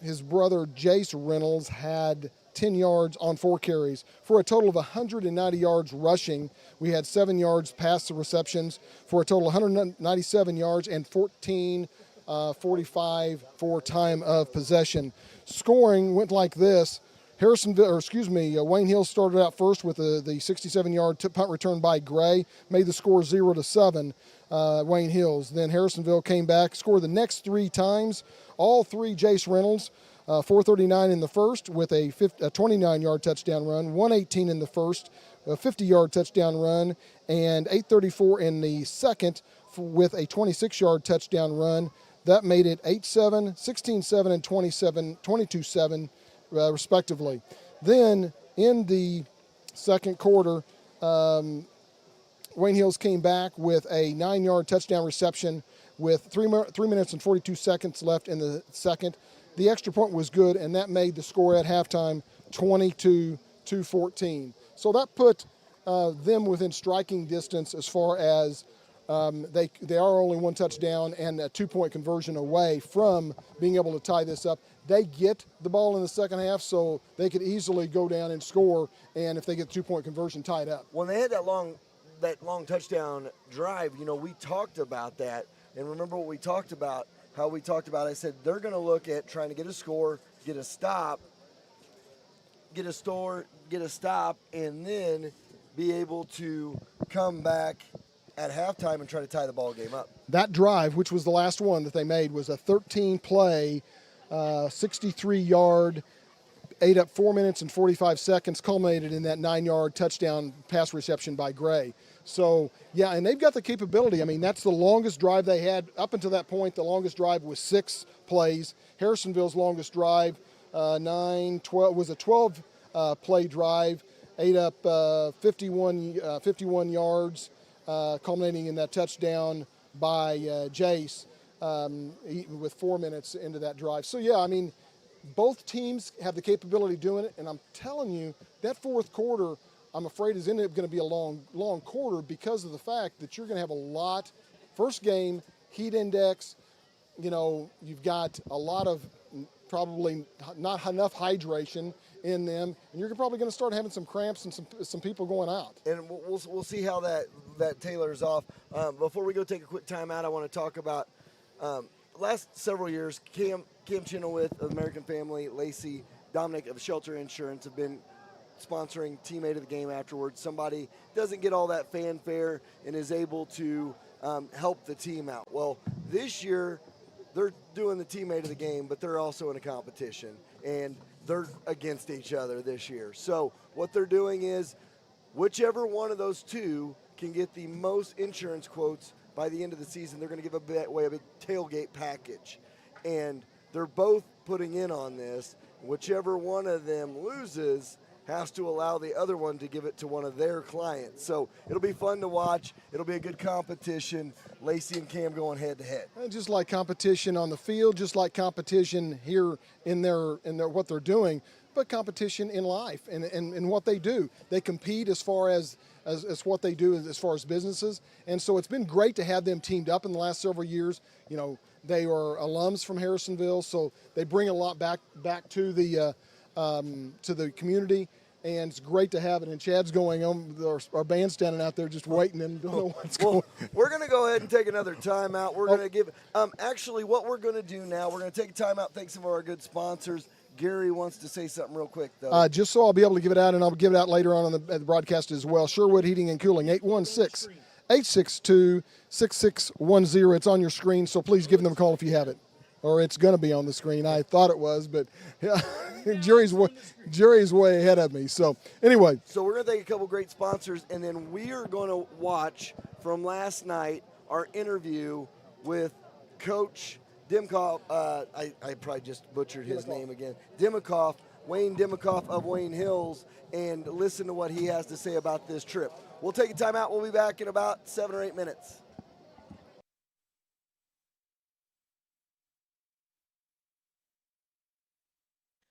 his brother Jace Reynolds had 10 yards on 4 carries for a total of 190 yards rushing. We had 7 yards past the receptions for a total of 197 yards and 14:45 for time of possession. Scoring went like this. Wayne Hill started out first with the 67-yard punt return by Gray, made the score 0-7. Wayne Hills. Then Harrisonville came back, scored the next 3 times. All 3 Jace Reynolds. 439 in the first with a 29-yard touchdown run, 118 in the first, a 50-yard touchdown run, and 834 in the second with a 26-yard touchdown run. That made it 8-7, 16-7, and 22-7, respectively. Then in the second quarter, Wayne Hills came back with a 9-yard touchdown reception with 3 minutes and 42 seconds left in the second. The extra point was good, and that made the score at halftime 22-14. So that put them within striking distance as far as they are only one touchdown and a 2-point conversion away from being able to tie this up. They get the ball in the second half, so they could easily go down and score, and if they get 2-point conversion, tie it up. When they had that long touchdown drive, we talked about that. And remember what we talked about, I said they're going to look at trying to get a score, get a stop, and then be able to come back at halftime and try to tie the ball game up. That drive, which was the last one that they made, was a 13-play, 63-yard, ate up 4 minutes and 45 seconds, culminated in that 9-yard touchdown pass reception by Gray. So, yeah, and they've got the capability. I mean, that's the longest drive they had. Up until that point, the longest drive was 6 plays. Harrisonville's longest drive, 12, was a 12-play drive, ate up 51 yards, culminating in that touchdown by Jace with 4 minutes into that drive. So, yeah, I mean, both teams have the capability of doing it, and I'm telling you, that fourth quarter, I'm afraid, is ended up going to be a long quarter because of the fact that you're going to have a lot. First game, heat index, you've got a lot of probably not enough hydration in them, and you're probably going to start having some cramps and some people going out. And we'll see how that tailors off. Before we go take a quick timeout, I want to talk about last several years, Cam Chenoweth of American Family, Lacey, Dominic of Shelter Insurance have been sponsoring Teammate of the Game afterwards. Somebody doesn't get all that fanfare and is able to help the team out. Well, this year they're doing the Teammate of the Game, but they're also in a competition, and they're against each other this year. So what they're doing is whichever one of those two can get the most insurance quotes by the end of the season, they're going to give away a big tailgate package. And they're both putting in on this. Whichever one of them loses has to allow the other one to give it to one of their clients. So it'll be fun to watch. It'll be a good competition. Lacey and Cam going head to head. Just like competition on the field, just like competition here in their what they're doing, but competition in life and what they do. They compete as far as what they do as far as businesses. And so it's been great to have them teamed up in the last several years. They are alums from Harrisonville, so they bring a lot back to the community, and it's great to have it. And Chad's going on, our band's standing out there just waiting and don't know what's going on. We're going to go ahead and take another timeout. We're going to give actually what we're going to do now, we're going to take a timeout. Thanks to our good sponsors. Gary wants to say something real quick, though. Just so I'll be able to give it out, and I'll give it out later on the broadcast as well. Sherwood Heating and Cooling, 816-862-6610. It's on your screen, so please give them a call if you have it. Or it's going to be on the screen. I thought it was, but yeah, Jerry's way ahead of me. So anyway. So we're going to thank a couple great sponsors, and then we are going to watch from last night our interview with Coach Dimkoff. I probably just butchered his name again. Dimkoff, Wayne Dimkoff of Wayne Hills, and listen to what he has to say about this trip. We'll take a timeout. We'll be back in about 7 or 8 minutes.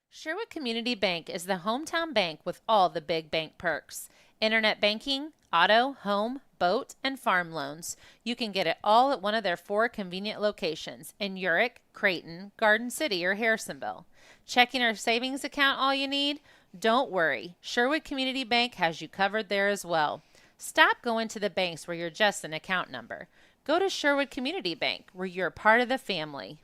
Sherwood Community Bank is the hometown bank with all the big bank perks. Internet banking, auto, home, boat, and farm loans. You can get it all at one of their 4 convenient locations in Urick, Creighton, Garden City, or Harrisonville. Checking or savings account all you need? Don't worry. Sherwood Community Bank has you covered there as well. Stop going to the banks where you're just an account number. Go to Sherwood Community Bank where you're part of the family.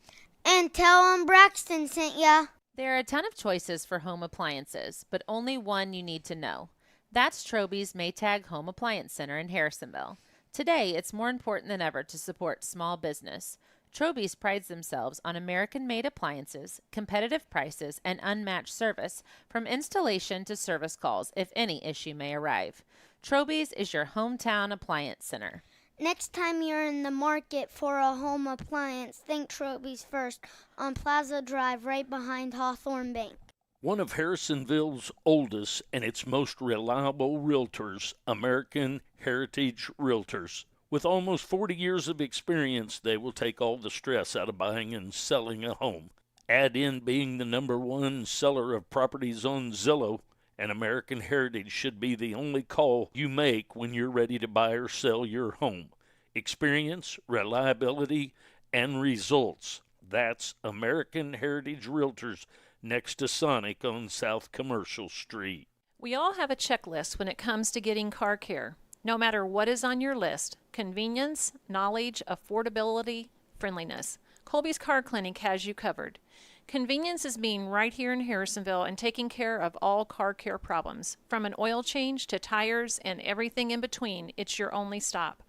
And tell them Braxton sent ya. There are a ton of choices for home appliances, but only one you need to know. That's Troby's Maytag Home Appliance Center in Harrisonville. Today, it's more important than ever to support small business. Troby's prides themselves on American-made appliances, competitive prices, and unmatched service, from installation to service calls if any issue may arrive. Troby's is your hometown appliance center. Next time you're in the market for a home appliance, think Troby's first on Plaza Drive right behind Hawthorne Bank. One of Harrisonville's oldest and its most reliable realtors, American Heritage Realtors. With almost 40 years of experience, they will take all the stress out of buying and selling a home. Add in being the #1 seller of properties on Zillow, and American Heritage should be the only call you make when you're ready to buy or sell your home. Experience, reliability, and results. That's American Heritage Realtors next to Sonic on South Commercial Street. We all have a checklist when it comes to getting car care. No matter what is on your list, convenience, knowledge, affordability, friendliness, Colby's Car Clinic has you covered. Convenience is being right here in Harrisonville and taking care of all car care problems. From an oil change to tires and everything in between, it's your only stop.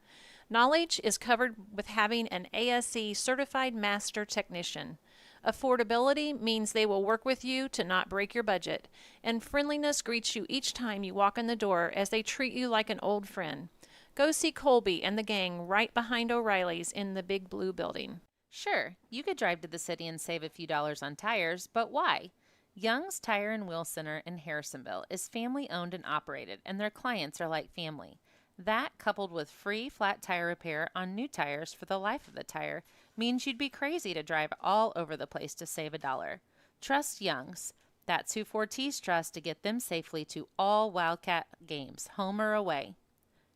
Knowledge is covered with having an ASE certified master technician. Affordability means they will work with you to not break your budget. And friendliness greets you each time you walk in the door as they treat you like an old friend. Go see Colby and the gang right behind O'Reilly's in the Big Blue Building. Sure, you could drive to the city and save a few dollars on tires, but why? Young's Tire and Wheel Center in Harrisonville is family owned and operated, and their clients are like family. That, coupled with free flat tire repair on new tires for the life of the tire, means you'd be crazy to drive all over the place to save $1. Trust Young's. That's who Fortis trusts to get them safely to all Wildcat games, home or away.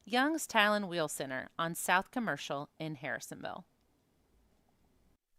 Young's Tile and Wheel Center on South Commercial in Harrisonville.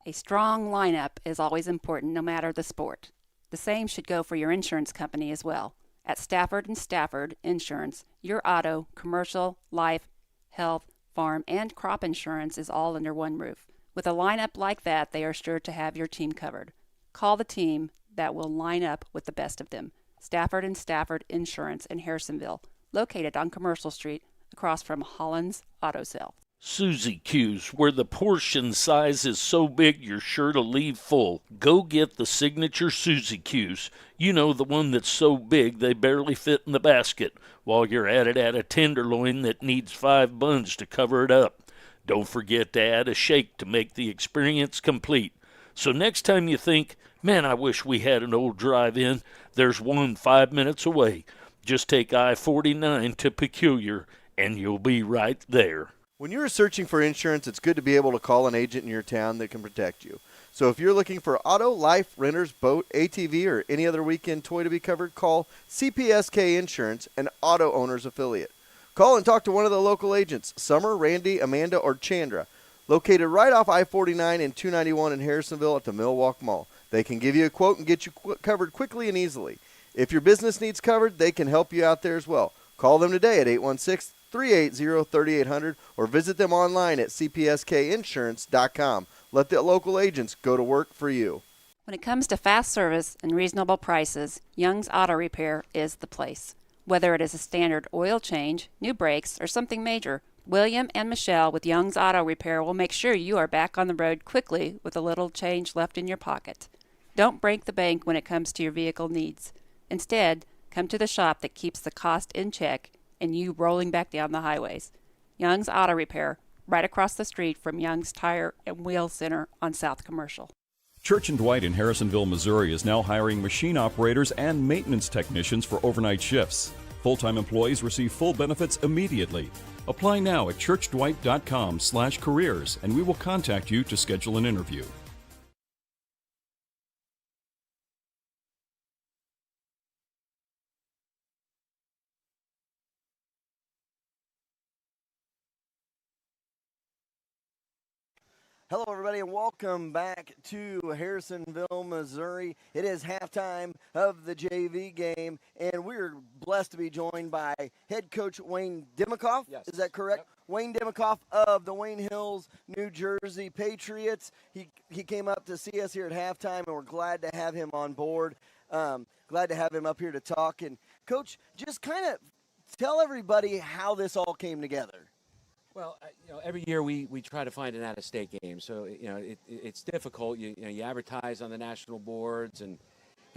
A strong lineup is always important no matter the sport. The same should go for your insurance company as well. At Stafford & Stafford Insurance, your auto, commercial, life, health, farm, and crop insurance is all under one roof. With a lineup like that, they are sure to have your team covered. Call the team that will line up with the best of them. Stafford & Stafford Insurance in Harrisonville, located on Commercial Street across from Holland's Auto Sale. Suzy Q's, where the portion size is so big you're sure to leave full. Go get the signature Suzy Q's. You know, the one that's so big they barely fit in the basket. While you're at it, add a tenderloin that needs 5 buns to cover it up. Don't forget to add a shake to make the experience complete. So next time you think, man, I wish we had an old drive-in, there's one 5 minutes away. Just take I-49 to Peculiar, and you'll be right there. When you're searching for insurance, it's good to be able to call an agent in your town that can protect you. So if you're looking for auto, life, renters, boat, ATV, or any other weekend toy to be covered, call CPSK Insurance, an auto owner's affiliate. Call and talk to one of the local agents, Summer, Randy, Amanda, or Chandra, located right off I-49 and 291 in Harrisonville at the Millwalk Mall. They can give you a quote and get you covered quickly and easily. If your business needs covered, they can help you out there as well. Call them today at 816-380-3800 or visit them online at cpskinsurance.com. Let the local agents go to work for you. When it comes to fast service and reasonable prices, Young's Auto Repair is the place. Whether it is a standard oil change, new brakes, or something major, William and Michelle with Young's Auto Repair will make sure you are back on the road quickly with a little change left in your pocket. Don't break the bank when it comes to your vehicle needs. Instead, come to the shop that keeps the cost in check and you rolling back down the highways. Young's Auto Repair, right across the street from Young's Tire and Wheel Center on South Commercial. Church & Dwight in Harrisonville, Missouri is now hiring machine operators and maintenance technicians for overnight shifts. Full-time employees receive full benefits immediately. Apply now at churchdwight.com/careers and we will contact you to schedule an interview. Hello, everybody, and welcome back to Harrisonville, Missouri. It is halftime of the JV game, and we're blessed to be joined by head coach Wayne Dimikoff. Yes. Is that correct? Yep. Wayne Dimikoff of the Wayne Hills, New Jersey Patriots. He came up to see us here at halftime, and we're glad to have him on board. Glad to have him up here to talk. And, Coach, just kind of tell everybody how this all came together. Well, every year we try to find an out-of-state game. So, it's difficult. You advertise on the national boards and,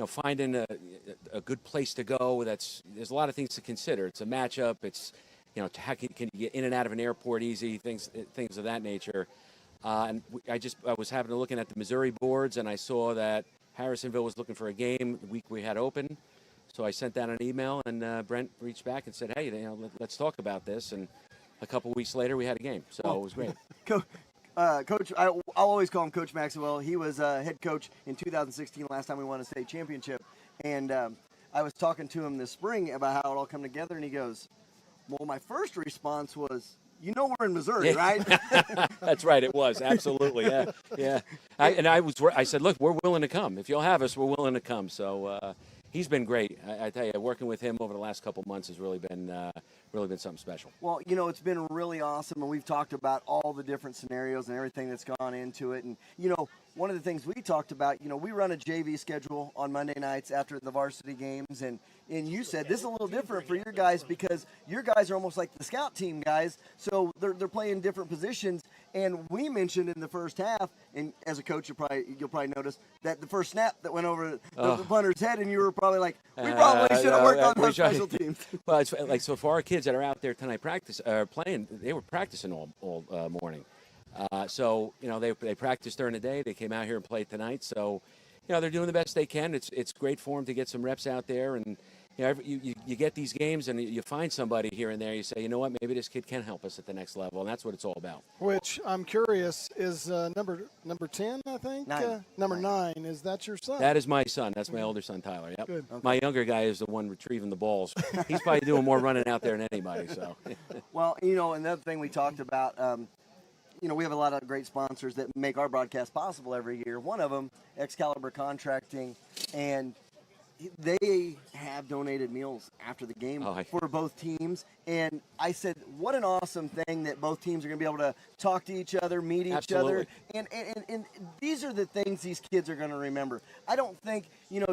finding a good place to go. There's a lot of things to consider. It's a matchup. It's, how can you get in and out of an airport easy, things of that nature. I was having a looking at the Missouri boards, and I saw that Harrisonville was looking for a game the week we had open. So I sent down an email, and Brent reached back and said, hey, let's talk about this. And a couple weeks later, we had a game. So it was great. Coach, I'll always call him Coach Maxwell. He was head coach in 2016, last time we won a state championship. And I was talking to him this spring about how it all come together, and he goes, well, my first response was, we're in Missouri, right? That's right, it was. Absolutely, yeah. I said, look, we're willing to come. If you'll have us, we're willing to come. So he's been great. I tell you, working with him over the last couple months has really been something special. Well, it's been really awesome, and we've talked about all the different scenarios and everything that's gone into it. And, one of the things we talked about, we run a JV schedule on Monday nights after the varsity games, and you said this is a little different for your guys because your guys are almost like the scout team guys, so they're playing different positions. And we mentioned in the first half, and as a coach, you'll probably notice that the first snap that went over the punter's head, and you were probably like, we probably should have worked on those special teams. Well, it's like, so for our kids that are out there tonight playing, they were practicing all morning. So they practiced during the day. They came out here and played tonight. So they're doing the best they can. It's great for them to get some reps out there, and you get these games and you find somebody here and there. You say, you know what, maybe this kid can help us at the next level, and that's what it's all about. Which I'm curious is number 10, I think. 9. Number 9. Is that your son? That is my son. That's my older son, Tyler. Yep. Good. Okay. My younger guy is the one retrieving the balls. He's probably doing more running out there than anybody. So. Well, another thing we talked about. We have a lot of great sponsors that make our broadcast possible every year. One of them, Excalibur Contracting, and they have donated meals after the game for both teams. And I said, what an awesome thing that both teams are going to be able to talk to each other, meet each other. And these are the things these kids are going to remember. I don't think,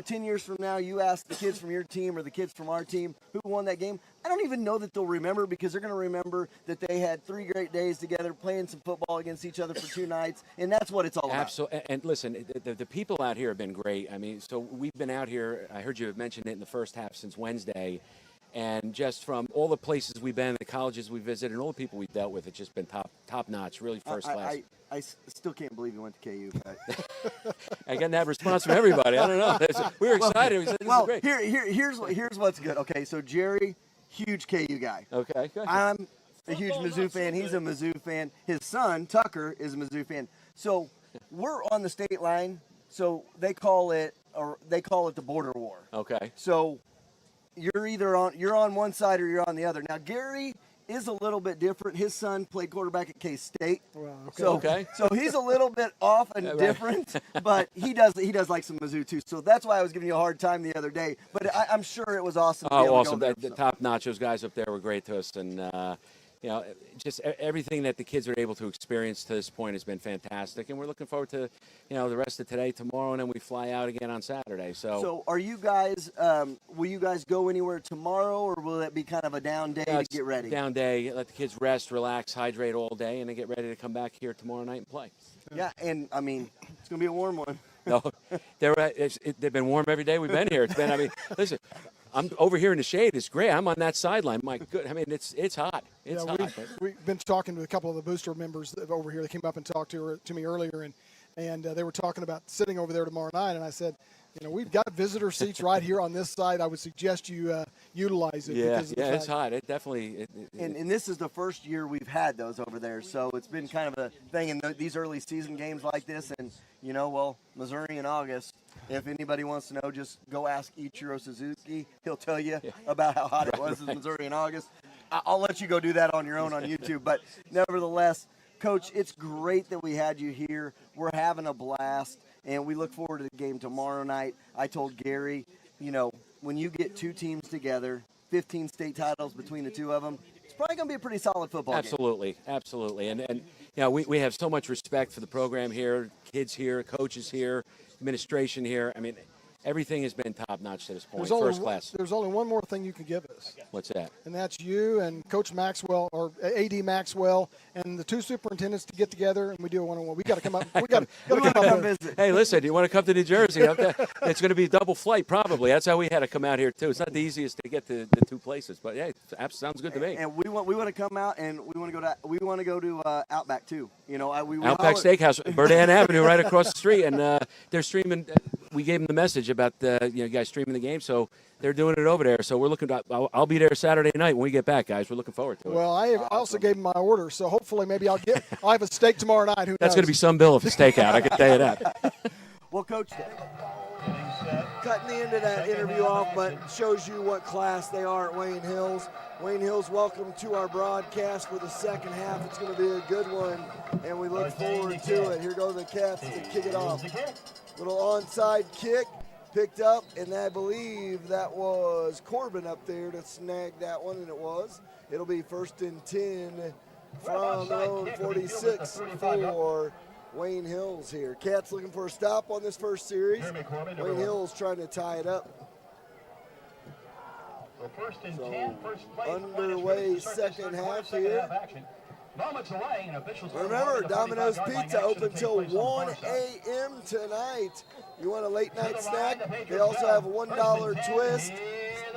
10 years from now, you ask the kids from your team or the kids from our team who won that game. I don't even know that they'll remember, because they're going to remember that they had 3 great days together playing some football against each other for 2 nights, and that's what it's all about. Absolutely. And listen, the people out here have been great. I mean, so we've been out here, I heard you mention it in the first half, since Wednesday, and just from all the places we've been, the colleges we visited, and all the people we've dealt with, it's just been top notch, really first class. I still can't believe you went to KU. But I got that response from everybody. I don't know. We were excited. We said, this is great. Here's what's good. Okay, so Jerry, huge KU guy. Okay, good. I'm a huge Mizzou fan. He's a Mizzou fan. His son, Tucker, is a Mizzou fan. So we're on the state line. So they call it the border war. Okay. So you're on one side or you're on the other. Now Gary is a little bit different. His son played quarterback at K-State. Wow, okay. So he's a little bit off and different, but he does like some Mizzou too. So that's why I was giving you a hard time the other day. But I'm sure it was awesome. Awesome! The top notch. Those guys up there were great to us, and just everything that the kids are able to experience to this point has been fantastic. And we're looking forward to the rest of today, tomorrow, and then we fly out again on Saturday. So are you guys? Will you guys go anywhere tomorrow, or will it be kind of a down day to get ready? Down day. Let the kids rest, relax, hydrate all day, and then get ready to come back here tomorrow night and play. Yeah, and I mean, it's gonna be a warm one. No, they've been warm every day we've been here. It's been. I mean, listen. I'm over here in the shade. It's great. I'm on that sideline. My good. I mean, it's hot. It's hot. We've been talking to a couple of the booster members over here. They came up and talked to me earlier, and they were talking about sitting over there tomorrow night. And I said, we've got visitor seats right here on this side. I would suggest you utilize it. Yeah, it's hot. It definitely. And this is the first year we've had those over there, so it's been kind of a thing in these early season games like this. And Missouri in August. If anybody wants to know, just go ask Ichiro Suzuki. He'll tell you about how hot it was in Missouri in August. I'll let you go do that on your own on YouTube. But nevertheless, Coach, it's great that we had you here. We're having a blast, and we look forward to the game tomorrow night. I told Gary, when you get 2 teams together, 15 state titles between the 2 of them, it's probably going to be a pretty solid football game. Absolutely. And we have so much respect for the program here, kids here, coaches here, administration here. I mean, everything has been top notch to this point, There's class. There's only one more thing you can give us. What's that? And that's you and Coach Maxwell, or AD Maxwell, and the two superintendents to get together and we do a one-on-one. We got to come up. We got to come up visit. Hey, listen, do you want to come to New Jersey? It's going to be double flight probably. That's how we had to come out here too. It's not the easiest to get to the two places, but yeah, sounds good to me. And we want to come out and we want to go to Outback too. Outback Steakhouse, Burdan Avenue, right across the street, and they're streaming. We gave them the message about you guys streaming the game, so they're doing it over there. So we're looking. I'll be there Saturday night when we get back, guys. We're looking forward to it. Well, I also gave them my order, so hopefully maybe I'll have a steak tomorrow night. Who knows? That's going to be some bill of a stakeout. I can tell you that. Well, Coach, cutting the end of that interview off, but shows you what class they are at Wayne Hills. Wayne Hills, welcome to our broadcast for the second half. It's going to be a good one, and we look forward to it. Here go the Cats to kick it off. Little onside kick picked up, and I believe that was Corbin up there to snag that one, and it was. It'll be 1st and 10 from their own 46 for Wayne Hills here. Cats looking for a stop on this first series. Wayne Hills trying to tie it up. Underway second half here. Remember, Domino's Pizza open till 1 a.m. tonight. You want a late night snack? They also have a $1 twist.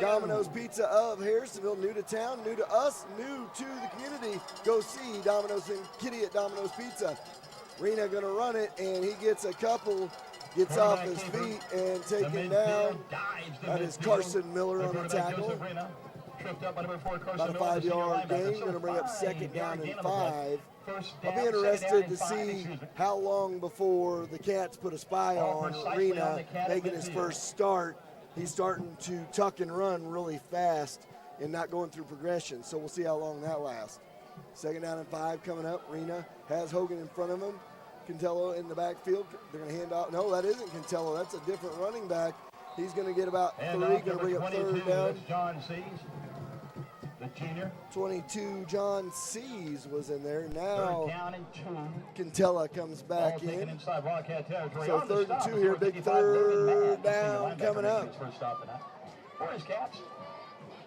Domino's Pizza of Harrisonville, new to town, new to us, new to the community. Go see Domino's and Kitty at Domino's Pizza. Rena going to run it, and he gets a couple, gets off his feet and taken down. That is Carson Miller on the tackle. About a 5-yard gain. Going to bring up 2nd down and 5. I'll be interested to see how long before the Cats put a spy on Rena making his first start. He's starting to tuck and run really fast and not going through progression. So we'll see how long that lasts. 2nd down and 5 coming up. Rena has Hogan in front of him. Cantello in the backfield. They're going to hand off. No, that isn't Cantello. That's a different running back. He's going to get about 3. Going to bring up 3rd down. John Sees, the junior. 22, John Sees was in there. Now Cantella comes back in. So 3rd and 2 here. Big 3rd down coming up.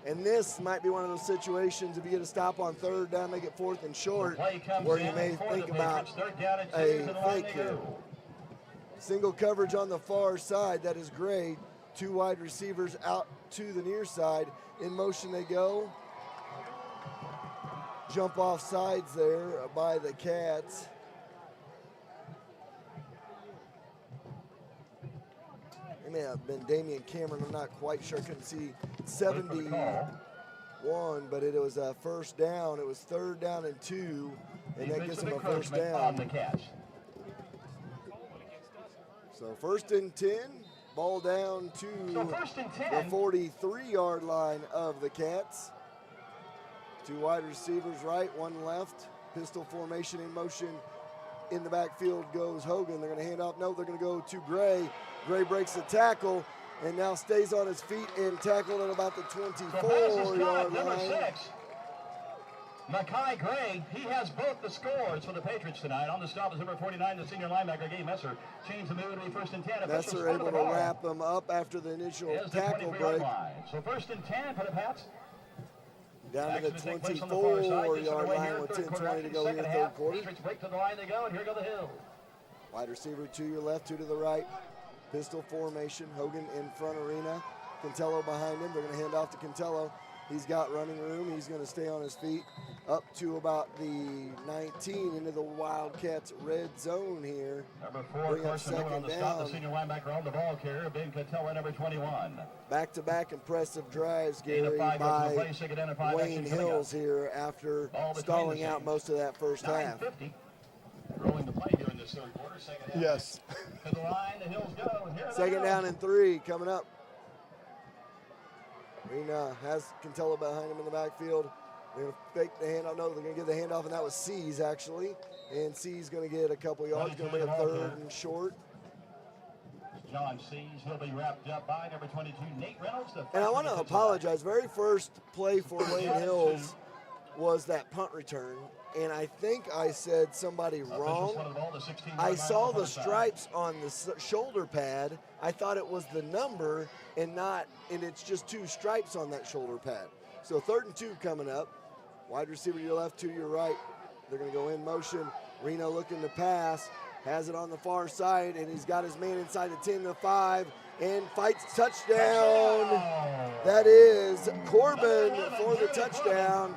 And this might be one of those situations, if you get a stop on 3rd down, make it 4th and short, where you may think about a fake here. Single coverage on the far side, that is Gray. 2 wide receivers out to the near side. In motion they go. Jump off sides there by the Cats. It may have been Damian Cameron, I'm not quite sure, I couldn't see 71, but it was a 1st down. It was 3rd down and 2, and that gives them a 1st down. So 1st and 10, ball down to the 43-yard line of the Cats. 2 wide receivers right, 1 left. Pistol formation in motion. In the backfield goes Hogan. They're going to hand off. No, they're going to go to Gray. Gray breaks the tackle and now stays on his feet and tackled at about the 24-yard line. Makai Gray, he has both the scores for the Patriots tonight. On the stop is number 49, the senior linebacker, Gabe Messer. Change the move to be 1st and 10. Messer able to wrap them up after the initial tackle break. So 1st and 10 for the Pats. Down to the 24-yard line with 10:20 to go here, 3rd quarter. Patriots break to the line they go, and here go the Hills. Wide receiver to your left, 2 to the right. Pistol formation. Hogan in front arena. Cantello behind him. They're going to hand off to Cantello. He's got running room. He's going to stay on his feet up to about the 19 into the Wildcats red zone here. Number 4, Carson Miller on the stop. The senior linebacker on the ball carrier, Ben Cantello, number 21. Back-to-back impressive drives, Gary, by Wayne Hills here after stalling out most of that first half. Rolling the play here in this 3rd quarter. 2nd half. Yes. To the line, the Hills go. And here 2nd down and 3 coming up. Rena has Cantello behind him in the backfield. They're going to fake the handoff. No, they're going to give the handoff, and that was C's actually. And C's going to get a couple yards. Going to bring a 3rd and short. John C's, he'll be wrapped up by number 22, Nate Reynolds. And I want to apologize. Very first play for Wayne Hills was that punt return. and I think I said somebody wrong. I saw the stripes on the shoulder pad. I thought it was the number and it's just 2 stripes on that shoulder pad. So 3rd and 2 coming up. Wide receiver to your left, to your right. They're going to go in motion. Reno looking to pass. Has it on the far side, and he's got his man inside the 10 to 5, and fights touchdown. That is Corbin for the touchdown.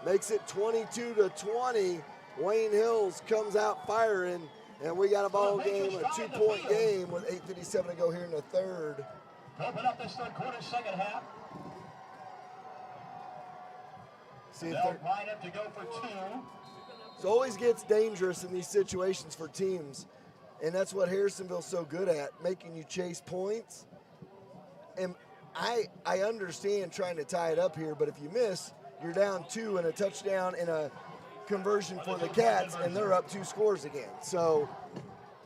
Makes it 22-20. Wayne Hills comes out firing, and we got a ball game, a 2-point game with 8:57 to go here in the third. Open up this third quarter, second half. See if They'll line up to go for 2. it always gets dangerous in these situations for teams, and that's what Harrisonville's so good at, making you chase points. And I understand trying to tie it up here, but if you miss, you're down 2 and a touchdown and a conversion for the Cats, and they're up 2 scores again. So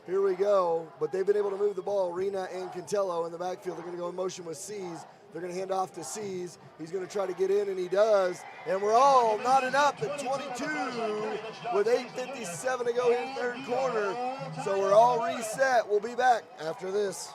here we go, but they've been able to move the ball. Rena and Cantello in the backfield. They're going to go in motion with Seas. They're going to hand off to Seas. He's going to try to get in, and he does. And we're all knotted up at 22 with 8:57 to go here in third quarter. So we're all reset. We'll be back after this.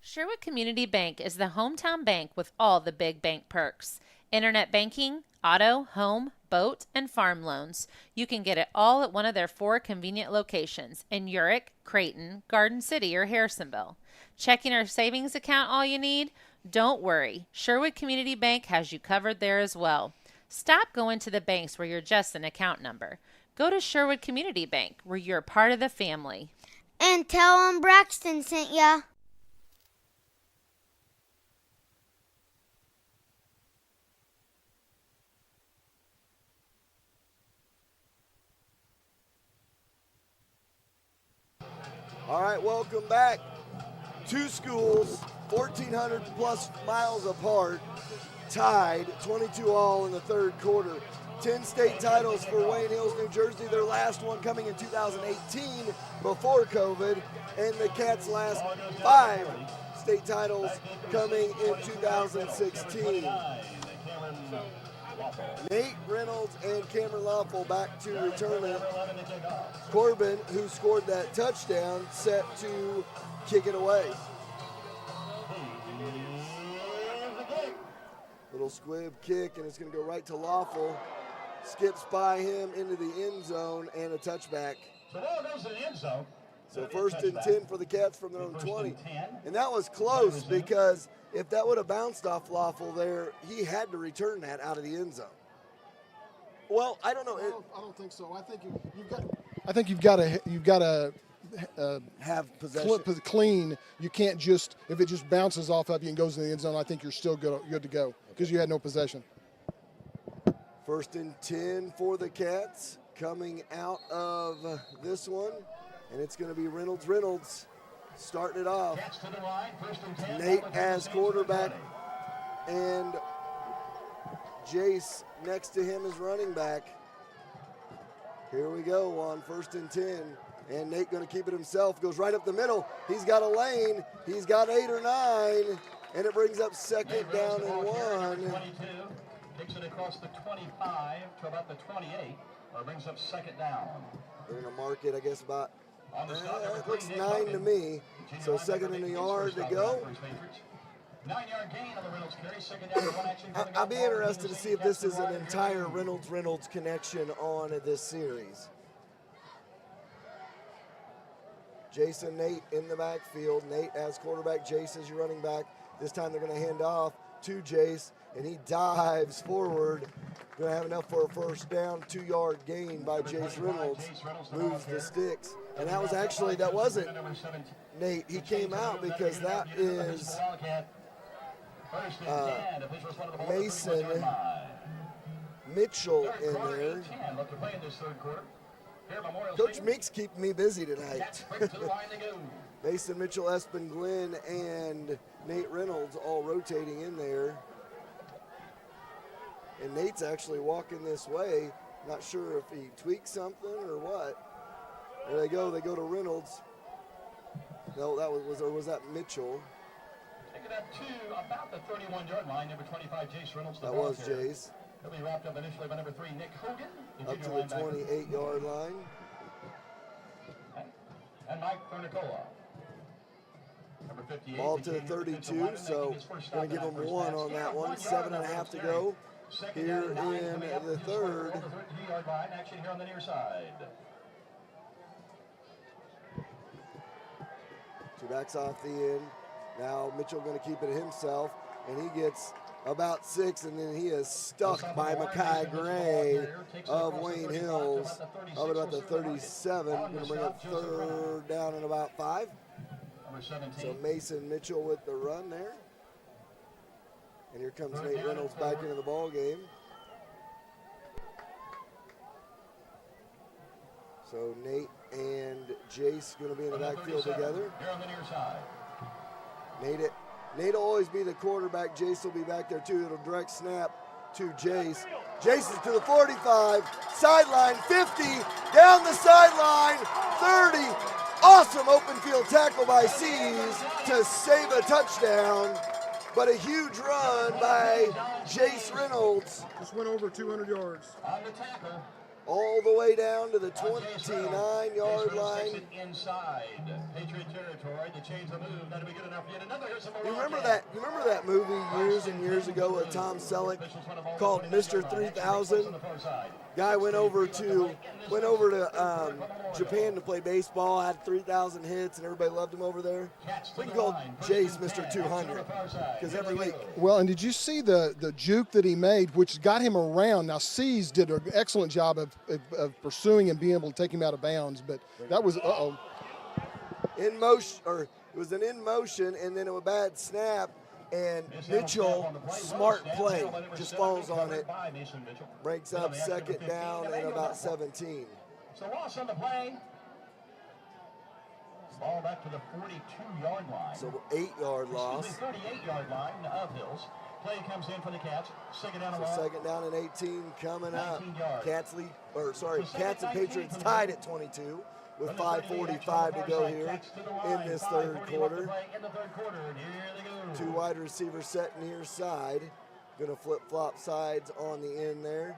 Sherwood Community Bank is the hometown bank with all the big bank perks. Internet banking, auto, home, boat, and farm loans. You can get it all at one of their 4 convenient locations in Urick, Creighton, Garden City, or Harrisonville. Checking or savings account all you need? Don't worry. Sherwood Community Bank has you covered there as well. Stop going to the banks where you're just an account number. Go to Sherwood Community Bank where you're part of the family. And tell them Braxton sent ya. All right, welcome back. 2 schools, 1,400 plus miles apart, tied 22 all in the third quarter. 10 state titles for Wayne Hills, New Jersey. Their last one coming in 2018 before COVID, and the Cats' last 5 state titles coming in 2016. Nate Reynolds and Cameron Lawful back to return it. Corbin, who scored that touchdown, set to kick it away. Little squib kick, and it's going to go right to Lawful. Skips by him into the end zone and a touchback. So ball goes to the end zone. So 1st and 10 for the Cats from their own 20. And that was close because if that would have bounced off Lawful there, he had to return that out of the end zone. Well, I don't know. I don't think so. I think you've got to have possession clean. You can't just, if it just bounces off of you and goes in the end zone, I think you're still good to go because you had no possession. 1st and 10 for the Cats coming out of this one, and it's going to be Reynolds starting it off. Nate as quarterback, and Jace next to him is running back. Here we go on 1st and 10. And Nate going to keep it himself, goes right up the middle. He's got a lane. He's got 8 or 9, and it brings up 2nd down and 1. Takes it across the 25 to about the 28, or brings up 2nd down. They're going to mark it, I guess, about, it looks 9 to me. So 2nd and a yard to go. 9-yard gain on the Reynolds carry, 2nd down, 1 action. I'll be interested to see if this is an entire Reynolds connection on this series. Jason, Nate in the backfield. Nate as quarterback, Jace as your running back. This time they're going to hand off to Jace, and he dives forward. Going to have enough for a 1st down, 2-yard gain by Jace Reynolds. Moves the sticks. And that was actually, that wasn't Nate. He came out because that is Mason Mitchell in there. Coach Meeks keeping me busy tonight. Mason Mitchell, Espen Glenn, and Nate Reynolds all rotating in there. And Nate's actually walking this way. Not sure if he tweaked something or what. There they go. They go to Reynolds. No, that was that Mitchell? Take it up to about the 31-yard line. Number 25, Jace Reynolds. That was Jace. He'll be wrapped up initially by number 3, Nick Hogan. Up to the 28-yard line. And Mike Fernicola. Number 58. Ball to the 32, so going to give them 1 on that one. 7.5 to go here in the third. 33-yard line action here on the near side. Two backs off the end. Now Mitchell going to keep it himself, and he gets about 6, and then he is stuck by Makai Gray of Wayne Hills up at about the 37. Going to bring up third down and about 5. So Mason Mitchell with the run there. And here comes Nate Reynolds back into the ball game. So Nate and Jace going to be in the backfield together. Here on the near side. Nate will always be the quarterback. Jace will be back there too. It'll direct snap to Jace. Jace is to the 45, sideline 50, down the sideline 30. Awesome open field tackle by Seas to save a touchdown. But a huge run by Jace Reynolds. Just went over 200 yards. On the tackle. All the way down to the 29-yard line. Inside Patriot territory. The chains will move. That'll be good enough. Yet another. You remember that movie years and years ago with Tom Selleck called Mr. 3000? Guy went over to Japan to play baseball, had 3,000 hits, and everybody loved him over there. We called Jace Mr. 200 because every week. Well, and did you see the juke that he made, which got him around? Now, Seas did an excellent job of pursuing and being able to take him out of bounds, but that was in motion, or it was an in motion, and then a bad snap. And Mitchell, smart play, just falls on it. Breaks up second down and about 17. So loss on the play. Ball back to the 42-yard line. So 8-yard loss. 38-yard line of Hills. Play comes in for the Cats. Second down and second down and 18 coming up. Cats and Patriots tied at 22. With 5:45 to go here in this third quarter. 2 wide receivers set near side. Going to flip-flop sides on the end there.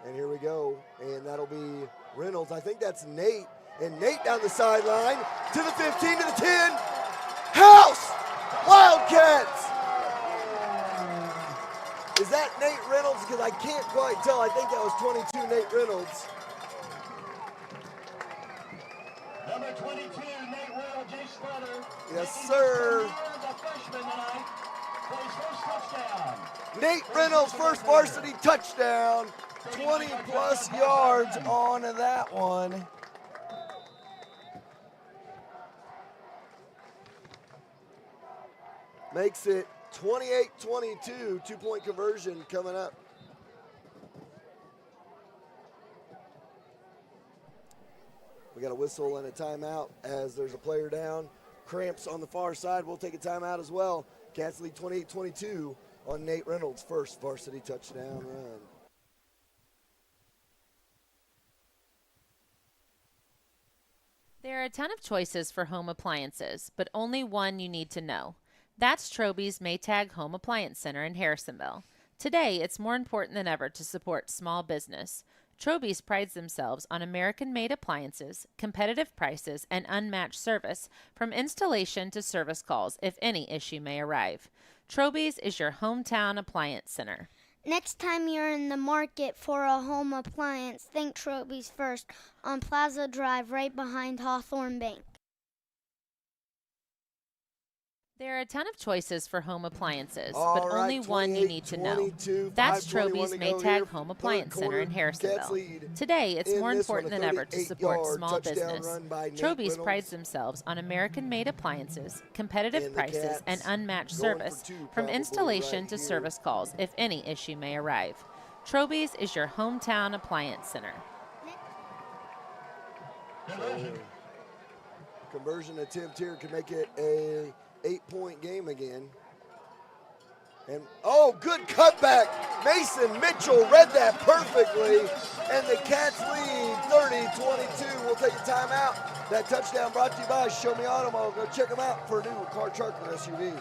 And here we go. And that'll be Reynolds. I think that's Nate. And Nate down the sideline to the 15, to the 10. House! Wildcats! Is that Nate Reynolds? Because I can't quite tell. I think that was 22 Nate Reynolds. Number 22, Nate Reynolds, Jace Brother. Yes, sir. The freshman tonight for his first touchdown. Nate Reynolds' first varsity touchdown. 20-plus yards on that one. Makes it 28-22, 2-point conversion coming up. We got a whistle and a timeout as there's a player down. Cramps on the far side. We'll take a timeout as well. Cats lead 28-22 on Nate Reynolds' first varsity touchdown run. There are a ton of choices for home appliances, but only one you need to know. That's Troby's Maytag Home Appliance Center in Harrisonville. Today, it's more important than ever to support small business. Troby's prides themselves on American-made appliances, competitive prices, and unmatched service, from installation to service calls if any issue may arrive. Troby's is your hometown appliance center. Next time you're in the market for a home appliance, think Troby's first on Plaza Drive right behind Hawthorne Bank. There are a ton of choices for home appliances, All but right, only one you need to know. That's Troby's Maytag Home Appliance Center in Harrisonville. Today, it's more important than ever to support small business. Troby's prides themselves on American-made appliances, competitive prices, and unmatched service, from installation to service calls if any issue may arrive. Troby's is your hometown appliance center. Conversion attempt here could make it a 8-point game again. And, oh, good cutback. Mason Mitchell read that perfectly. And the Cats lead 30-22. We'll take a timeout. That touchdown brought to you by Show Me Automall. Go check them out for a new car, truck, or SUV.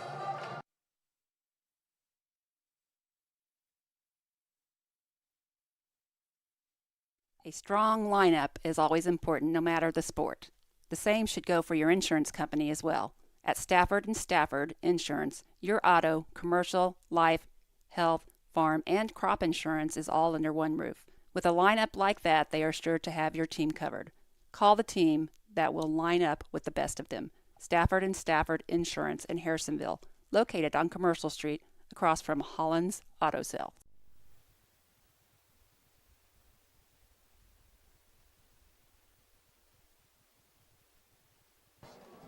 A strong lineup is always important no matter the sport. The same should go for your insurance company as well. At Stafford & Stafford Insurance, your auto, commercial, life, health, farm, and crop insurance is all under one roof. With a lineup like that, they are sure to have your team covered. Call the team that will line up with the best of them. Stafford & Stafford Insurance in Harrisonville, located on Commercial Street across from Holland's Auto Sale.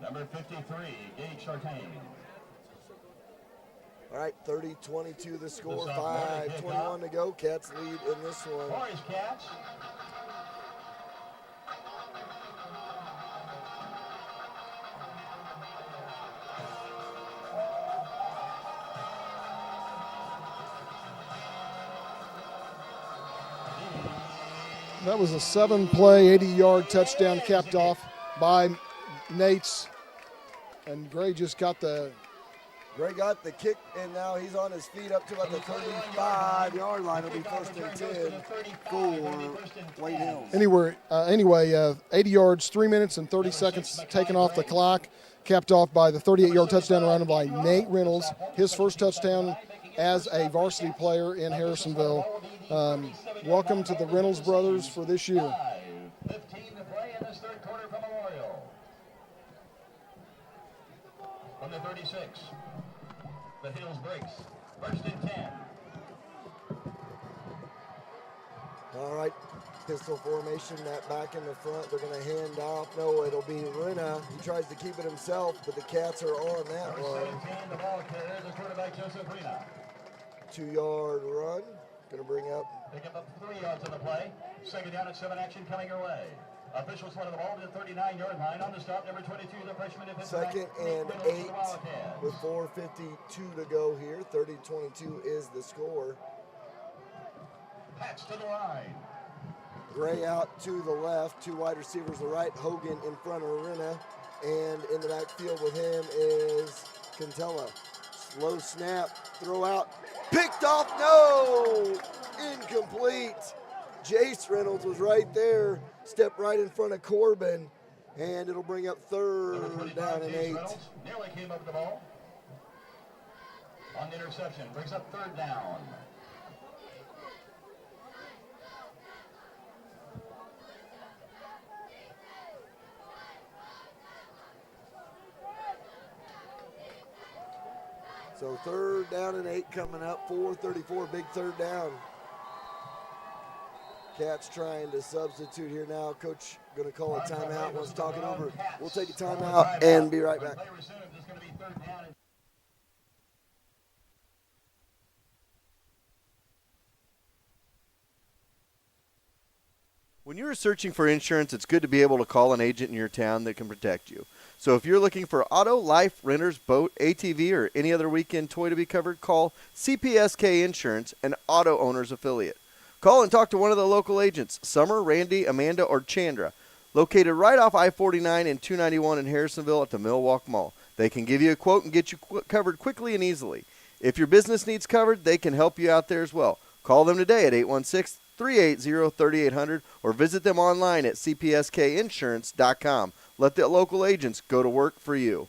Number 53, Gage Sartain. All right, 30-22 the score, 5:21 to go. Cats lead in this one. Orange Cats. That was a 7-play, 80-yard touchdown capped off by Nates. And Gray just got the kick, and now he's on his feet up to about the 35-yard line. It'll be 1st and 10 for Wade Hills. Anyway, 80 yards, 3 minutes and 30 seconds taken off the clock, capped off by the 38-yard touchdown run by Nate Reynolds, his first touchdown as a varsity player in Harrisonville. Welcome to the Reynolds brothers for this year. 15 to play in this third quarter for Memorial. From the 36, the Hills breaks. 1st and 10. All right, pistol formation, that back in the front. They're going to hand off. No, it'll be Rena. He tries to keep it himself, but the Cats are on that one. 17, the ball carrier, the quarterback Joseph Rena. 2-yard run. Going to bring up. Pick up 3 yards on the play. 2nd down and 7 action coming your way. Officials wanted the ball to the 39-yard line. On the stop, number 22, the freshman. 2nd and 8 with 4:52 to go here. 30-22 is the score. Pats to the line. Gray out to the left, 2 wide receivers to the right. Hogan in front of Rena. And in the backfield with him is Cantella. Slow snap, throw out. Picked off, no! Incomplete. Jace Reynolds was right there, stepped right in front of Corbin, and it'll bring up 3rd down and 8. Nearly came up the ball. On the interception, brings up 3rd down. So 3rd down and 8 coming up, 4:34, big 3rd down. Cats trying to substitute here now. Coach going to call a timeout. Wants to talk it over. We'll take a timeout and be right back. When you're searching for insurance, it's good to be able to call an agent in your town that can protect you. So if you're looking for auto, life, renters, boat, ATV, or any other weekend toy to be covered, call CPSK Insurance, an auto owner's affiliate. Call and talk to one of the local agents, Summer, Randy, Amanda, or Chandra, located right off I-49 and 291 in Harrisonville at the Millwalk Mall. They can give you a quote and get you covered quickly and easily. If your business needs covered, they can help you out there as well. Call them today at 816-380-3800 or visit them online at cpskinsurance.com. Let the local agents go to work for you.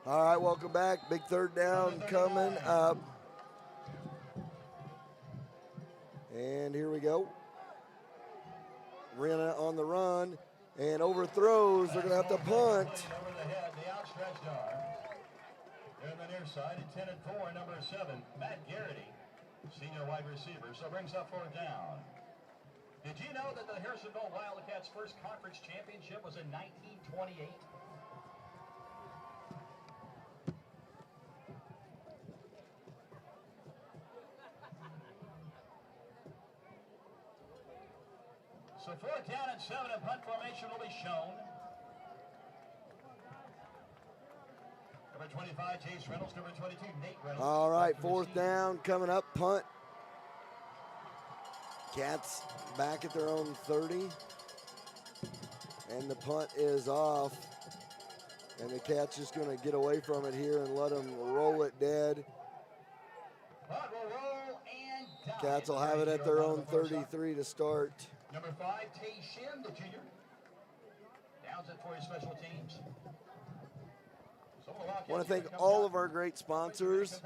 All right, welcome back. Big 3rd down coming up. And here we go. Rena on the run and overthrows. They're going to have to punt. Over the head, the outstretched arm. They're on the near side, intended for number 7, Matt Garrity, senior wide receiver. So brings up 4th down. Did you know that the Harrisonville Wildcats' first conference championship was in 28. So 4th down and 7, a punt formation will be shown. Number 25, Chase Reynolds. Number 22, Nate Reynolds. All right, 4th down coming up, punt. Cats back at their own 30. And the punt is off. And the Cats just going to get away from it here and let them roll it dead. Punt will roll and die. Cats will have it at their own 33 to start. Number 5, Tay Shim, the junior. Downs it for his special teams. I want to thank all of our great sponsors,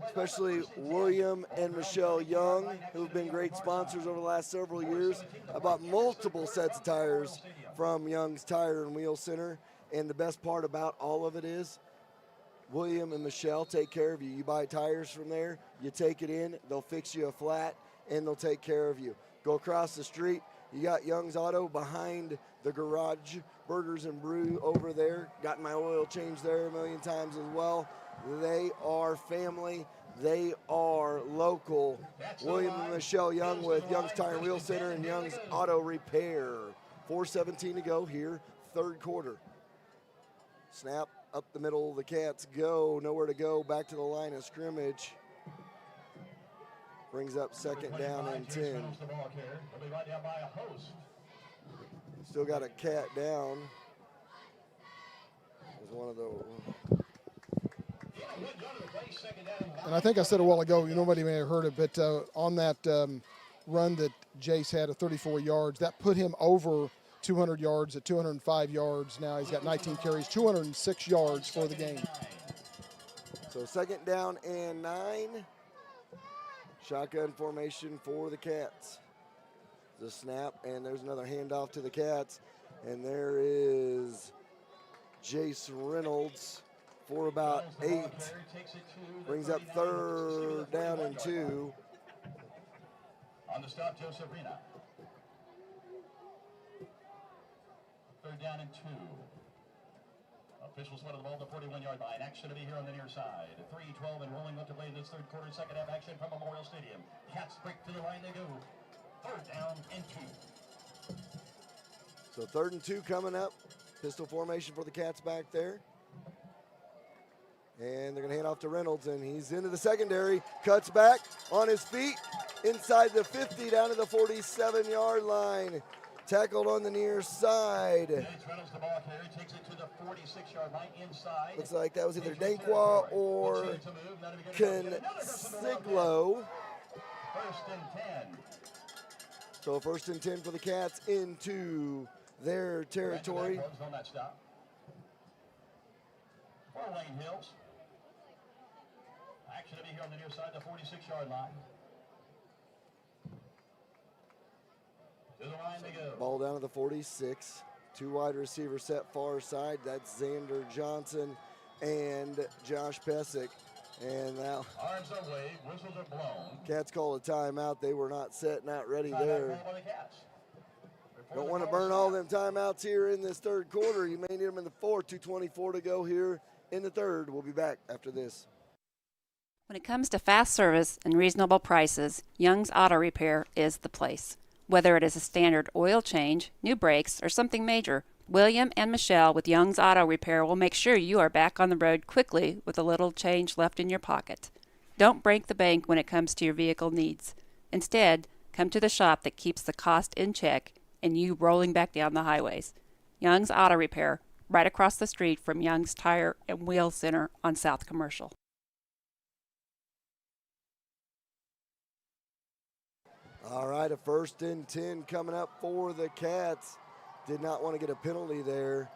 especially William and Michelle Young, who've been great sponsors over the last several years. I bought multiple sets of tires from Young's Tire and Wheel Center, and the best part about all of it is William and Michelle take care of you. You buy tires from there, you take it in, they'll fix you a flat, and they'll take care of you. Go across the street, you got Young's Auto behind the garage, Burgers and Brew over there. Got my oil changed there a million times as well. They are family. They are local. William and Michelle Young with Young's Tire and Wheel Center and Young's Auto Repair. 4:17 to go here, 3rd quarter. Snap up the middle. The Cats go. Nowhere to go. Back to the line of scrimmage. Brings up 2nd down and 10. Still got a Cat down. There's one of those. And I think I said a while ago, nobody may have heard it, but on that run that Jace had of 34 yards, that put him over 200 yards at 205 yards. Now he's got 19 carries, 206 yards for the game. So 2nd down and 9. Shotgun formation for the Cats. The snap, and there's another handoff to the Cats. And there is Jace Reynolds for about 8. Brings up 3rd down and 2. On the stop, Joseph Rena. 3rd down and 2. Officials went to the ball at the 41-yard line. Action to be here on the near side. 3:12 and rolling up to play in this 3rd quarter. 2nd half action from Memorial Stadium. Cats break to the line. They go. 3rd down and 2. So 3rd and 2 coming up. Pistol formation for the Cats back there. And they're going to hand off to Reynolds, and he's into the secondary. Cuts back on his feet inside the 50 down to the 47-yard line. Tackled on the near side. Reynolds, the ball carrier, takes it to the 46-yard line inside. Looks like that was either Dankwa or Consiglo. 1st and 10. So 1st and 10 for the Cats into their territory. On that stop. For Wayne Hills. Action to be here on the near side, the 46-yard line. To the line they go. Ball down to the 46. 2 wide receivers set far side. That's Xander Johnson and Josh Pesic. And now arms are waved, whistles are blown. Cats call a timeout. They were not set, not ready there. Don't want to burn all them timeouts here in this 3rd quarter. You may need them in the 4th. 2:24 to go here in the 3rd. We'll be back after this. When it comes to fast service and reasonable prices, Young's Auto Repair is the place. Whether it is a standard oil change, new brakes, or something major, William and Michelle with Young's Auto Repair will make sure you are back on the road quickly with a little change left in your pocket. Don't break the bank when it comes to your vehicle needs. Instead, come to the shop that keeps the cost in check and you rolling back down the highways. Young's Auto Repair, right across the street from Young's Tire and Wheel Center on South Commercial. All right, a 1st and 10 coming up for the Cats. Did not want to get a penalty there,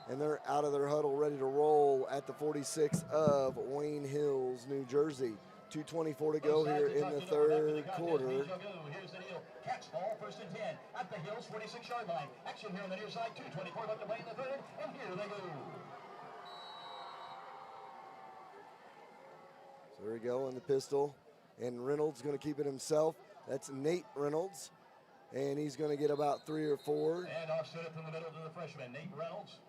and they're out of their huddle ready to roll at the 46 of Wayne Hills, New Jersey. 2:24 to go here in the 3rd quarter. Here's the deal. Cats ball, 1st and 10 at the Hills 46-yard line. Action here on the near side. 2:24 left to play in the 3rd, and here they go. So there we go in the pistol, and Reynolds going to keep it himself. That's Nate Reynolds, and he's going to get about 3 or 4. And offset it from the middle to the freshman, Nate Reynolds.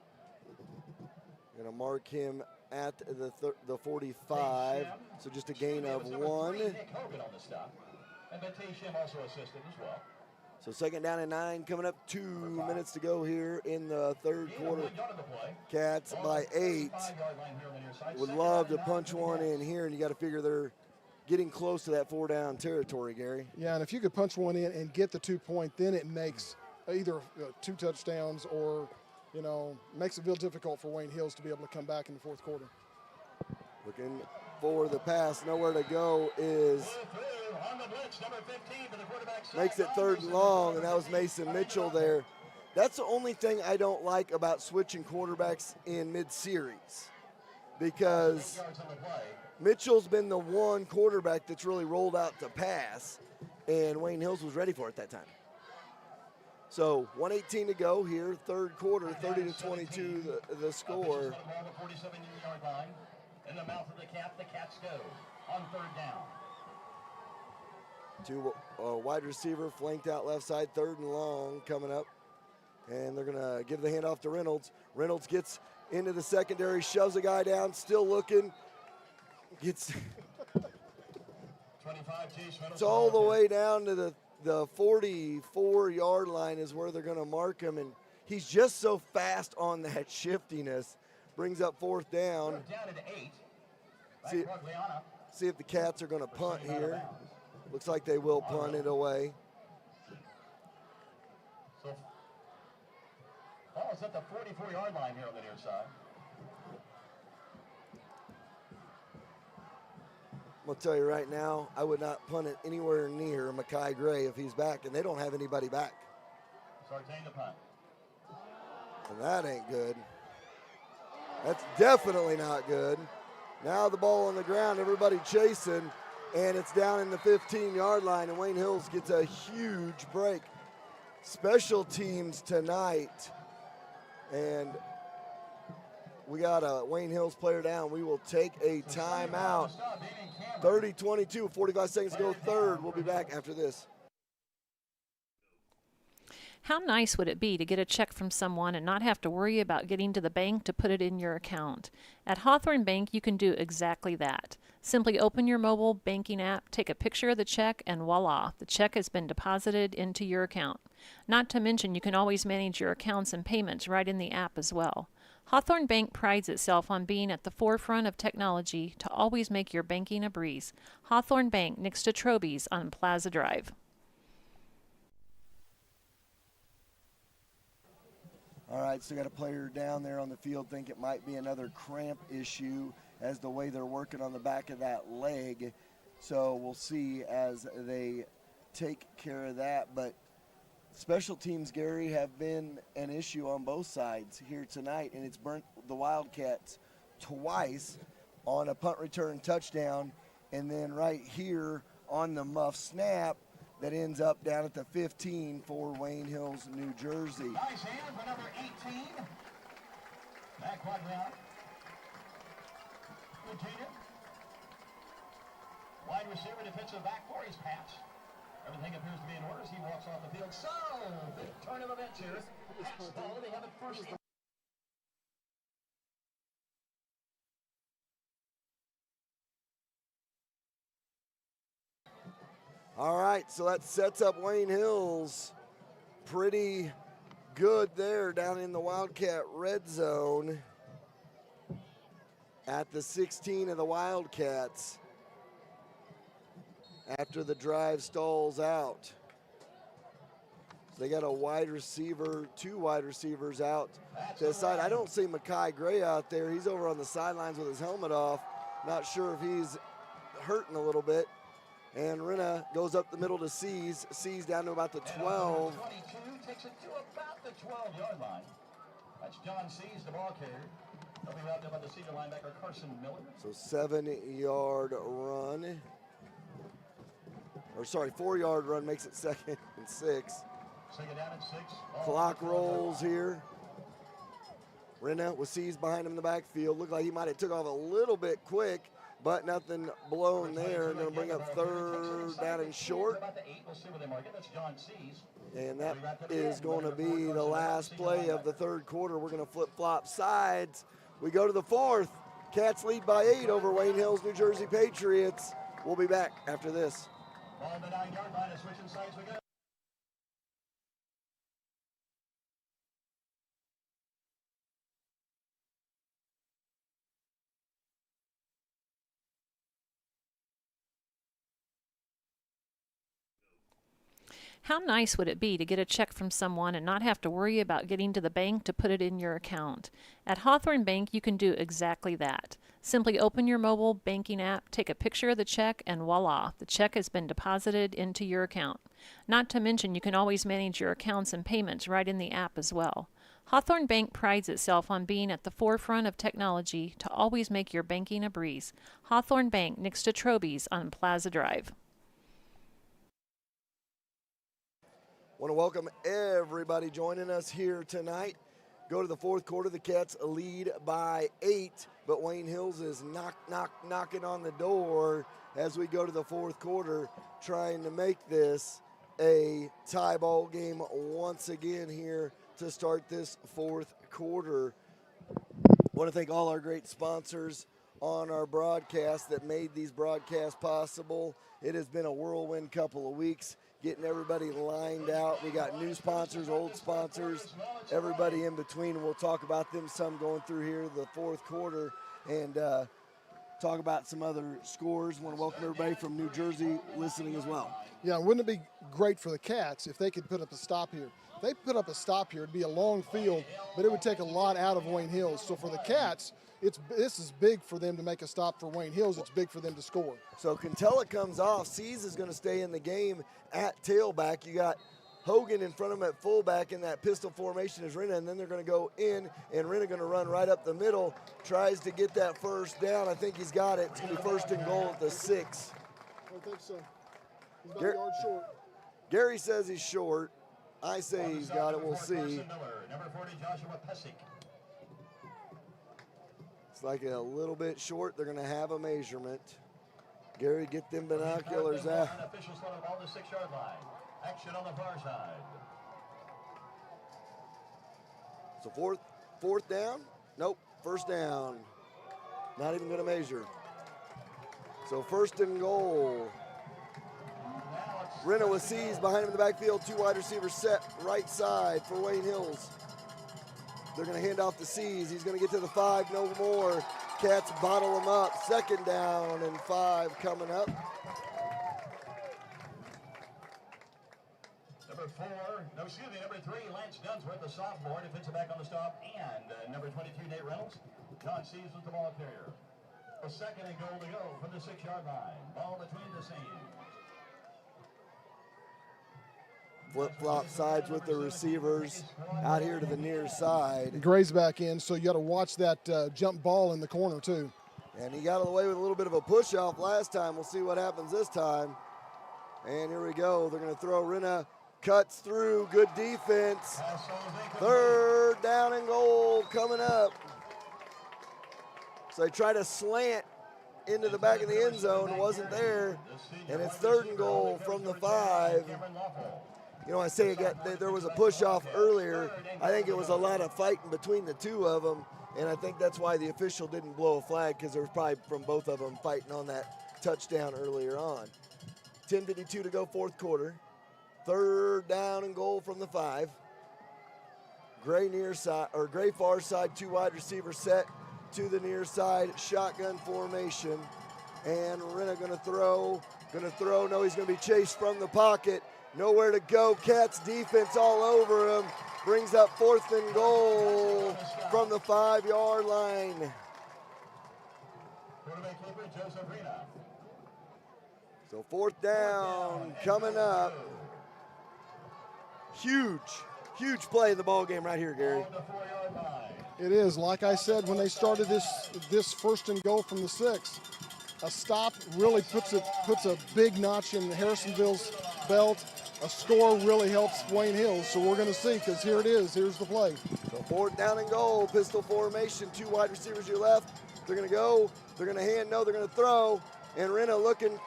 Going to mark him at the 45. So just a gain of 1. So second down and 9 coming up. 2 minutes to go here in the third quarter. Cats by 8. Would love to punch one in here, and you got to figure they're getting close to that 4-down territory, Gary. Yeah, and if you could punch one in and get the 2 point, then it makes either 2 touchdowns or, makes it real difficult for Wayne Hills to be able to come back in the fourth quarter. Looking for the pass, nowhere to go is makes it 3rd and long, and that was Mason Mitchell there. That's the only thing I don't like about switching quarterbacks in mid-series, because Mitchell's been the one quarterback that's really rolled out to pass, and Wayne Hills was ready for it that time. So 1:18 to go here, third quarter, 30-22 the score. In the mouth of the cap, the Cats go on 3rd down. 2 wide receiver flanked out left side, 3rd and long coming up. And they're going to give the handoff to Reynolds. Reynolds gets into the secondary, shoves a guy down, still looking. Gets it's all the way down to the 44-yard line is where they're going to mark him. And he's just so fast on that shiftiness. Brings up 4th down. See if the Cats are going to punt here. Looks like they will punt it away. So, ball is at the 44-yard line here on the near side. I'm going to tell you right now, I would not punt it anywhere near Makai Gray if he's back, and they don't have anybody back. Sartain to punt. And that ain't good. That's definitely not good. Now the ball on the ground, everybody chasing, and it's down in the 15-yard line, and Wayne Hills gets a huge break. Special teams tonight, and we got a Wayne Hills player down. We will take a timeout. 30-22, 45 seconds to go, third. We'll be back after this. How nice would it be to get a check from someone and not have to worry about getting to the bank to put it in your account? At Hawthorne Bank, you can do exactly that. Simply open your mobile banking app, take a picture of the check, and voila, the check has been deposited into your account. Not to mention, you can always manage your accounts and payments right in the app as well. Hawthorne Bank prides itself on being at the forefront of technology to always make your banking a breeze. Hawthorne Bank, next to Troby's on Plaza Drive. All right, so got a player down there on the field. Think it might be another cramp issue as the way they're working on the back of that leg. So we'll see as they take care of that. But special teams, Gary, have been an issue on both sides here tonight, and it's burnt the Wildcats twice on a punt return touchdown, and then right here on the muff snap that ends up down at the 15 for Wayne Hills, New Jersey. Nice hand for number 18. Back Quadriano. Virginia. Wide receiver, defensive back for his pass. Everything appears to be in order as he walks off the field. So, big turn of events here. Cats ball, they have it first. All right, so that sets up Wayne Hills pretty good there down in the Wildcat red zone at the 16 of the Wildcats after the drive stalls out. So they got a wide receiver, 2 wide receivers out to the side. I don't see Makai Gray out there. He's over on the sidelines with his helmet off. Not sure if he's hurting a little bit. And Rena goes up the middle to Seas. Seas down to about the 12. 22 takes it to about the 12-yard line. That's John Seas, the ball carrier. He'll be wrapped up by the senior linebacker, Carson Miller. So 7-yard run. Or sorry, 4-yard run makes it 2nd and 6. Second down and 6. Clock rolls here. Rena with Seas behind him in the backfield. Looked like he might have took off a little bit quick, but nothing blown there. Going to bring up 3rd down and short. About the 8. We'll see where they mark it. That's John Seas. And that is going to be the last play of the third quarter. We're going to flip-flop sides. We go to the fourth. Cats lead by 8 over Wayne Hills, New Jersey Patriots. We'll be back after this. Ball on the 9-yard line, switching sides we go. How nice would it be to get a check from someone and not have to worry about getting to the bank to put it in your account? At Hawthorne Bank, you can do exactly that. Simply open your mobile banking app, take a picture of the check, and voila, the check has been deposited into your account. Not to mention, you can always manage your accounts and payments right in the app as well. Hawthorne Bank prides itself on being at the forefront of technology to always make your banking a breeze. Hawthorne Bank, next to Troby's on Plaza Drive. Want to welcome everybody joining us here tonight. Go to the fourth quarter. The Cats lead by 8, but Wayne Hills is knocking on the door as we go to the fourth quarter, trying to make this a tie ball game once again here to start this fourth quarter. Want to thank all our great sponsors on our broadcast that made these broadcasts possible. It has been a whirlwind couple of weeks, getting everybody lined out. We got new sponsors, old sponsors, everybody in between. We'll talk about them some going through here the fourth quarter and talk about some other scores. Want to welcome everybody from New Jersey listening as well. Yeah, wouldn't it be great for the Cats if they could put up a stop here? If they put up a stop here, it'd be a long field, but it would take a lot out of Wayne Hills. So for the Cats, this is big for them to make a stop for Wayne Hills. It's big for them to score. So Cantella comes off. Seas is going to stay in the game at tailback. You got Hogan in front of him at fullback in that pistol formation is Rena, and then they're going to go in, and Rena going to run right up the middle, tries to get that first down. I think he's got it. It's going to be first and goal at the 6. I don't think so. He's about a yard short. Gary says he's short. I say he's got it. We'll see. Number 40, Joshua Pesic. It's like a little bit short. They're going to have a measurement. Gary, get them binoculars out. Officials throw the ball to the 6-yard line. Action on the far side. So fourth down? Nope, first down. Not even going to measure. So first and goal. Rena with Seas behind him in the backfield. 2 wide receivers set right side for Wayne Hills. They're going to hand off to Seas. He's going to get to the 5, no more. Cats bottle him up. Second down and 5 coming up. Number 3, Lance Dunsworth, the sophomore, defensive back on the stop, and number 22, Nate Reynolds. John Seas was the ball carrier. A second and goal to go from the 6-yard line. Ball between the seams. Flip-flop sides with the receivers out here to the near side. Gray's back in, so you got to watch that jump ball in the corner too. And he got away with a little bit of a push-off last time. We'll see what happens this time. And here we go. They're going to throw. Rena cuts through. Good defense. Third down and goal coming up. So they try to slant into the back of the end zone. Wasn't there. And it's third and goal from the 5. You know, I say there was a push-off earlier. I think it was a lot of fighting between the two of them, and I think that's why the official didn't blow a flag, because there was probably from both of them fighting on that touchdown earlier on. 10:52 to go, fourth quarter. Third down and goal from the 5. Gray near side, or Gray far side, 2 wide receivers set to the near side, shotgun formation, and Rena going to throw. No, he's going to be chased from the pocket. Nowhere to go. Cats defense all over him. Brings up 4th and goal from the 5-yard line. So 4th down coming up. Huge play in the ball game right here, Gary. It is. Like I said, when they started this first and goal from the 6, a stop really puts a big notch in Harrisonville's belt. A score really helps Wayne Hills, so we're going to see, because here it is. Here's the play. So 4th down and goal, pistol formation, 2 wide receivers to your left. They're going to go. They're going to hand. No, they're going to throw. And Rena looking,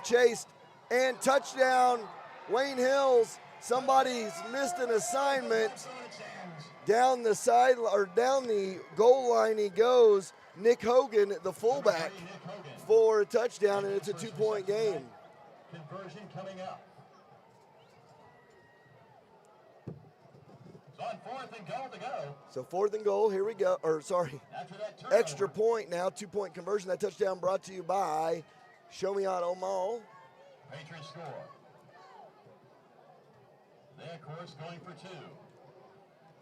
chased, and touchdown. Wayne Hills Somebody's missed an assignment. Down the side or down the goal line he goes. Nick Hogan, the fullback, for a touchdown, and it's a 2-point game. Conversion coming up. So on 4th and goal to go. So 4th and goal, here we go. Or sorry, extra point now, 2-point conversion. That touchdown brought to you by Shomiato Mall. Patriots score. They, of course, going for 2.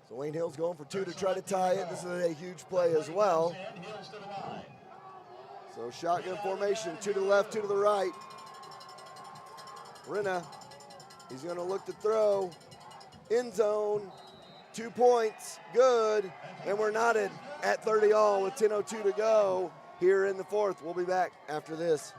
So Wayne Hill's going for 2 to try to tie it. This is a huge play as well. So shotgun formation, 2 to the left, 2 to the right. Rena, he's going to look to throw. End zone, 2 points, good. And we're knotted at 30 all with 10:02 to go here in the 4th. We'll be back after this.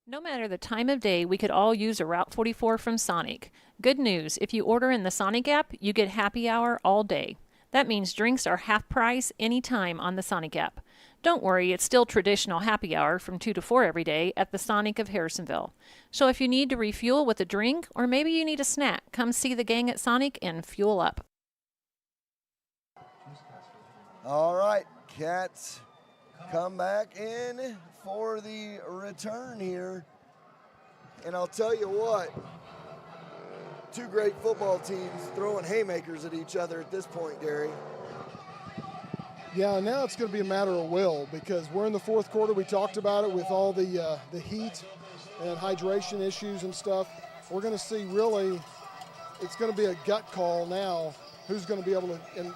No matter the time of day, we could all use a Route 44 from Sonic. Good news, if you order in the Sonic app, you get happy hour all day. That means drinks are half price anytime on the Sonic app. Don't worry, it's still traditional happy hour from 2 to 4 every day at the Sonic of Harrisonville. So if you need to refuel with a drink, or maybe you need a snack, come see the gang at Sonic and fuel up. All right, Cats come back in for the return here. And I'll tell you what, 2 great football teams throwing haymakers at each other at this point, Gary. Yeah, now it's going to be a matter of will because we're in the 4th quarter. We talked about it with all the heat and hydration issues and stuff. We're going to see really, it's going to be a gut call now. Who's going to be able to, and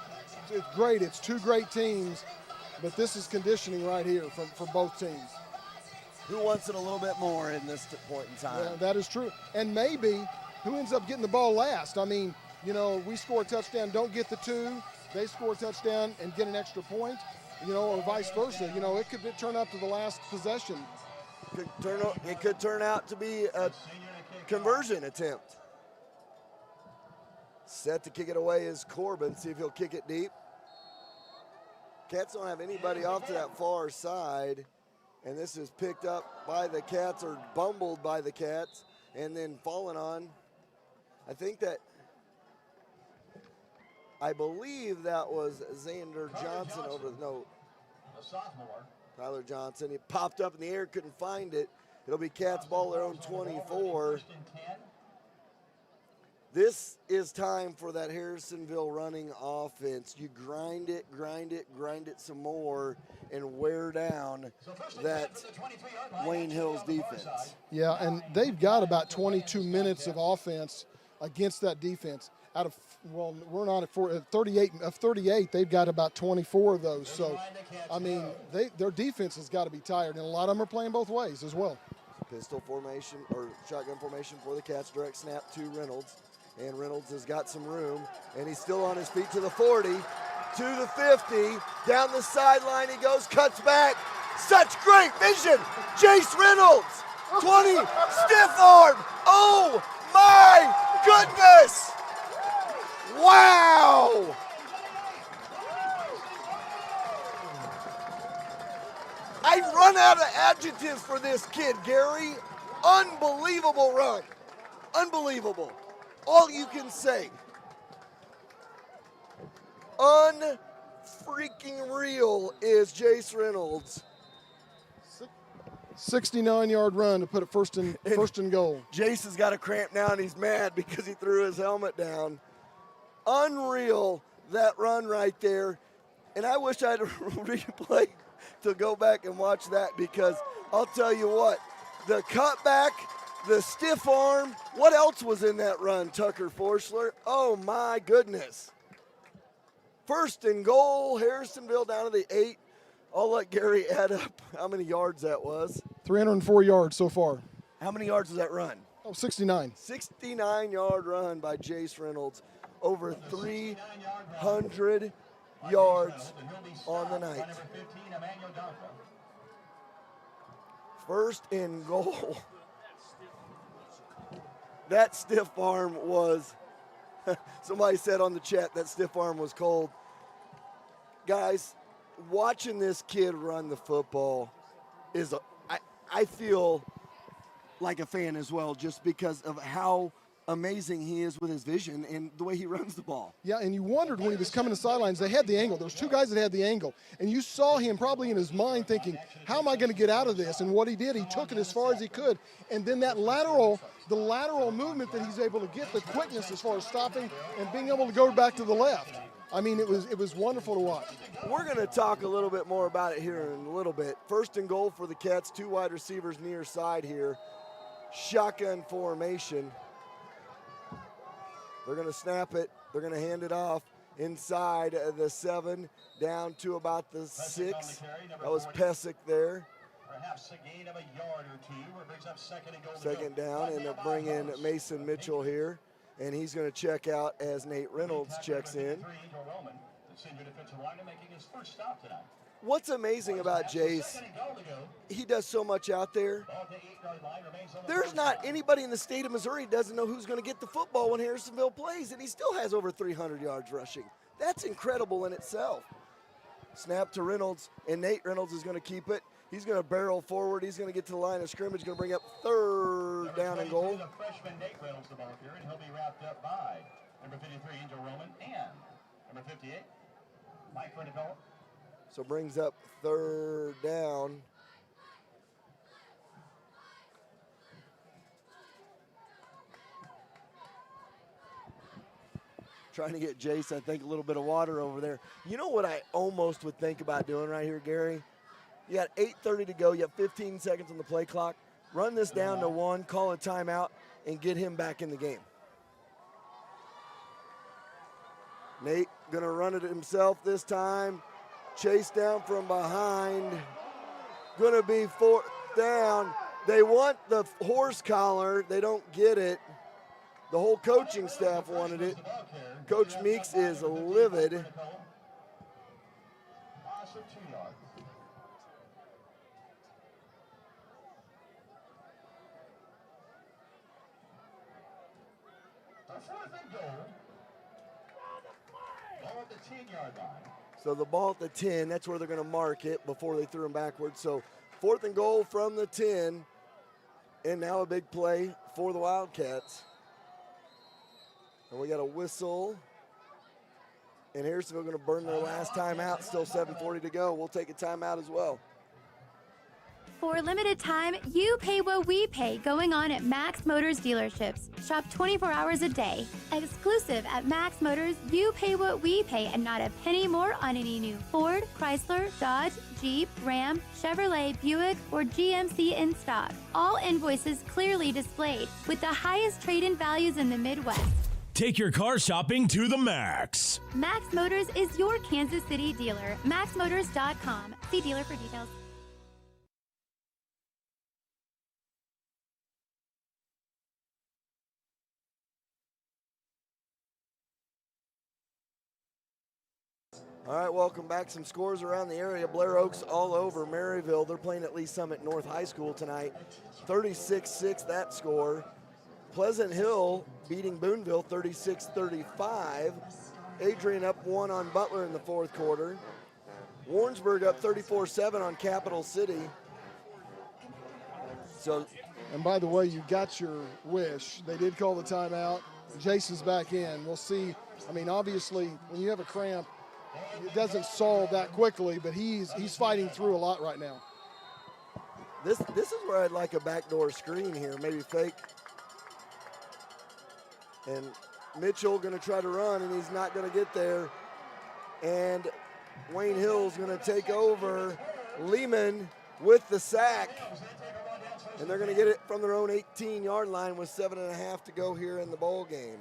it's great. It's 2 great teams, but this is conditioning right here for both teams. Who wants it a little bit more in this point in time? Yeah, that is true. And maybe who ends up getting the ball last? I mean, you know, we score a touchdown, don't get the 2. They score a touchdown and get an extra point, you know, or vice versa. You know, it could turn up to the last possession. It could turn out to be a conversion attempt. Set to kick it away is Corbin. See if he'll kick it deep. Cats don't have anybody off to that far side. And this is picked up by the Cats or bumbled by the Cats and then fallen on. I believe that was Xander Johnson over the note. A sophomore. Tyler Johnson. It popped up in the air, couldn't find it. It'll be Cats ball their own 24. This is time for that Harrisonville running offense. You grind it some more and wear down that Wayne Hills defense. Yeah, and they've got about 22 minutes of offense against that defense. We're not at 38 of 38. They've got about 24 of those. So, I mean, their defense has got to be tired, and a lot of them are playing both ways as well. Pistol formation or shotgun formation for the Cats. Direct snap to Reynolds. And Reynolds has got some room, and he's still on his feet to the 40, to the 50, down the sideline he goes, cuts back. Such great vision. Jace Reynolds, 20, stiff arm. Oh, my goodness. Wow. I've run out of adjectives for this kid, Gary. Unbelievable run. Unbelievable. All you can say. Unfreaking real is Jace Reynolds. 69-yard run to put it first and goal. Jace has got a cramp now, and he's mad because he threw his helmet down. Unreal, that run right there. And I wish I had a replay to go back and watch that, because I'll tell you what, the cutback, the stiff arm, what else was in that run, Tucker Forschler? Oh, my goodness. First and goal, Harrisonville down to the 8. I'll let Gary add up how many yards that was. 304 yards so far. How many yards was that run? Oh, 69. 69-yard run by Jace Reynolds. Over 300 yards on the night. First and goal. That stiff arm was, somebody said on the chat that stiff arm was cold. Guys, watching this kid run the football is, I feel like a fan as well, just because of how amazing he is with his vision and the way he runs the ball. Yeah, and you wondered when he was coming to sidelines, they had the angle. There was two guys that had the angle, and you saw him probably in his mind thinking, how am I going to get out of this? And what he did, he took it as far as he could, and then the lateral movement that he's able to get, the quickness as far as stopping and being able to go back to the left. I mean, it was wonderful to watch. We're going to talk a little bit more about it here in a little bit. First and goal for the Cats, 2 wide receivers near side here. Shotgun formation. They're going to snap it. They're going to hand it off inside the 7, down to about the 6. That was Pesic there. Perhaps a gain of a yard or two, where it brings up second and goal. Second down, and they'll bring in Mason Mitchell here, and he's going to check out as Nate Reynolds checks in. The senior defensive lineman making his first stop tonight. What's amazing about Jace, he does so much out there. There's not anybody in the state of Missouri who doesn't know who's going to get the football when Harrisonville plays, and he still has over 300 yards rushing. That's incredible in itself. Snap to Reynolds, and Nate Reynolds is going to keep it. He's going to barrel forward. He's going to get to the line of scrimmage, going to bring up 3rd down and goal. The freshman Nate Reynolds the ball here, and he'll be wrapped up by number 53, Angel Roman, and number 58, Mike Reneville. So brings up 3rd down. Trying to get Jace, I think, a little bit of water over there. You know what I almost would think about doing right here, Gary? You got 8:30 to go. You have 15 seconds on the play clock. Run this down to 1, call a timeout, and get him back in the game. Nate going to run it himself this time. Chase down from behind. Going to be 4th down. They want the horse collar. They don't get it. The whole coaching staff wanted it. Coach Meeks is livid. So the ball at the 10, that's where they're going to mark it before they threw him backwards. So 4th and goal from the 10, and now a big play for the Wildcats. And we got a whistle. And Harrisonville going to burn their last timeout. Still 7:40 to go. We'll take a timeout as well. For a limited time, you pay what we pay going on at Max Motors dealerships. Shop 24 hours a day. Exclusive at Max Motors, you pay what we pay and not a penny more on any new Ford, Chrysler, Dodge, Jeep, Ram, Chevrolet, Buick, or GMC in stock. All invoices clearly displayed with the highest trade-in values in the Midwest. Take your car shopping to the max. Max Motors is your Kansas City dealer. MaxMotors.com. See dealer for details. All right, welcome back. Some scores around the area. Blair Oaks all over Maryville. They're playing at Lee Summit North High School tonight. 36-6 that score. Pleasant Hill beating Boonville 36-35. Adrian up 1 on Butler in the 4th quarter. Warrensburg up 34-7 on Capital City. So, and by the way, you got your wish. They did call the timeout. Jason's back in. We'll see. I mean, obviously, when you have a cramp, it doesn't solve that quickly, but he's fighting through a lot right now. This is where I'd like a backdoor screen here, maybe fake. And Mitchell going to try to run, and he's not going to get there. And Wayne Hill's going to take over. Lehman with the sack. And they're going to get it from their own 18-yard line with 7.5 to go here in the bowl game.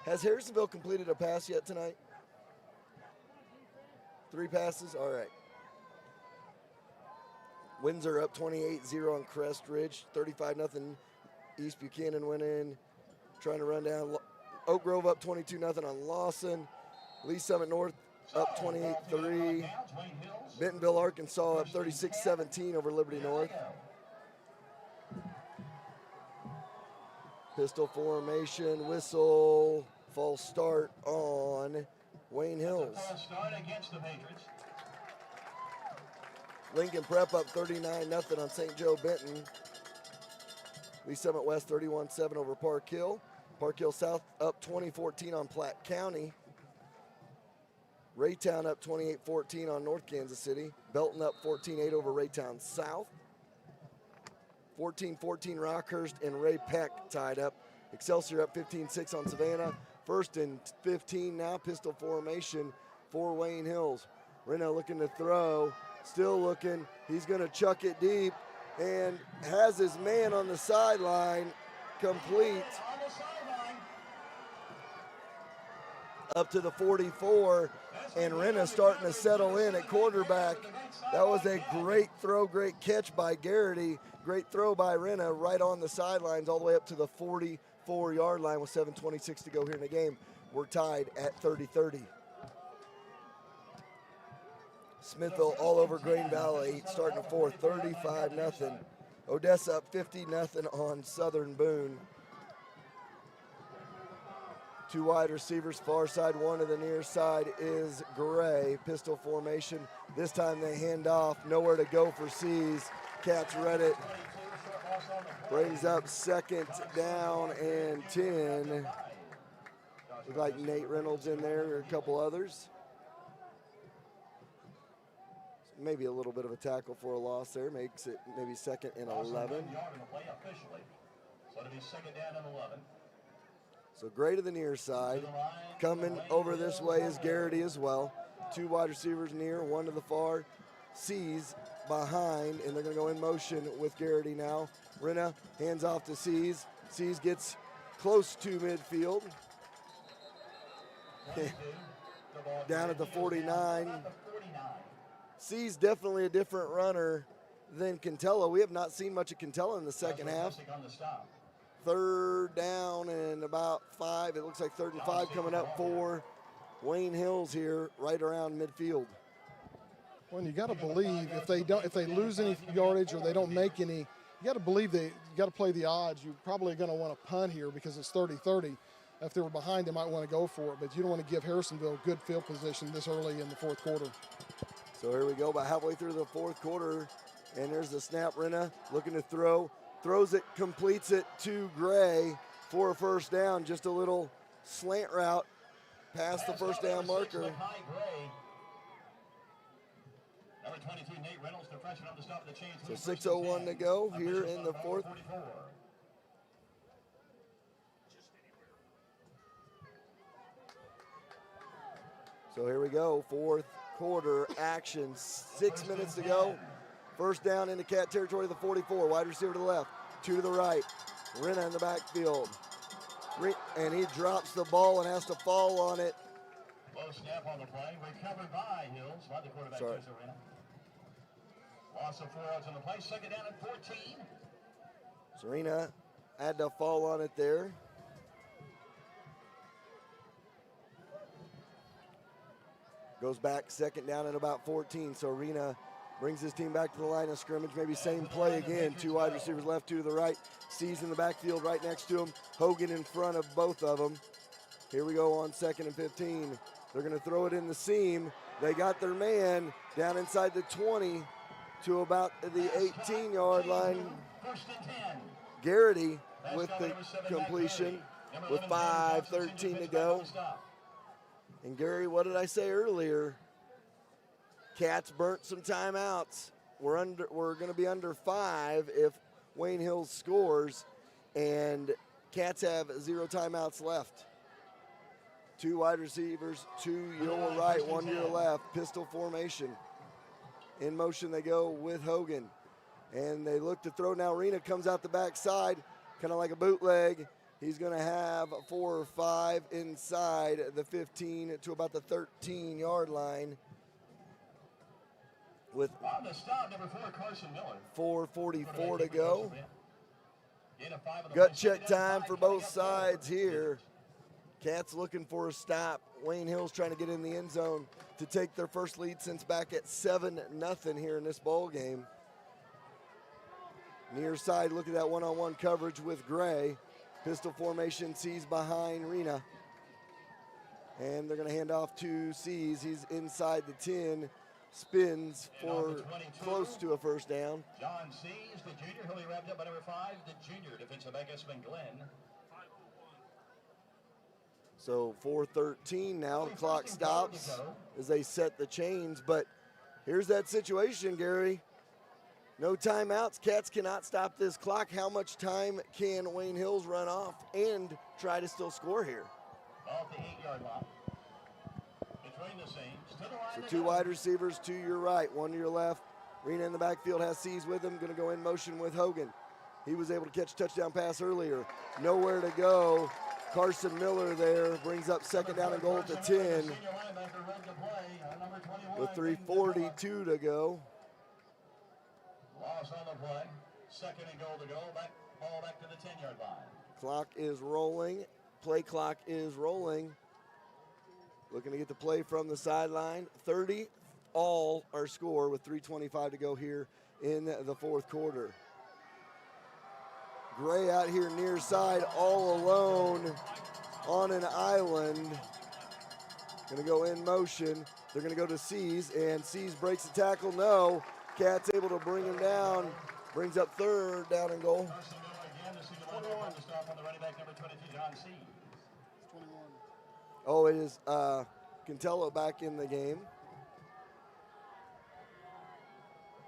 Has Harrisonville completed a pass yet tonight? 3 passes? All right. Windsor up 28-0 on Crest Ridge. 35-0 East Buchanan went in. Trying to run down. Oak Grove up 22-0 on Lawson. Lee Summit North up 28-3. Bentonville, Arkansas up 36-17 over Liberty North. Pistol formation, whistle, false start on Wayne Hills. Start against the Patriots. Lincoln Prep up 39-0 on St. Joe Benton. Lee Summit West 31-7 over Park Hill. Park Hill South up 20-14 on Platte County. Raytown up 28-14 on North Kansas City. Belton up 14-8 over Raytown South. 14-14 Rockhurst and Ray Peck tied up. Excelsior up 15-6 on Savannah. First and 15 now, pistol formation for Wayne Hills. Rena looking to throw, still looking. He's going to chuck it deep and has his man on the sideline, complete. Up to the 44, and Rena starting to settle in at quarterback. That was a great throw, great catch by Garrity. Great throw by Rena right on the sidelines all the way up to the 44-yard line with 7:26 to go here in the game. We're tied at 30-30. Smithville all over Green Valley, starting the fourth, 35-0. Odessa up 50-0 on Southern Boone. Two wide receivers, far side, one to the near side is Gray. Pistol formation. This time they hand off, nowhere to go for C's. Cats read it. Brings up second down and 10. Look like Nate Reynolds in there, or a couple others. Maybe a little bit of a tackle for a loss there. Makes it maybe second and 11. So it'll be second down and 11. So Gray to the near side. Coming over this way is Garrity as well. Two wide receivers near, one to the far. C's behind, and they're going to go in motion with Garrity now. Rena hands off to C's. C's gets close to midfield. Down at the 49. C's definitely a different runner than Cantella. We have not seen much of Cantella in the second half. Third down and about 5. It looks like 3rd and 5 coming up for Wayne Hills here, right around midfield. Well, you got to believe if they lose any yardage or they don't make any, you got to believe you got to play the odds. You're probably going to want to punt here because it's 30-30. If they were behind, they might want to go for it, but you don't want to give Harrisonville good field position this early in the fourth quarter. So here we go, about halfway through the fourth quarter, and there's the snap. Rena looking to throw, throws it, completes it to Gray for a first down. Just a little slant route past the first down marker. Number 22, Nate Reynolds, the freshman on the stop of the chain. So 6:01 to go here in the fourth. So here we go, fourth quarter action, 6 minutes to go. First down into Cat territory, the 44, wide receiver to the left, 2 to the right. Rena in the backfield. And he drops the ball and has to fall on it. Low snap on the play, recovered by Hills, by the quarterback, Rena. Loss of 4 yards on the play, second down at 14. Serena had to fall on it there. Goes back, second down at about 14. So Arena brings his team back to the line of scrimmage. Maybe same play again. 2 wide receivers left, 2 to the right. C's in the backfield right next to him. Hogan in front of both of them. Here we go on 2nd and 15. They're going to throw it in the seam. They got their man down inside the 20 to about the 18-yard line. Garrity with the completion with 5:13 to go. And Gary, what did I say earlier? Cats burnt some timeouts. We're going to be under 5 if Wayne Hills scores, and Cats have 0 timeouts left. 2 wide receivers, 2 your right, 1 your left. Pistol formation. In motion they go with Hogan. And they look to throw now. Rena comes out the backside, kind of like a bootleg. He's going to have 4 or 5 inside the 15 to about the 13-yard line. With on the stop, number 4, Carson Miller. 4:44 to go. Gut check time for both sides here. Cats looking for a stop. Wayne Hills trying to get in the end zone to take their first lead since back at 7-0 here in this ball game. Near side, look at that one-on-one coverage with Gray. Pistol formation, sees behind Rena. And they're going to hand off to Seas. He's inside the 10, spins for close to a first down. John Seas, the junior, who he wrapped up by number 5, the junior defensive back, Espen Glenn. So 4:13 now. The clock stops as they set the chains. But here's that situation, Gary. No timeouts. Cats cannot stop this clock. How much time can Wayne Hills run off and try to still score here? Off the 8-yard line. Between the seams. To the line. So 2 wide receivers to your right, 1 to your left. Rena in the backfield has Seas with him. Going to go in motion with Hogan. He was able to catch a touchdown pass earlier. Nowhere to go. Carson Miller there brings up second down and goal at the 10 with 3:42 to go. Loss on the play. Second and goal to go. Ball back to the 10-yard line. Clock is rolling. Play clock is rolling. Looking to get the play from the sideline. 30 all our score with 3:25 to go here in the fourth quarter. Gray out here near side all alone on an island. Gonna go in motion. They're gonna go to Seas, and Seas breaks the tackle. No. Cat's able to bring him down. Brings up third down and goal. Oh, it is Cantello back in the game.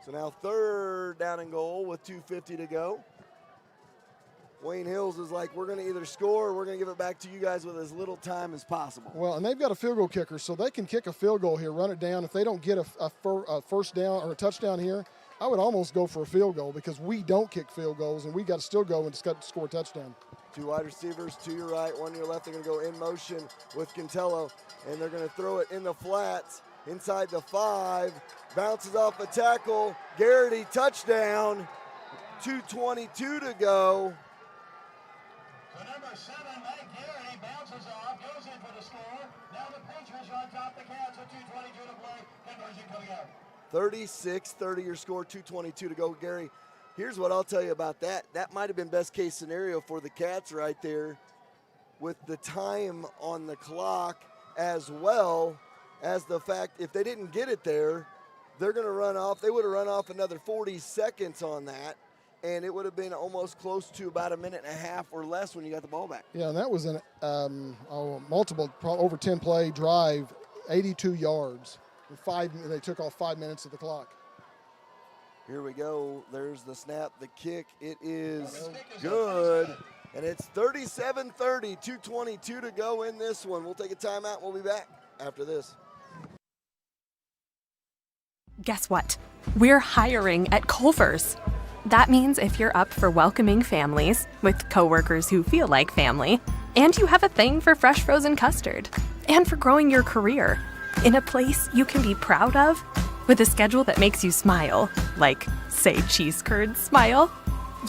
So now third down and goal with 2:50 to go. Wayne Hills is like, we're going to either score or we're going to give it back to you guys with as little time as possible. Well, and they've got a field goal kicker, so they can kick a field goal here, run it down. If they don't get a first down or a touchdown here, I would almost go for a field goal because we don't kick field goals, and we got to still go and score a touchdown. 2 wide receivers to your right, 1 to your left. They're going to go in motion with Cantello, and they're going to throw it in the flats inside the 5. Bounces off a tackle. Garrity, touchdown. 2:22 to go. So number 7, Mike Garrity, bounces off, goes in for the score. Now the Patriots are on top of the Cats with 2:22 to play. Conversion coming up. 36-30 your score, 2:22 to go. Gary, here's what I'll tell you about that. That might have been best case scenario for the Cats right there with the time on the clock, as well as the fact if they didn't get it there, they're going to run off. They would have run off another 40 seconds on that, and it would have been almost close to about a minute and a half or less when you got the ball back. Yeah, and that was an over 10-play drive, 82 yards. They took off 5 minutes of the clock. Here we go. There's the snap, the kick. It is good. And it's 37-30, 2:22 to go in this one. We'll take a timeout. We'll be back after this. Guess what? We're hiring at Culver's. That means if you're up for welcoming families with coworkers who feel like family, and you have a thing for fresh frozen custard, and for growing your career in a place you can be proud of, with a schedule that makes you smile, like, say, cheese curds smile,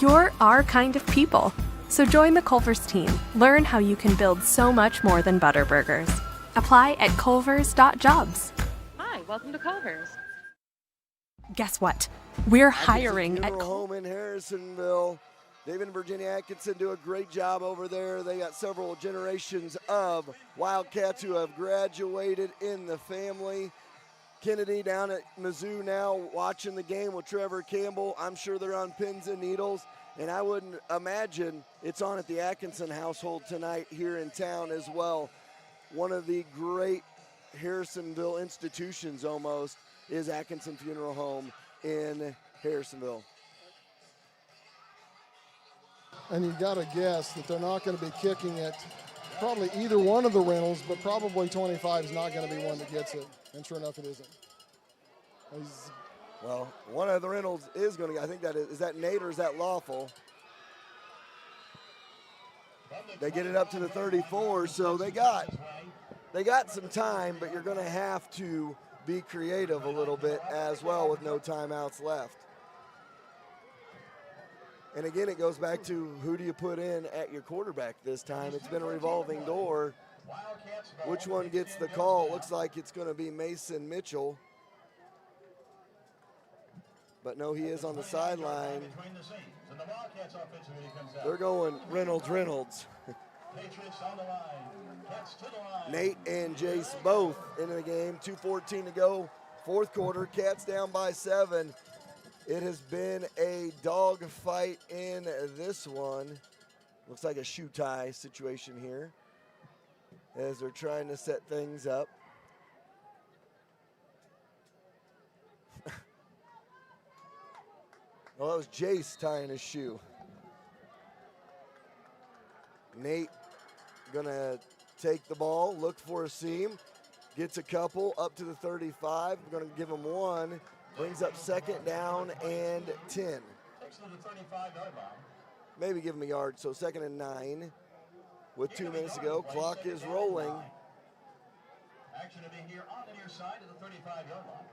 you're our kind of people. So join the Culver's team. Learn how you can build so much more than butter burgers. Apply at culvers.jobs. Hi, welcome to Culver's. Guess what? We're hiring at Funeral Home in Harrisonville. David and Virginia Atkinson do a great job over there. They got several generations of Wildcats who have graduated in the family. Kennedy down at Mizzou now watching the game with Trevor Campbell. I'm sure they're on pins and needles, and I wouldn't imagine it's on at the Atkinson household tonight here in town as well. One of the great Harrisonville institutions almost is Atkinson Funeral Home in Harrisonville. And you got to guess that they're not going to be kicking it probably either one of the rentals, but probably 25 is not going to be one that gets it. And sure enough, it isn't. Well, one of the Reynolds is going to, I think that is that Nate or is that Lawful? They get it up to the 34, so they got some time, but you're going to have to be creative a little bit as well with no timeouts left. And again, it goes back to who do you put in at your quarterback this time? It's been a revolving door. Which one gets the call? It looks like it's going to be Mason Mitchell. But no, he is on the sideline. They're going Reynolds. Patriots on the line. Cats to the line. Nate and Jace both into the game. 2:14 to go. Fourth quarter. Cats down by 7. It has been a dog fight in this one. Looks like a shoe tie situation here as they're trying to set things up. Well, that was Jace tying his shoe. Nate gonna take the ball, look for a seam, gets a couple up to the 35. We're gonna give him one. Brings up second down and 10. Takes to the 35-yard line. Maybe give him a yard. So 2nd and 9 with 2 minutes to go. Clock is rolling. Action to be here on the near side of the 35-yard line.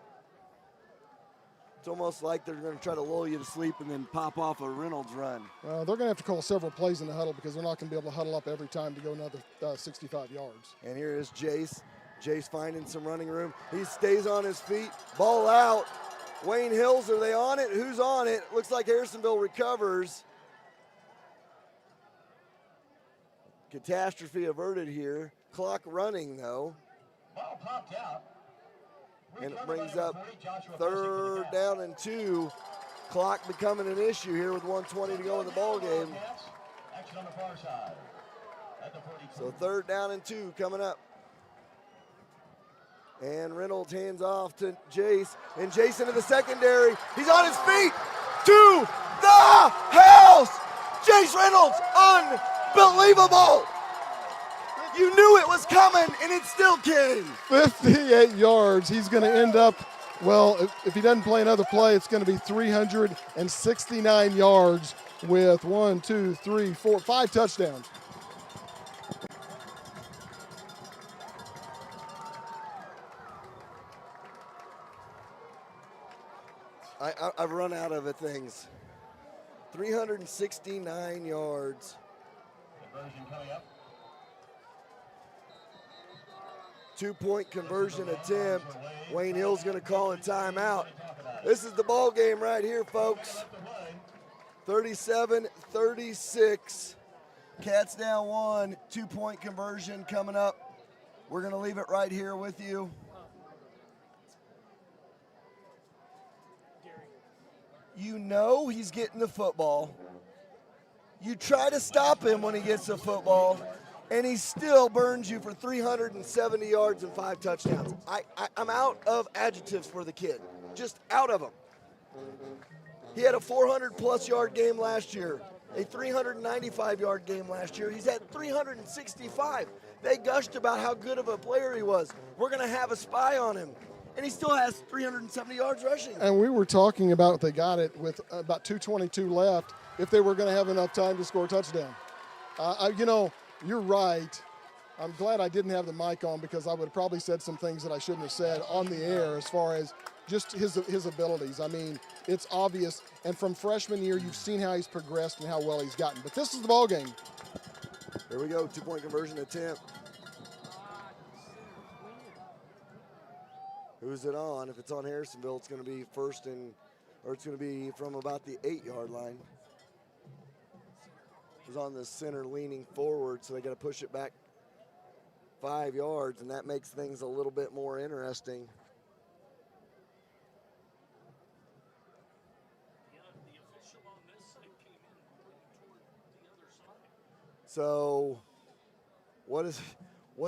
It's almost like they're going to try to lull you to sleep and then pop off a Reynolds run. They're going to have to call several plays in the huddle because they're not going to be able to huddle up every time to go another 65 yards. And here is Jace. Jace finding some running room. He stays on his feet. Ball out. Wayne Hills, are they on it? Who's on it? Looks like Harrisonville recovers. Catastrophe averted here. Clock running, though. Ball popped out. And it brings up 3rd down and 2. Clock becoming an issue here with 1:20 to go in the ball game. Action on the far side. At the 42. So 3rd down and 2 coming up. And Reynolds hands off to Jace. And Jace into the secondary. He's on his feet. To the house. Jace Reynolds. Unbelievable. You knew it was coming, and it still came. 58 yards. He's going to end up, well, if he doesn't play another play, it's going to be 369 yards with 1, 2, 3, 4, 5 touchdowns. I've run out of things. 369 yards. Conversion coming up. 2-point conversion attempt. Wayne Hill's going to call a timeout. This is the ball game right here, folks. 37-36. Cats down 1. 2-point conversion coming up. We're going to leave it right here with you. You know he's getting the football. You try to stop him when he gets the football, and he still burns you for 370 yards and 5 touchdowns. I'm out of adjectives for the kid. Just out of them. He had a 400-plus yard game last year, a 395-yard game last year. He's at 365. They gushed about how good of a player he was. We're going to have a spy on him. And he still has 370 yards rushing. And we were talking about if they got it with about 2:22 left, if they were going to have enough time to score a touchdown. You're right. I'm glad I didn't have the mic on because I would have probably said some things that I shouldn't have said on the air as far as just his abilities. I mean, it's obvious. And from freshman year, you've seen how he's progressed and how well he's gotten. But this is the ball game. Here we go, 2-point conversion attempt. Who's it on? If it's on Harrisonville, it's going to be it's going to be from about the 8-yard line. It's on the center leaning forward, so they got to push it back 5 yards, and that makes things a little bit more interesting. So what's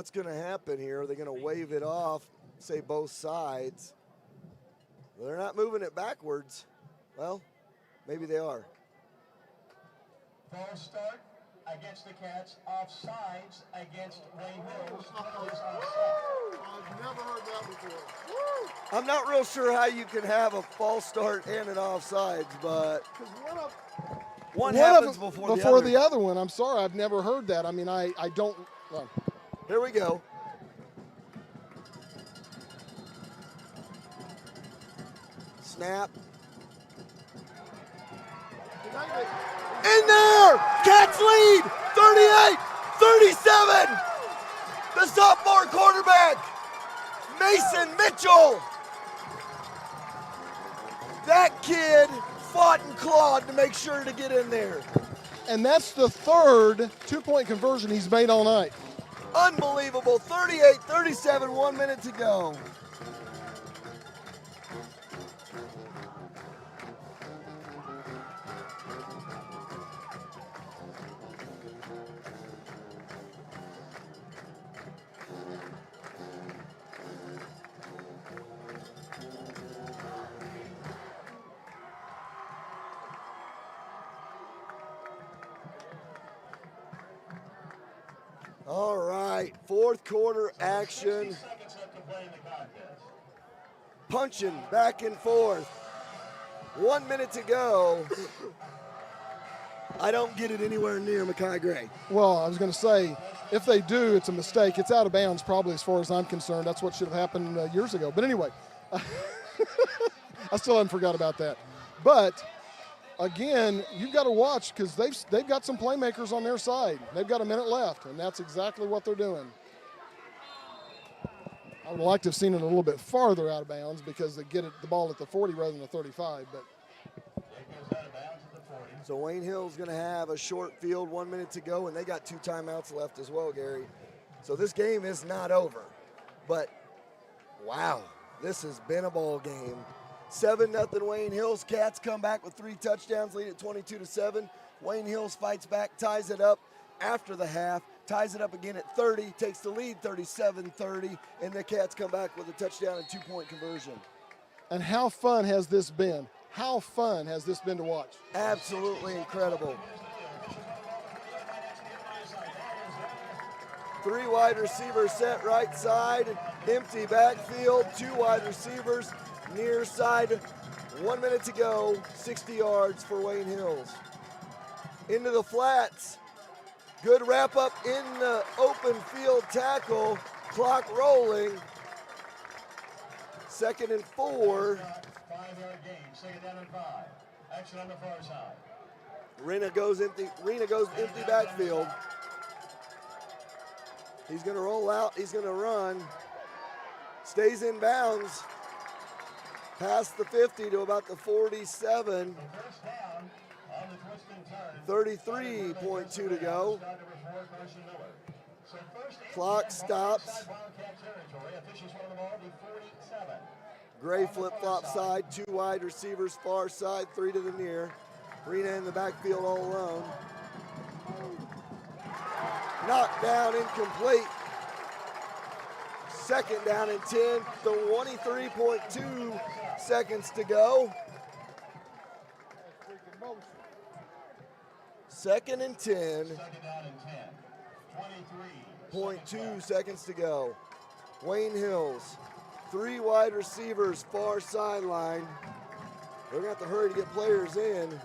going to happen here? Are they going to wave it off? Say both sides. They're not moving it backwards. Well, maybe they are. False start against the Cats. Offsides against Wayne Hills. I've never heard that before. I'm not real sure how you can have a false start and an offsides, but one happens before the other one. I'm sorry, I've never heard that. I mean, I don't. Well. Here we go. Snap. In there! Cats lead! 38-37! The sophomore quarterback, Mason Mitchell. That kid fought and clawed to make sure to get in there. And that's the third two-point conversion he's made all night. Unbelievable. 38-37, 1 minute to go. All right, fourth quarter action. Punching back and forth. 1 minute to go. I don't get it anywhere near Mackay Gray. Well, I was going to say, if they do, it's a mistake. It's out of bounds probably as far as I'm concerned. That's what should have happened years ago. But anyway, I still haven't forgot about that. But again, you've got to watch because they've got some playmakers on their side. They've got a minute left, and that's exactly what they're doing. I would like to have seen it a little bit farther out of bounds because they get the ball at the 40 rather than the 35. But so Wayne Hill's going to have a short field, 1 minute to go, and they got 2 timeouts left as well, Gary. So this game is not over. But, wow, this has been a ball game. 7-0 Wayne Hills. Cats come back with 3 touchdowns, lead at 22-7. Wayne Hills fights back, ties it up after the half, ties it up again at 30, takes the lead 37-30, and the Cats come back with a touchdown and 2-point conversion. And how fun has this been? How fun has this been to watch? Absolutely incredible. 3 wide receivers set right side, empty backfield, 2 wide receivers near side. 1 minute to go, 60 yards for Wayne Hills. Into the flats. Good wrap up in the open field tackle. Clock rolling. 2nd and 4. 5-yard game, 2nd down and 5. Action on the far side. Rena goes empty backfield. He's going to roll out. He's going to run. Stays in bounds. Past the 50 to about the 47. 33.2 to go. Clock stops. Gray flip-flop side, 2 wide receivers far side, 3 to the near. Rena in the backfield all alone. Knocked down, incomplete. 2nd down and 10, 23.2 seconds to go. 2nd and 10. 23.2 seconds to go. Wayne Hills, 3 wide receivers far sideline. They're going to have to hurry to get players in.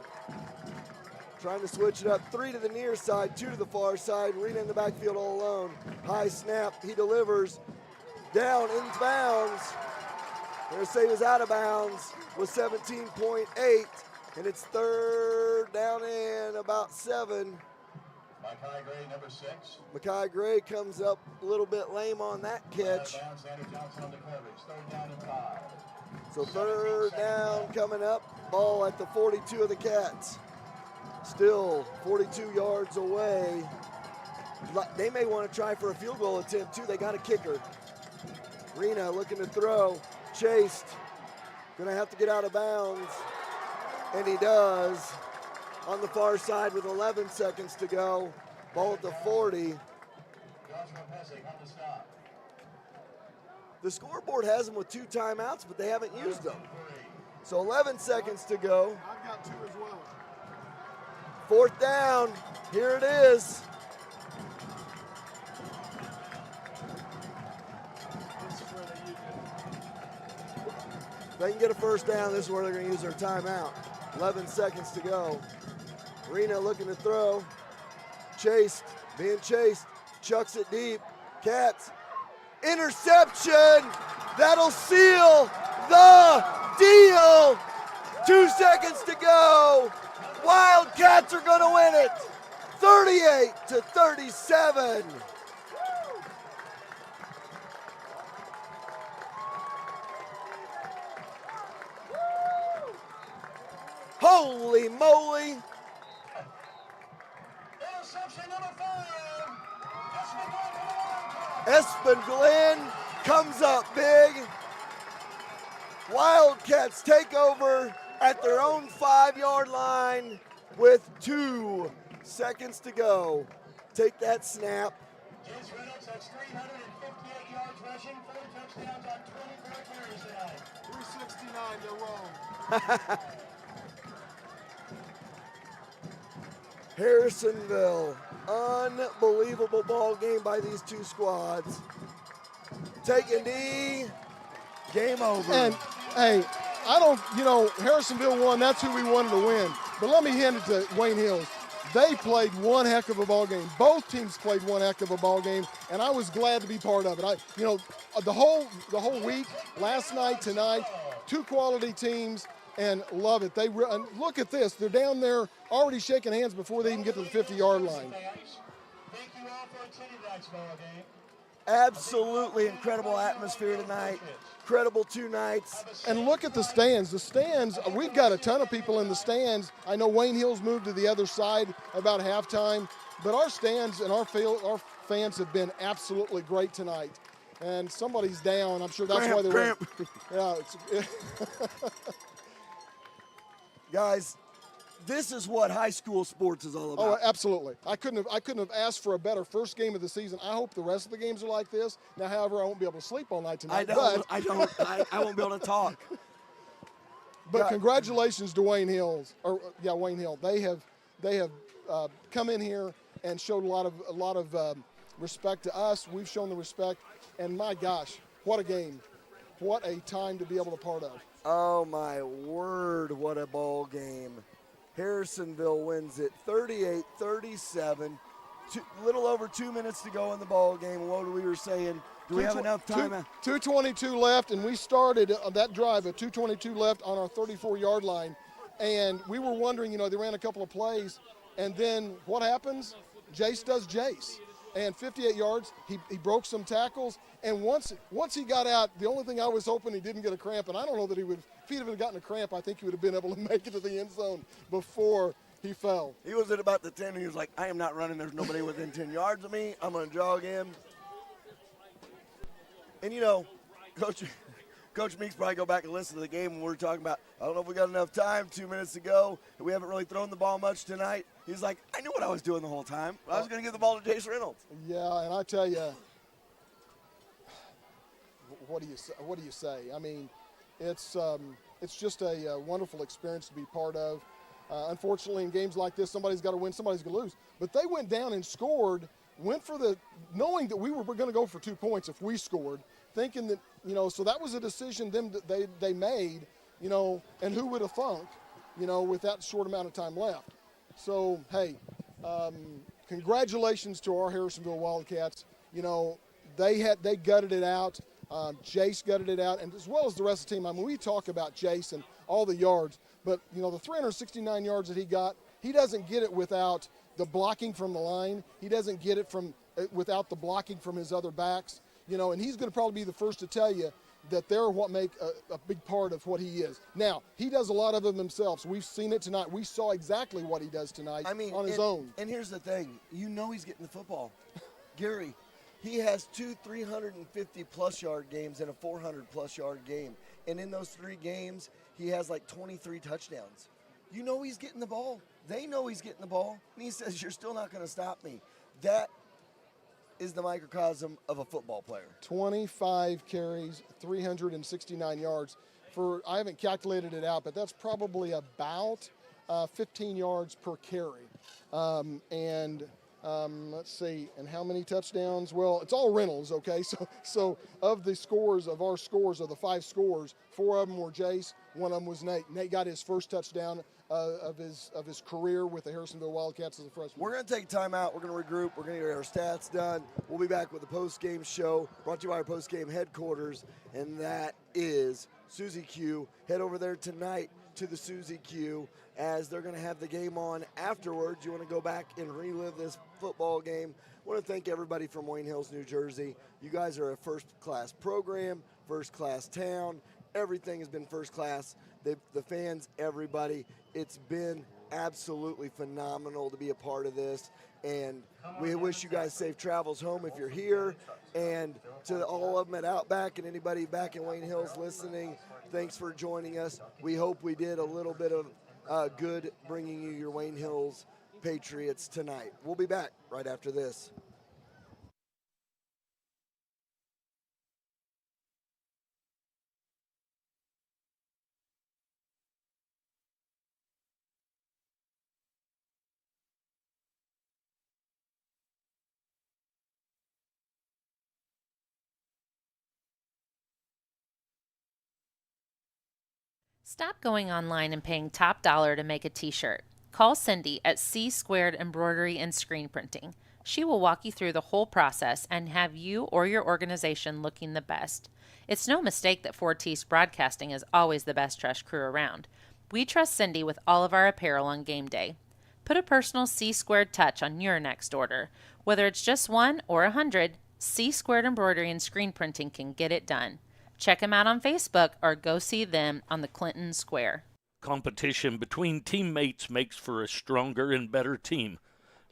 Trying to switch it up. 3 to the near side, 2 to the far side. Rena in the backfield all alone. High snap, he delivers. Down in bounds. They're going to say he was out of bounds with 17.8. And it's 3rd down and about 7. Mackay Gray, number 6. Mackay Gray comes up a little bit lame on that catch. So 3rd down coming up. Ball at the 42 of the Cats. Still 42 yards away. They may want to try for a field goal attempt too. They got a kicker. Rena looking to throw. Chased. Gonna have to get out of bounds. And he does. On the far side with 11 seconds to go. Ball at the 40. The scoreboard has them with 2 timeouts, but they haven't used them. So 11 seconds to go. I've got 2 as well. 4th down. Here it is. If they can get a 1st down, this is where they're going to use their timeout. 11 seconds to go. Rena looking to throw. Chased, being chased. Chucks it deep. Cats. Interception. That'll seal the deal. 2 seconds to go. Wildcats are going to win it. 38-37. Holy moly. Espen Glenn comes up big. Wildcats take over at their own 5-yard line with 2 seconds to go. Take that snap. James Reynolds has 358 yards rushing, 4 touchdowns on 24 carries tonight. 369, they're wrong. Harrisonville, unbelievable ball game by these two squads. Taking D, game over. And, hey, I don't, Harrisonville won. That's who we wanted to win. But let me hand it to Wayne Hills. They played one heck of a ball game. Both teams played one heck of a ball game, and I was glad to be part of it. The whole week, last night, tonight, 2 quality teams, and love it. And look at this. They're down there already shaking hands before they even get to the 50-yard line. Thank you all for attending tonight's ball game. Absolutely incredible atmosphere tonight. Incredible 2 nights. And look at the stands. The stands, we've got a ton of people in the stands. I know Wayne Hills moved to the other side about halftime, but our stands and our fans have been absolutely great tonight. And somebody's down. I'm sure that's why they were. Yeah. Guys, this is what high school sports is all about. Oh, absolutely. I couldn't have asked for a better first game of the season. I hope the rest of the games are like this. Now, however, I won't be able to sleep all night tonight. I won't be able to talk. But congratulations to Wayne Hills. Wayne Hill. They have come in here and showed a lot of respect to us. We've shown the respect, and my gosh, what a game! What a time to be able to part of. Oh my word! What a ball game! Harrisonville wins it 38-37. Little over 2 minutes to go in the ball game. What we were saying? Do we have enough time? 2:22 left, and we started on that drive at 2:22 left on our 34-yard line. And we were wondering, they ran a couple of plays, and then what happens? Jace does Jace. And 58 yards, he broke some tackles. And once he got out, the only thing I was hoping he didn't get a cramp, and I don't know that he would, if he'd have gotten a cramp, I think he would have been able to make it to the end zone before he fell. He was at about the 10, and he was like, I am not running. There's nobody within 10 yards of me. I'm going to jog in. And, Coach Meeks probably go back and listen to the game when we were talking about, I don't know if we got enough time, 2 minutes to go. We haven't really thrown the ball much tonight. He's like, I knew what I was doing the whole time. I was going to give the ball to Jace Reynolds. Yeah, and I tell you, what do you say? I mean, it's just a wonderful experience to be part of. Unfortunately, in games like this, somebody's got to win, somebody's going to lose. But they went down and scored, knowing that we were going to go for 2 points if we scored, thinking that, so that was a decision they made, and who would have thunk, with that short amount of time left. So, hey, congratulations to our Harrisonville Wildcats. They gutted it out. Jace gutted it out, and as well as the rest of the team. I mean, we talk about Jace and all the yards, but, the 369 yards that he got, he doesn't get it without the blocking from the line. He doesn't get it without the blocking from his other backs, and he's going to probably be the first to tell you that they're what make a big part of what he is. Now, he does a lot of them himself, so we've seen it tonight. We saw exactly what he does tonight on his own. And here's the thing. He's getting the football. Gary, he has 2 350-plus yard games and a 400-plus yard game. And in those 3 games, he has like 23 touchdowns. He's getting the ball. They know he's getting the ball. And he says, you're still not going to stop me. That is the microcosm of a football player. 25 carries, 369 yards. I haven't calculated it out, but that's probably about 15 yards per carry. Let's see, and how many touchdowns? Well, it's all Reynolds, okay? So of the scores, of our scores, of the 5 scores, 4 of them were Jace, 1 of them was Nate. Nate got his first touchdown of his career with the Harrisonville Wildcats as a freshman. We're going to take a timeout. We're going to regroup. We're going to get our stats done. We'll be back with the post-game show brought to you by our post-game headquarters, and that is Susie Q. Head over there tonight to the Susie Q as they're going to have the game on afterwards. You want to go back and relive this football game. I want to thank everybody from Wayne Hills, New Jersey. You guys are a first-class program, first-class town. Everything has been first class. The fans, everybody. It's been absolutely phenomenal to be a part of this. And we wish you guys safe travels home if you're here. And to all of them at Outback and anybody back in Wayne Hills listening, thanks for joining us. We hope we did a little bit of good bringing you your Wayne Hills Patriots tonight. We'll be back right after this. Stop going online and paying top dollar to make a t-shirt. Call Cindy at C Squared Embroidery and Screen Printing. She will walk you through the whole process and have you or your organization looking the best. It's no mistake that 4T's Broadcasting is always the best dressed crew around. We trust Cindy with all of our apparel on game day. Put a personal C Squared touch on your next order. Whether it's just 1 or 100, C Squared Embroidery and Screen Printing can get it done. Check them out on Facebook or go see them on the Clinton Square. Competition between teammates makes for a stronger and better team.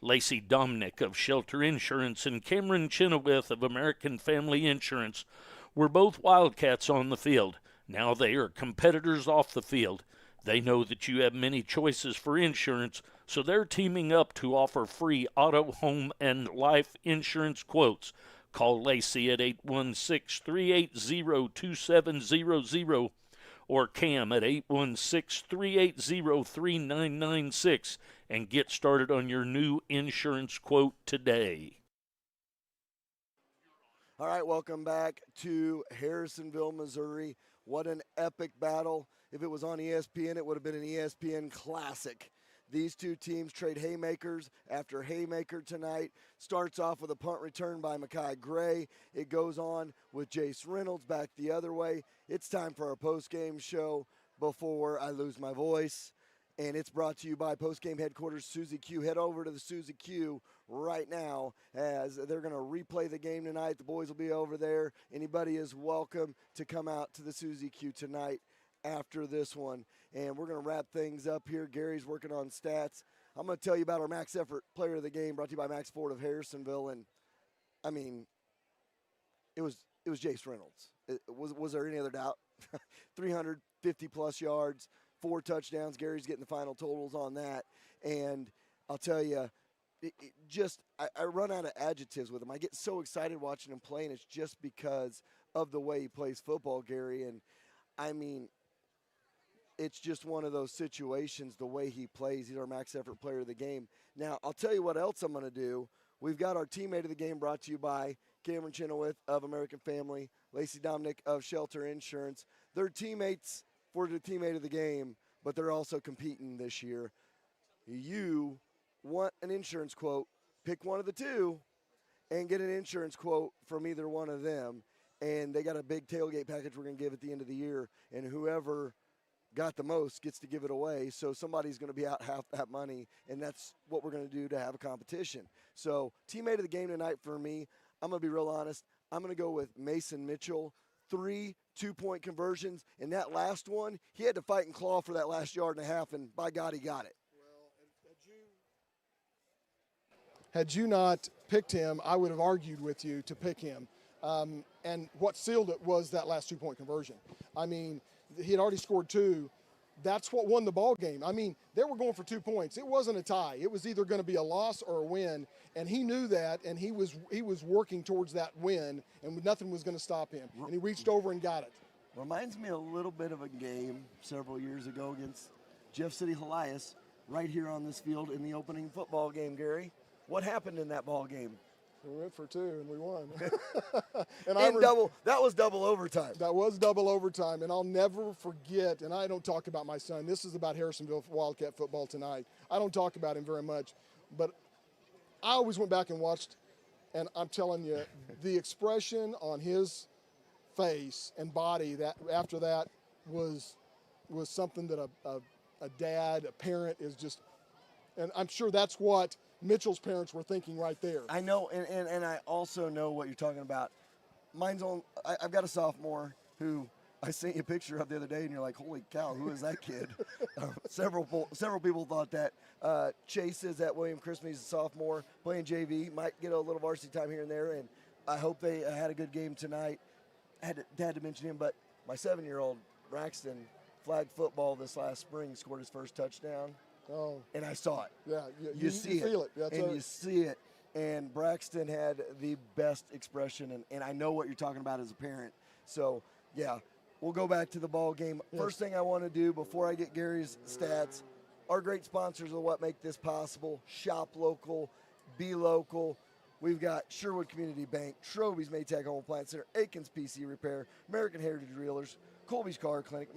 Lacey Dominick of Shelter Insurance and Cameron Chenoweth of American Family Insurance were both Wildcats on the field. Now they are competitors off the field. They know that you have many choices for insurance, so they're teaming up to offer free auto, home, and life insurance quotes. Call Lacey at 816-380-2700 or Cam at 816-380-3996 and get started on your new insurance quote today. All right, welcome back to Harrisonville, Missouri. What an epic battle. If it was on ESPN, it would have been an ESPN classic. These two teams trade haymakers after haymaker tonight. Starts off with a punt return by Makai Gray. It goes on with Jace Reynolds back the other way. It's time for our post-game show before I lose my voice. And it's brought to you by Post-Game Headquarters Suzy Q. Head over to the Suzy Q right now as they're going to replay the game tonight. The boys will be over there. Anybody is welcome to come out to the Suzy Q tonight after this one. And we're going to wrap things up here. Gary's working on stats. I'm going to tell you about our Max Effort Player of the Game brought to you by Max Ford of Harrisonville. And, I mean, it was Jace Reynolds. Was there any other doubt? 350-plus yards. 4 touchdowns. Gary's getting the final totals on that. And I'll tell you, I run out of adjectives with him. I get so excited watching him play, and it's just because of the way he plays football, Gary. And, I mean, it's just one of those situations, the way he plays. He's our max effort player of the game. Now, I'll tell you what else I'm going to do. We've got our teammate of the game brought to you by Cameron Chenoweth of American Family, Lacey Dominick of Shelter Insurance. They're teammates for the teammate of the game, but they're also competing this year. You want an insurance quote, pick one of the two and get an insurance quote from either one of them. And they got a big tailgate package we're going to give at the end of the year, and whoever got the most gets to give it away. So somebody's going to be out half that money, and that's what we're going to do to have a competition. So teammate of the game tonight for me, I'm going to be real honest. I'm going to go with Mason Mitchell. 3 2-point conversions, and that last one, he had to fight and claw for that last yard and a half, and by God, he got it. Had you not picked him, I would have argued with you to pick him. And what sealed it was that last 2-point conversion. I mean, he had already scored 2. That's what won the ball game. I mean, they were going for 2 points. It wasn't a tie. It was either going to be a loss or a win, and he knew that, and he was working towards that win, and nothing was going to stop him. And he reached over and got it. Reminds me a little bit of a game several years ago against Jeff City Helias right here on this field in the opening football game, Gary. What happened in that ball game? We went for 2 and we won. That was double overtime. That was double overtime, and I'll never forget, and I don't talk about my son. This is about Harrisonville Wildcat football tonight. I don't talk about him very much, but I always went back and watched, and I'm telling you, the expression on his face and body that after that was something that a dad, a parent is just, and I'm sure that's what Mitchell's parents were thinking right there. I know, and I also know what you're talking about. I've got a sophomore who I sent you a picture of the other day, and you're like, holy cow, who is that kid? Several people thought that. Chase is at William Christmas. He's a sophomore, playing JV. Might get a little varsity time here and there, and I hope they had a good game tonight. Had to mention him, but my 7-year-old, Braxton, flag football this last spring, scored his first touchdown. Oh. And I saw it. Yeah, you see feel it. That's and you see it. And Braxton had the best expression, and I know what you're talking about as a parent. So, yeah, we'll go back to the ball game. Yes. First thing I want to do before I get Gary's stats, our great sponsors are what make this possible. Shop local, be local. We've got Sherwood Community Bank, Schrobe's Maytag Home Appliance Center, Aikens PC Repair, American Heritage Realtors, Colby's Car Clinic,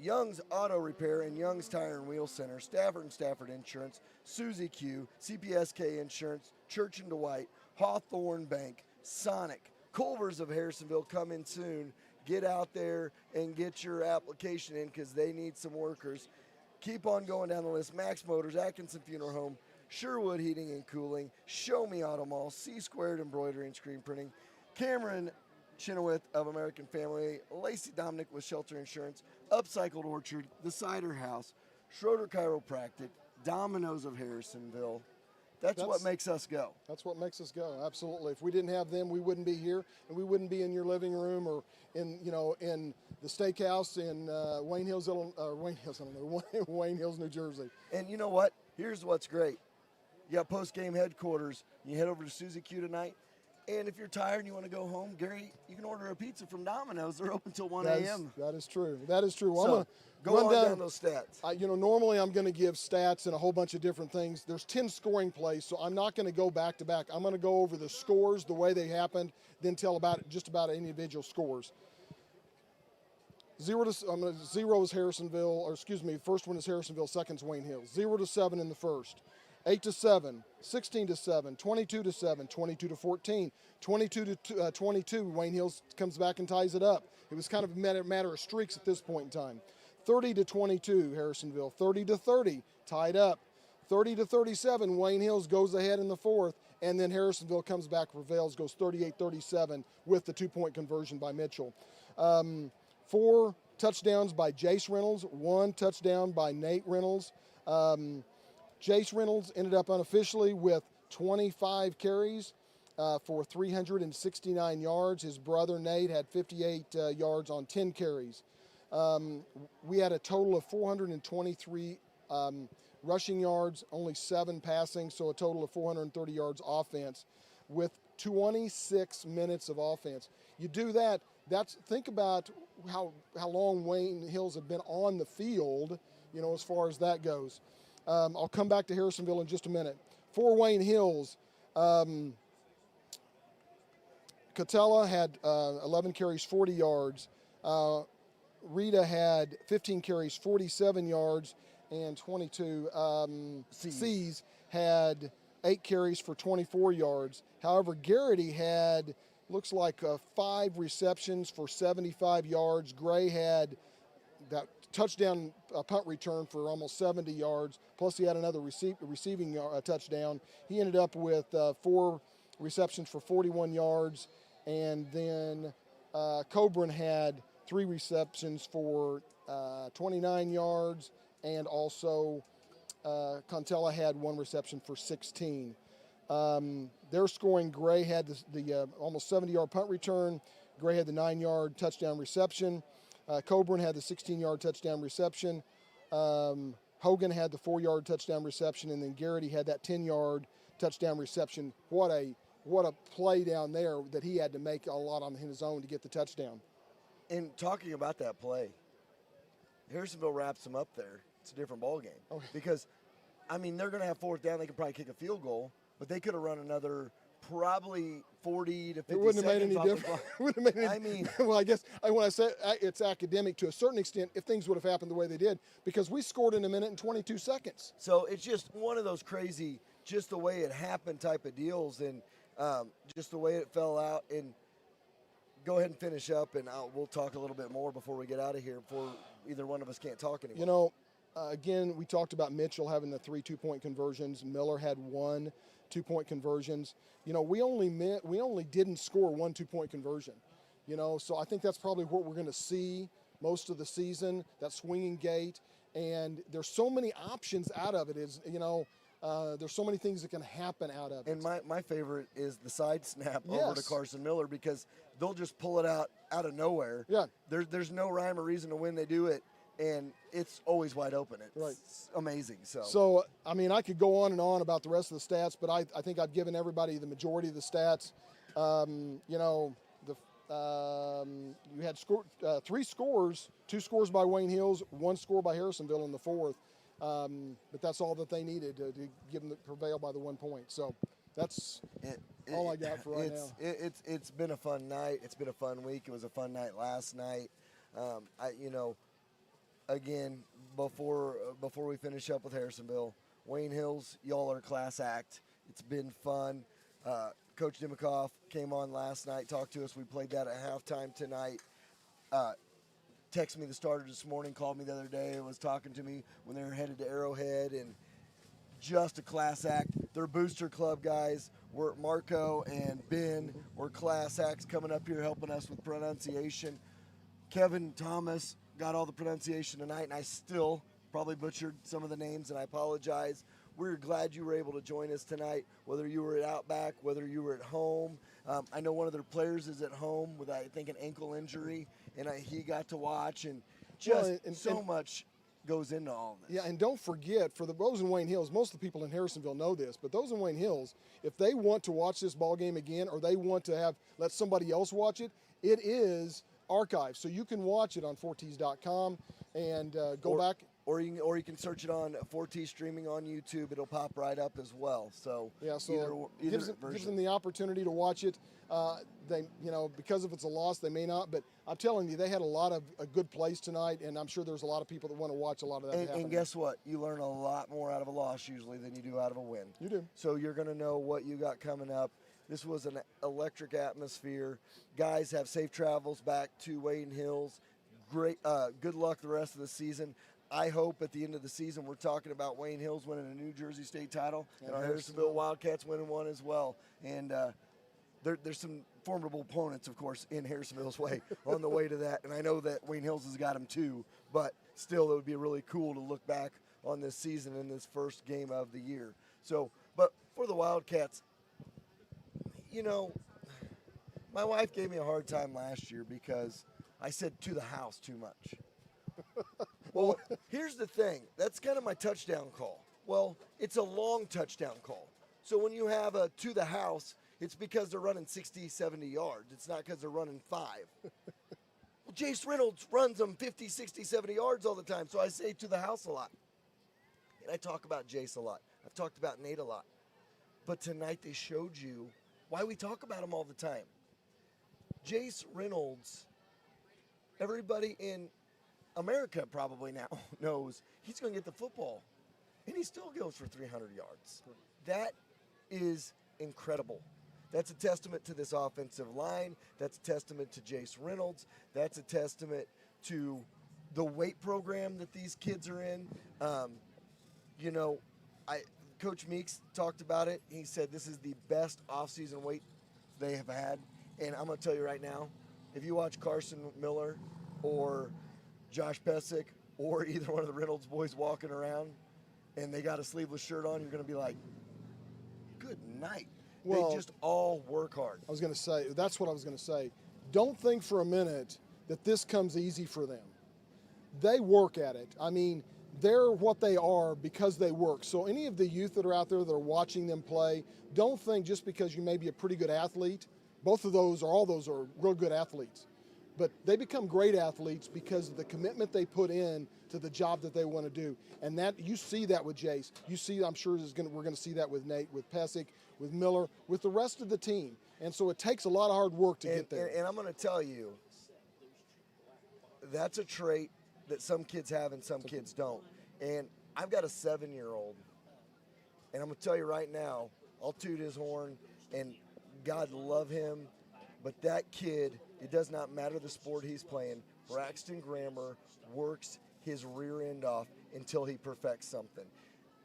Young's Auto Repair and Young's Tire and Wheel Center, Stafford and Stafford Insurance, Suzy Q, CPSK Insurance, Church and Dwight, Hawthorne Bank, Sonic, Culver's of Harrisonville coming soon. Get out there and get your application in because they need some workers. Keep on going down the list. Max Motors, Atkinson Funeral Home, Sherwood Heating and Cooling, Show Me Auto Mall, C Squared Embroidery and Screen Printing, Cameron Chenoweth of American Family, Lacey Dominic with Shelter Insurance, Upcycled Orchard, The Cider House, Schroeder Chiropractic, Domino's of Harrisonville. That's what makes us go. That's what makes us go. Absolutely. If we didn't have them, we wouldn't be here, and we wouldn't be in your living room or in the steakhouse in Wayne Hills, Wayne Hills, New Jersey. And you know what? Here's what's great. You got post-game headquarters. You head over to Suzy Q tonight. And if you're tired and you want to go home, Gary, you can order a pizza from Domino's. They're open till 1 a.m. That is true. That is true. Well, So, I'm go gonna on run down those stats. Normally I'm going to give stats and a whole bunch of different things. There's 10 scoring plays, so I'm not going to go back to back. I'm going to go over the scores, the way they happened, then tell about just individual scores. 0 is Harrisonville, first one is Harrisonville, second's Wayne Hills. 0-7 in the first. 8-7, 16-7, 22-7, 22-14, 22-22. Wayne Hills comes back and ties it up. It was kind of a matter of streaks at this point in time. 30-22, Harrisonville. 30-30, tied up. 30-37, Wayne Hills goes ahead in the fourth, and then Harrisonville comes back, prevails, goes 38-37 with the 2-point conversion by Mitchell. 4 touchdowns by Jace Reynolds, 1 touchdown by Nate Reynolds. Jace Reynolds ended up unofficially with 25 carries for 369 yards. His brother Nate had 58 yards on 10 carries. We had a total of 423 rushing yards, only 7 passing, so a total of 430 yards offense with 26 minutes of offense. You do that, think about how long Wayne Hills have been on the field, as far as that goes. I'll come back to Harrisonville in just a minute. For Wayne Hills, Catella had 11 carries, 40 yards. Rita had 15 carries, 47 yards, and 22. C's had 8 carries for 24 yards. However, Garrity had, looks like 5 receptions for 75 yards. Gray had that touchdown punt return for almost 70 yards, plus he had another receiving touchdown. He ended up with 4 receptions for 41 yards, and then Coburn had 3 receptions for 29 yards, and also Contella had 1 reception for 16. Their scoring, Gray had the almost 70-yard punt return. Gray had the 9-yard touchdown reception. Coburn had the 16-yard touchdown reception. Hogan had the 4-yard touchdown reception, and then Garrity had that 10-yard touchdown reception. What a play down there that he had to make a lot on his own to get the touchdown. And talking about that play, Harrisonville wraps them up there. It's a different ball game. Okay. Because, they're going to have 4th down. They could probably kick a field goal, but they could have run another probably 40 to 50 It wouldn't have made seconds any difference. Well, I guess when I say it's academic to a certain extent, if things would have happened the way they did, because we scored in 1 minute and 22 seconds. So it's just one of those crazy, just the way it happened type of deals, and just the way it fell out. And go ahead and finish up, and we'll talk a little bit more before we get out of here, before either one of us can't talk anymore. Again, we talked about Mitchell having the 3 2-point conversions. Miller had 1 2-point conversions. We only didn't score 1 2-point conversion. So I think that's probably what we're going to see most of the season, that swinging gait. And there's so many options out of it. There's so many things that can happen out of it. And my favorite is the side snap over to Carson Miller, because they'll just pull it out of nowhere. Yeah. There's no rhyme or reason to when they do it, and it's always wide open. It's amazing. So, I mean, I could go on and on about the rest of the stats, but I think I've given everybody the majority of the stats. You had 3 scores, 2 scores by Wayne Hills, 1 score by Harrisonville in the fourth. But that's all that they needed to give them prevail by the 1 point. So that's all I got for right now. It's been a fun night. It's been a fun week. It was a fun night last night. Again, before we finish up with Harrisonville, Wayne Hills, y'all are a class act. It's been fun. Coach Dimikoff came on last night, talked to us. We played that at halftime tonight. Texted me the starter this morning, called me the other day, and was talking to me when they were headed to Arrowhead, and just a class act. Their booster club guys were Marco and Ben were class acts coming up here helping us with pronunciation. Kevin Thomas got all the pronunciation tonight, and I still probably butchered some of the names, and I apologize. We're glad you were able to join us tonight, whether you were at Outback, whether you were at home. I know one of their players is at home with, I think, an ankle injury, and he got to watch, and so much goes into all this. Yeah, and don't forget, for those in Wayne Hills, most of the people in Harrisonville know this, but those in Wayne Hills, if they want to watch this ball game again, or they want to let somebody else watch it, it is archived. So you can watch it on 4ts.com and go back. Or you can search it on 4T streaming on YouTube. It'll pop right up as well. So either gives them the opportunity to watch it. Because if it's a loss, they may not. But I'm telling you, they had a good plays tonight, and I'm sure there's a lot of people that want to watch a lot of that. And guess what? You learn a lot more out of a loss usually than you do out of a win. You do. So you're going to know what you got coming up. This was an electric atmosphere. Guys, have safe travels back to Wayne Hills. Great. Good luck the rest of the season. I hope at the end of the season we're talking about Wayne Hills winning a New Jersey State title and our Harrisonville Wildcats winning one as well. And there's some formidable opponents, of course, in Harrisonville's way on the way to that. And I know that Wayne Hills has got them too, but still it would be really cool to look back on this season in this first game of the year. So, but for the Wildcats, my wife gave me a hard time last year because I said to the house too much. Well, here's the thing. That's kind of my touchdown call. Well, it's a long touchdown call. So when you have a to the house, it's because they're running 60, 70 yards. It's not because they're running 5. Well, Jace Reynolds runs them 50, 60, 70 yards all the time. So I say to the house a lot. And I talk about Jace a lot. I've talked about Nate a lot. But tonight they showed you why we talk about him all the time. Jace Reynolds, everybody in America probably now knows he's going to get the football, and he still goes for 300 yards. That is incredible. That's a testament to this offensive line. That's a testament to Jace Reynolds. That's a testament to the weight program that these kids are in. Coach Meeks talked about it. He said this is the best offseason weight they have had. And I'm going to tell you right now, if you watch Carson Miller or Josh Pesic or either one of the Reynolds boys walking around and they got a sleeveless shirt on, you're going to be like, good night. They just all work hard. I was going to say, that's what I was going to say. Don't think for a minute that this comes easy for them. They work at it. I mean, they're what they are because they work. So any of the youth that are out there that are watching them play, don't think just because you may be a pretty good athlete, both of those or all those are real good athletes. But they become great athletes because of the commitment they put in to the job that they want to do. And that you see that with Jace. You see, I'm sure we're going to see that with Nate, with Pesic, with Miller, with the rest of the team. And so it takes a lot of hard work to get there. And I'm going to tell you, that's a trait that some kids have and some kids don't. And I've got a 7-year-old, and I'm going to tell you right now, I'll toot his horn, and God love him, but that kid, it does not matter the sport he's playing, Braxton Grammer works his rear end off until he perfects something.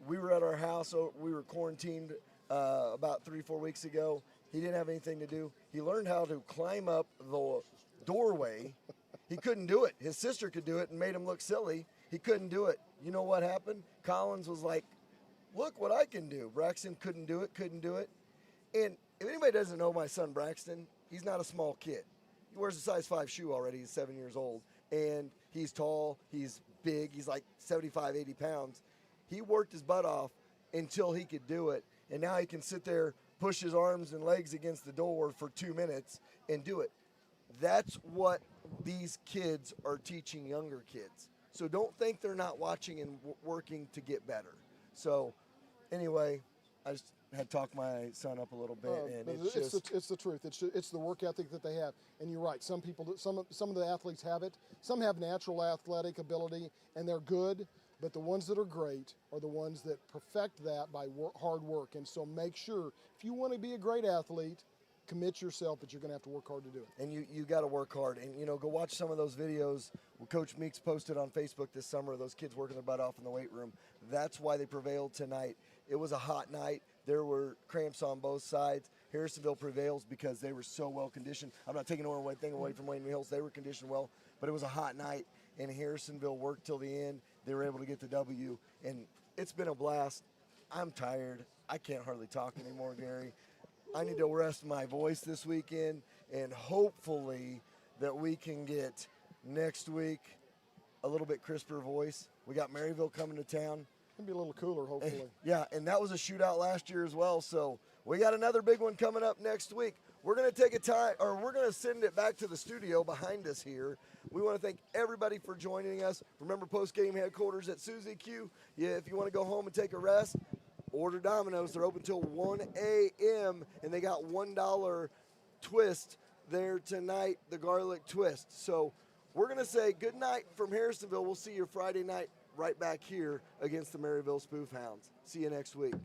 We were at our house, we were quarantined about 3-4 weeks ago. He didn't have anything to do. He learned how to climb up the doorway. He couldn't do it. His sister could do it and made him look silly. He couldn't do it. You know what happened? Collins was like, look what I can do. Braxton couldn't do it. And if anybody doesn't know my son Braxton, he's not a small kid. He wears a size 5 shoe already. He's 7 years old. And he's tall. He's big. He's like 75, 80 pounds. He worked his butt off until he could do it. And now he can sit there, push his arms and legs against the door for 2 minutes and do it. That's what these kids are teaching younger kids. So don't think they're not watching and working to get better. So anyway, I just had talked my son up a little bit, and it's the truth. It's the work ethic that they have, and you're right. Some of the athletes have it. Some have natural athletic ability, and they're good. But the ones that are great are the ones that perfect that by hard work. And so make sure, if you want to be a great athlete, commit yourself that you're going to have to work hard to do it. And you got to work hard. And, go watch some of those videos Coach Meeks posted on Facebook this summer, those kids working their butt off in the weight room. That's why they prevailed tonight. It was a hot night. There were cramps on both sides. Harrisonville prevails because they were so well conditioned. I'm not taking anything away from Wayne Hills. They were conditioned well, but it was a hot night, and Harrisonville worked till the end. They were able to get the W, and it's been a blast. I'm tired. I can't hardly talk anymore, Gary. I need to rest my voice this weekend, and hopefully that we can get next week a little bit crisper voice. We got Maryville coming to town. It'll be a little cooler, hopefully. Yeah, and that was a shootout last year as well. So we got another big one coming up next week. We're going to we're going to send it back to the studio behind us here. We want to thank everybody for joining us. Remember, post-game headquarters at Suzy Q. Yeah, if you want to go home and take a rest, order Domino's. They're open till 1 a.m., and they got $1 twist there tonight, the garlic twist. So we're going to say good night from Harrisonville. We'll see you Friday night right back here against the Maryville Spoof Hounds. See you next week.